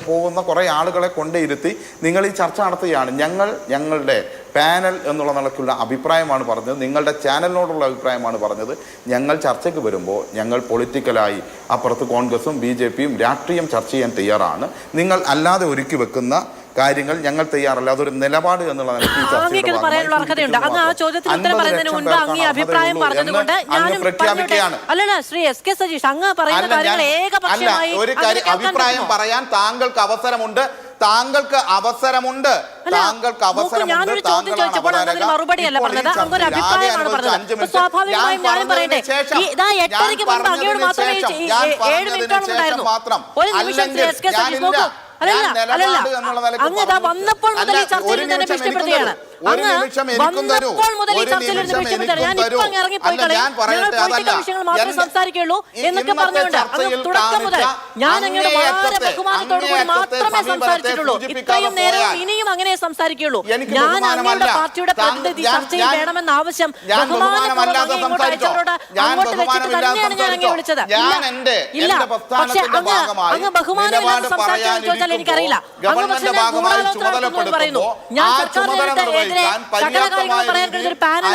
പോകുന്ന കുറേ ആളുകളെ കൊണ്ടിരുത്തി നിങ്ങൾ ഈ ചർച്ച നടത്തുകയാണ്. ഞങ്ങളുടെ പാനൽ എന്നുള്ള നിലയ്ക്കുള്ള അഭിപ്രായമാണ് പറഞ്ഞത്, നിങ്ങളുടെ ചാനലിനോടുള്ള അഭിപ്രായമാണ് പറഞ്ഞത്. ഞങ്ങൾ ചർച്ചയ്ക്ക് വരുമ്പോൾ ഞങ്ങൾ പൊളിറ്റിക്കലായി അപ്പുറത്ത് കോൺഗ്രസും BJPയും രാഷ്ട്രീയം ചർച്ച ചെയ്യാൻ തയ്യാറാണ്. നിങ്ങൾ അല്ലാതെ ഒരുക്കി വെക്കുന്ന കാര്യങ്ങൾ ഞങ്ങൾ തയ്യാറല്ല. അതൊരു നിലപാട് എന്നുള്ള പ്രഖ്യാപിക്കുകയാണ്. ഒരു കാര്യം, അഭിപ്രായം പറയാൻ താങ്കൾക്ക് അവസരമുണ്ട്. ഞാനൊരു ചോദ്യം ചോദിച്ചപ്പോൾ അങ്ങനെ മറുപടിയല്ല പറഞ്ഞത്, അങ്ങൊരു അഭിപ്രായമാണ് പറഞ്ഞത്. സ്വാഭാവികമായും ഞാനും പറയട്ടെ, ഇതാ 8:30 മുൻപ് അങ്ങയോട് മാത്രമേ 7 മിനിറ്റോളം ഉണ്ടായിരുന്നു. ഒരു നിമിഷം എസ് കെ സജീഷ് നോക്കൂ. അങ്ങ് ഇതാ വന്നപ്പോൾ മുതൽ ഈ ചർച്ചയിൽ തന്നെ ഭീഷണിപ്പെടുത്തുകയാണ്. വന്നപ്പോൾ മുതൽ ഈ ചർച്ചയിൽ ഭീഷണിപ്പെടുത്തുകയാണ്. ഞാൻ ഇപ്പൊ അങ്ങ് ഇറങ്ങിപ്പോയി കളയും, ഞങ്ങൾ പൊളിറ്റിക്കൽ വിഷയങ്ങൾ മാത്രമേ സംസാരിക്കുള്ളൂ എന്നൊക്കെ പറഞ്ഞുകൊണ്ട് അങ്ങ് തുടക്കം മുതൽ ഞാൻ അങ്ങയുടെ വളരെ ബഹുമാനത്തോടു കൂടി മാത്രമേ സംസാരിച്ചിട്ടുള്ളൂ. ഇത്രയും നേരവും ഇനിയും അങ്ങനെ സംസാരിക്കുള്ളൂ. ഞാൻ അങ്ങയുടെ പാർട്ടിയുടെ പ്രതിനിധി ചർച്ചയിൽ വേണമെന്ന ആവശ്യം ബഹുമാനത്തോടെ ഇങ്ങോട്ട് അയച്ചവരോട് അങ്ങോട്ട് വെച്ചിട്ട് തന്നെയാണ് ഞാൻ അങ്ങ് വിളിച്ചത്. ഇല്ല, പക്ഷെ അങ്ങ് ബഹുമാനമില്ലാതെ സംസാരിക്കാൻ ചോദിച്ചാൽ എനിക്കറിയില്ല. അങ്ങ് പക്ഷേ ഗൂഢാലോചന പറയുന്നു. ഞാൻ സർക്കാരിനെതിരെ സകല കാര്യങ്ങളും പറയാൻ കഴിഞ്ഞ ഒരു പാനൽ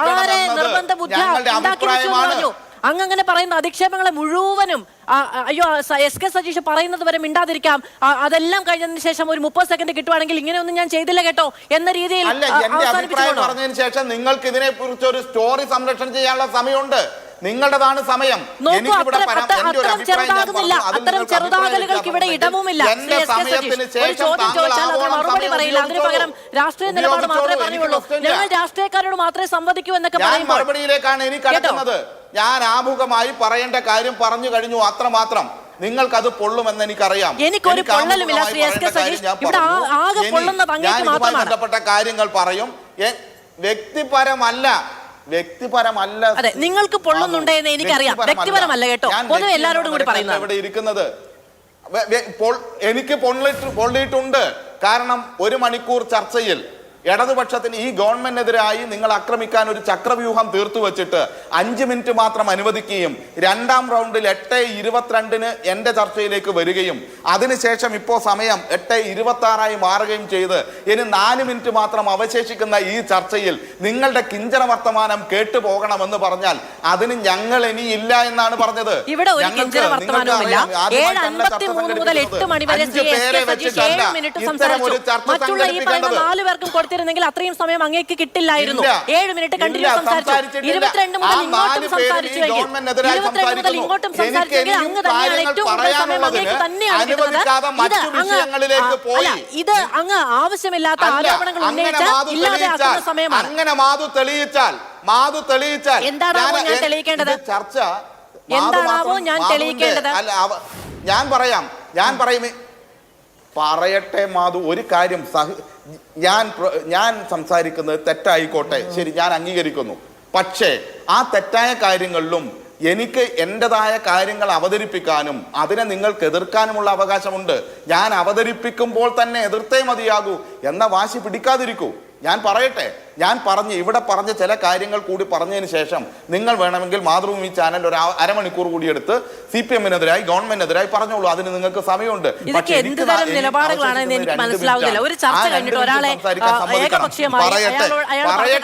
വളരെ നിർബന്ധ ബുദ്ധി ഉണ്ടാക്കി വെച്ചു പറഞ്ഞു. അങ്ങനെ പറയുന്ന അധിക്ഷേപങ്ങളെ മുഴുവനും അയ്യോ എസ് കെ സജീഷ് പറയുന്നത് വരെ മിണ്ടാതിരിക്കാം, അതെല്ലാം കഴിഞ്ഞതിന് ശേഷം ഒരു 30 സെക്കൻഡ് കിട്ടുവാണെങ്കിൽ ഇങ്ങനെയൊന്നും ഞാൻ ചെയ്തില്ല കേട്ടോ എന്ന രീതിയിൽ പറഞ്ഞതിന് ശേഷം നിങ്ങൾക്ക് ഇതിനെ കുറിച്ച് ഒരു സ്റ്റോറി സംരക്ഷണം ചെയ്യാനുള്ള സമയമുണ്ട്. നിങ്ങളുടേതാണ് സമയം. നോക്കൂ, അത്തരം ചെറുതാകുന്നില്ല, അത്തരം ചെറുതാകലുകൾക്ക് ഇവിടെ ഇടവുമില്ല. ഒരു ചോദ്യം ചോദിച്ചാൽ അതിന് മറുപടി പറയില്ല, അതിന് പകരം രാഷ്ട്രീയ നിലപാട് മാത്രമേ പറയുള്ളൂ. ഞങ്ങൾ രാഷ്ട്രീയക്കാരോട് മാത്രമേ സംവദിക്കൂ എന്നൊക്കെ പറയുമ്പോൾ മറുപടിയിലേക്കാണ് എനിക്ക് കടക്കുന്നത്. ഞാൻ ആമുഖമായി പറയേണ്ട കാര്യം പറഞ്ഞു കഴിഞ്ഞു, അത്രമാത്രം. നിങ്ങൾക്കത് പൊള്ളുമെന്ന് എനിക്കറിയാം. എനിക്കൊരു പൊള്ളലുമില്ല ശ്രീ എസ് കെ സജീഷ്. ഇവിടെ ആകെ പൊള്ളുന്നത് അങ്ങേക്ക് മാത്രമാണ്. ബന്ധപ്പെട്ട കാര്യങ്ങൾ പറയും, വ്യക്തിപരമല്ല. അതെ, നിങ്ങൾക്ക് പൊള്ളുന്നുണ്ട് എന്ന് എനിക്കറിയാം, വ്യക്തിപരമല്ല കേട്ടോ. പൊതുവെ എല്ലാവരോടും കൂടി പറയുന്നത് ഇവിടെ ഇരിക്കുന്നത് എനിക്ക് പൊള്ളിയിട്ടുണ്ട്. കാരണം 1 മണിക്കൂർ ചർച്ചയിൽ ഇടതുപക്ഷത്തിന് ഈ ഗവൺമെന്റിനെതിരായി നിങ്ങൾ ആക്രമിക്കാൻ ഒരു ചക്രവ്യൂഹം തീർത്തു വെച്ചിട്ട് 5 മിനിറ്റ് മാത്രം അനുവദിക്കുകയും 2ാം റൗണ്ടിൽ 8:22 എന്റെ ചർച്ചയിലേക്ക് വരികയും അതിനുശേഷം ഇപ്പോൾ സമയം 8:26 മാറുകയും ചെയ്ത് ഇനി 4 മിനിറ്റ് മാത്രം അവശേഷിക്കുന്ന ഈ ചർച്ചയിൽ നിങ്ങളുടെ കിഞ്ചന വർത്തമാനം കേട്ടു പോകണമെന്ന് പറഞ്ഞാൽ അതിന് ഞങ്ങൾ ഇനി ഇല്ല എന്നാണ് പറഞ്ഞത്. ഇവിടെ ഒരു കിഞ്ചന വർത്തമാനവുമില്ല. 7:53 മുതൽ 8 മണി വരെ 7 മിനിറ്റ് സംസാരിച്ചു. മറ്റുള്ള ഈ പറയുന്ന 4 പേർക്കും ിരുന്നെങ്കിൽ അത്രയും സമയം അങ്ങേക്ക് കിട്ടില്ലായിരുന്നു. 7 മിനിറ്റ് കണ്ടിന്യൂ സംസാരിച്ചു. 22 മുതൽ ഇങ്ങോട്ടും സംസാരിച്ചുവെങ്കിൽ 22 മുതൽ ഇങ്ങോട്ടും സംസാരിച്ചെങ്കിൽ അങ്ങ് തന്നെയാണ് ഏറ്റവും കൂടുതൽ സമയം അങ്ങേക്ക് തന്നെയാണ് കിട്ടുന്നത്. ഇത് അങ്ങ് ആവശ്യമില്ലാത്ത ആരോപണങ്ങൾ ഉന്നയിച്ച് ഇല്ലാതെയാക്കുന്ന സമയമാണ്. അങ്ങനെ മാധു തെളിയിച്ചാൽ എന്താണാവോ ഞാൻ തെളിയിക്കേണ്ടത്? ചർച്ച എന്താണാവോ ഞാൻ തെളിയിക്കേണ്ടത്? ഞാൻ പറയട്ടെ മാധു, ഒരു കാര്യം ഞാൻ സംസാരിക്കുന്നത് തെറ്റായിക്കോട്ടെ, ശരി, ഞാൻ അംഗീകരിക്കുന്നു. പക്ഷേ ആ തെറ്റായ കാര്യങ്ങളിലും എനിക്ക് എൻ്റെതായ കാര്യങ്ങൾ അവതരിപ്പിക്കാനും അതിനെ നിങ്ങൾക്ക് എതിർക്കാനുമുള്ള അവകാശമുണ്ട്. ഞാൻ അവതരിപ്പിക്കുമ്പോൾ തന്നെ എതിർത്തേ മതിയാകൂ എന്ന വാശി പിടിക്കാതിരിക്കൂ. ഞാൻ പറയട്ടെ, ഇവിടെ പറഞ്ഞ ചില കാര്യങ്ങൾ കൂടി പറഞ്ഞതിന് ശേഷം നിങ്ങൾ വേണമെങ്കിൽ മാതൃഭൂമി ചാനൽ ഒരു അരമണിക്കൂർ കൂടി എടുത്ത് CPM-നെതിരായി ഗവൺമെന്റിനെതിരായി പറഞ്ഞോളൂ. അതിന് നിങ്ങൾക്ക് സമയമുണ്ട്. ഇതൊക്കെ എന്ത് തരം നിലപാടുകളാണെന്ന് എനിക്ക് മനസ്സിലാവുന്നില്ല. ഒരു ചർച്ച കഴിഞ്ഞിട്ട് ഒരാളെ ഏകപക്ഷീയമായി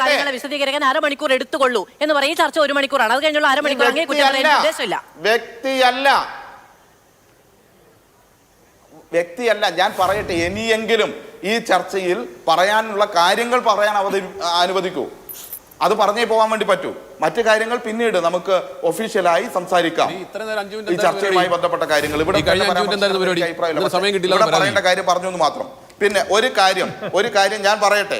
കാര്യങ്ങളെ വിശദീകരിക്കാൻ അരമണിക്കൂർ എടുത്തുകൊള്ളൂ എന്ന് പറയും. ഈ ചർച്ച 1 മണിക്കൂറാണ്. അത് കഴിഞ്ഞുള്ള അരമണിക്കൂർ അങ്ങനെ കുറ്റം പറയാൻ ഉദ്ദേശമില്ല. വ്യക്തിയല്ല. ഞാൻ പറയട്ടെ, ഇനിയെങ്കിലും ഈ ചർച്ചയിൽ പറയാനുള്ള കാര്യങ്ങൾ പറയാൻ അനുവദിക്കൂ. അത് പറഞ്ഞേ പോകാൻ വേണ്ടി പറ്റൂ. മറ്റു കാര്യങ്ങൾ പിന്നീട് നമുക്ക് ഒഫീഷ്യലായി സംസാരിക്കാം. ഈ ചർച്ചയുമായി ബന്ധപ്പെട്ട കാര്യങ്ങൾ ഇവിടെ പറയേണ്ട കാര്യം പറഞ്ഞു എന്ന് മാത്രം. പിന്നെ ഒരു കാര്യം ഞാൻ പറയട്ടെ,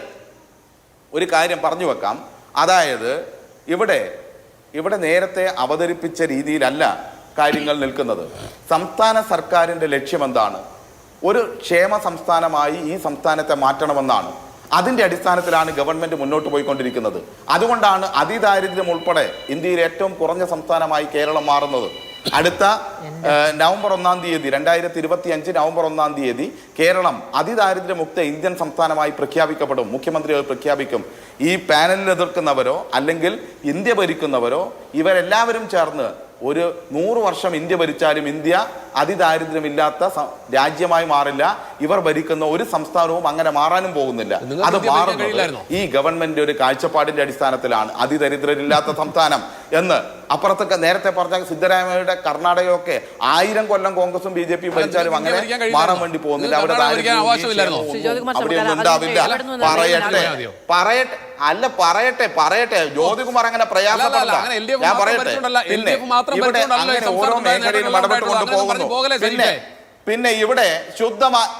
ഒരു കാര്യം പറഞ്ഞു വെക്കാം. അതായത് ഇവിടെ നേരത്തെ അവതരിപ്പിച്ച രീതിയിലല്ല കാര്യങ്ങൾ നിൽക്കുന്നത്. സംസ്ഥാന സർക്കാരിന്റെ ലക്ഷ്യം എന്താണ്? ഒരു ക്ഷേമ സംസ്ഥാനമായി ഈ സംസ്ഥാനത്തെ മാറ്റണമെന്നാണ്. അതിന്റെ അടിസ്ഥാനത്തിലാണ് ഗവൺമെന്റ് മുന്നോട്ട് പോയിക്കൊണ്ടിരിക്കുന്നത്. അതുകൊണ്ടാണ് അതിദാരിദ്ര്യം ഉൾപ്പെടെ ഇന്ത്യയിലെ ഏറ്റവും കുറഞ്ഞ സംസ്ഥാനമായി കേരളം മാറുന്നത്. അടുത്ത നവംബർ 1-ാം തീയതി 2025 നവംബർ 1-ാം തീയതി കേരളം അതിദാരിദ്ര്യമുക്ത ഇന്ത്യൻ സംസ്ഥാനമായി പ്രഖ്യാപിക്കപ്പെടും. മുഖ്യമന്ത്രി അത് പ്രഖ്യാപിക്കും. ഈ പാനലിൽ എതിർക്കുന്നവരോ അല്ലെങ്കിൽ ഇന്ത്യ ഭരിക്കുന്നവരോ ഇവരെല്ലാവരും ചേർന്ന് ഒരു 100 വർഷം ഇന്ത്യ ഭരിച്ചാലും ഇന്ത്യ അതിദാരിദ്ര്യമില്ലാത്ത രാജ്യമായി മാറില്ല. ഇവർ ഭരിക്കുന്ന ഒരു സംസ്ഥാനവും അങ്ങനെ മാറാനും പോകുന്നില്ല. അത് മാറുന്നത് ഈ ഗവൺമെന്റ് ഒരു കാഴ്ചപ്പാടിന്റെ അടിസ്ഥാനത്തിലാണ്. അതിദരിദ്രരില്ലാത്ത സംസ്ഥാനം എന്ന്. അപ്പുറത്തൊക്കെ നേരത്തെ പറഞ്ഞ സിദ്ധരാമയ്യയുടെ കർണാടകയൊക്കെ 1000 കൊല്ലം കോൺഗ്രസും BJP ഭരിച്ചാലും അങ്ങനെ മാറാൻ വേണ്ടി പോകുന്നില്ല. അവിടെ ഉണ്ടാവില്ല. പറയട്ടെ ജ്യോതികുമാർ അങ്ങനെ പ്രയാസപ്പെടണ്ട. ഞാൻ പറയട്ടെ, ഇവിടെ അങ്ങനെ ഓരോ മേഖലയിലും ഇടപെട്ടുകൊണ്ട് പോകുന്നു. പിന്നെ ഇവിടെ ശുദ്ധമായി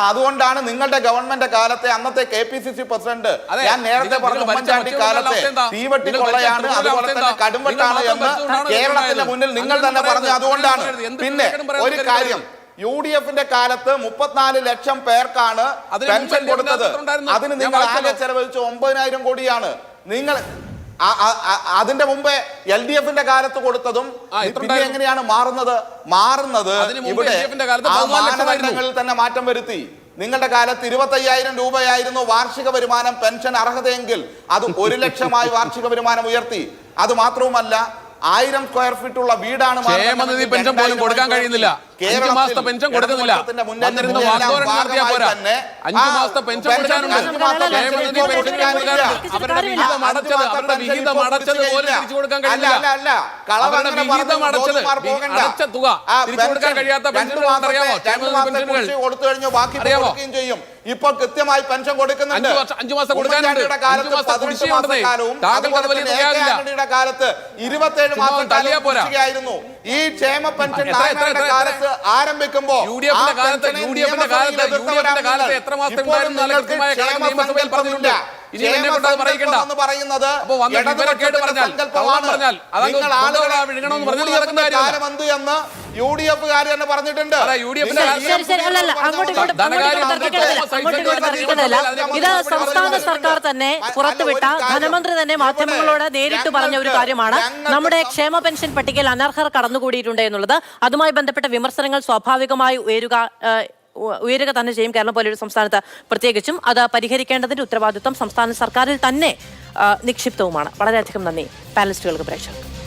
അതുകൊണ്ടാണ് നിങ്ങളുടെ ഗവൺമെന്റ് കാലത്തെ അന്നത്തെ KPCC പ്രസിഡന്റ് ഞാൻ നേരത്തെ പറഞ്ഞു ഉമ്മൻചാണ്ടി കാലത്തെ തീവട്ടി കൊള്ളയാണ്, അതുപോലെ തന്നെ കടുംവെട്ടാണ് എന്ന് കേരളത്തിന്റെ മുന്നിൽ നിങ്ങൾ തന്നെ പറഞ്ഞു. അതുകൊണ്ടാണ്. പിന്നെ ഒരു കാര്യം, UDF-ന്റെ കാലത്ത് 34 ലക്ഷം പേർക്കാണ് പെൻഷൻ കൊടുത്തത്. അതിന് നിങ്ങൾ ആകെ ചെലവഴിച്ച് 9,000 കോടിയാണ്. നിങ്ങൾ അതിന്റെ മുമ്പേ LDF-ന്റെ കാലത്ത് കൊടുത്തതും പിന്നെ എങ്ങനെയാണ് മാറുന്നത് ഇവിടെ മാനദണ്ഡങ്ങളിൽ തന്നെ മാറ്റം വരുത്തി. നിങ്ങളുടെ കാലത്ത് 25,000 രൂപയായിരുന്നു വാർഷിക വരുമാനം പെൻഷൻ അർഹതയെങ്കിൽ അത് 1 ലക്ഷമായി വാർഷിക വരുമാനം ഉയർത്തി. അത് മാത്രവുമല്ല 1000 സ്ക്വയർ ഫീറ്റ് ഉള്ള വീടാണ് പെൻഷൻ പോലും കൊടുക്കാൻ കഴിയുന്നില്ല. കേരളത്തിൽ മാസത്തെ പെൻഷൻ കൊടുക്കുന്നില്ല. ഇടതുപക്ഷത്തിന്റെ മുന്നേറ്റത്തിന്റെ വന്നിരുന്ന എല്ലാം വാഗ്ദാനം നടത്തിയാൽ ഭാഗമായി പോരാ. തന്നെ 5 മാസത്തെ പെൻഷൻ കൊടുക്കാനുണ്ട്. ക്ഷേമനിധി അവരുടെ വിഹിതം അടച്ചത് പോലെ തിരിച്ചു കൊടുക്കാൻ കഴിയില്ല. അവരുടെ വിഹിതം അടച്ച തുക തിരിച്ചു കൊടുക്കാൻ കഴിയാത്ത പെൻഷനുകൾ അറിയാമോ? ക്ഷേമനിധി പെൻഷനുകൾ കൊടുത്തു കഴിഞ്ഞു, ബാക്കി കൊടുക്കുകയും ചെയ്യും. ഇപ്പോൾ കൃത്യമായി പെൻഷൻ കൊടുക്കുന്നുണ്ട്. 5 മാസം കൊടുക്കാനുണ്ട്. 5 മാസം കുടിശ്ശികയുണ്ടെന്നേ. താങ്കൾക്ക് അത് വലിയ തുകയാകില്ല. കാലത്ത് 27 മാസം കുടിശ്ശികയായിരുന്നു. ഈ ക്ഷേമ പെൻഷൻ കാലത്ത് ആരംഭിക്കുമ്പോ യുഡിഎഫിന്റെ കാലത്ത് എത്ര മാസം ഉണ്ടായിരുന്നു? നല്ല കൃത്യമായ കണക്ക് നിയമസഭയിൽ പറഞ്ഞിട്ടുണ്ട്. ഇനി എന്നെ കൊണ്ട് അത് പറയിക്കണ്ട. അപ്പൊ വന്ന് വിവരക്കേട് പറഞ്ഞാൽ അതങ്ങ് വിഴുങ്ങണമെന്ന് പറഞ്ഞാൽ നടക്കുന്ന കാര്യമല്ല. എന്ന് യുഡിഎഫുകാർ തന്നെ പറഞ്ഞിട്ടുണ്ട്. ഇത് സംസ്ഥാന സർക്കാർ തന്നെ പുറത്തുവിട്ട ധനമന്ത്രി തന്നെ മാധ്യമങ്ങളോട് നേരിട്ട് പറഞ്ഞ ഒരു കാര്യമാണ്. നമ്മുടെ ക്ഷേമ പെൻഷൻ പട്ടികയിൽ അനർഹർ കടന്നുകൂടിയിട്ടുണ്ട് എന്നുള്ളത്. അതുമായി ബന്ധപ്പെട്ട വിമർശനങ്ങൾ സ്വാഭാവികമായി ഉയരുക തന്നെ ചെയ്യും. കേരളം പോലെയൊരു സംസ്ഥാനത്ത് പ്രത്യേകിച്ചും അത് പരിഹരിക്കേണ്ടതിന്റെ ഉത്തരവാദിത്വം സംസ്ഥാന സർക്കാരിൽ തന്നെ നിക്ഷിപ്തവുമാണ്. വളരെയധികം നന്ദി പാനലിസ്റ്റുകൾക്ക്, പ്രേക്ഷകർക്ക്.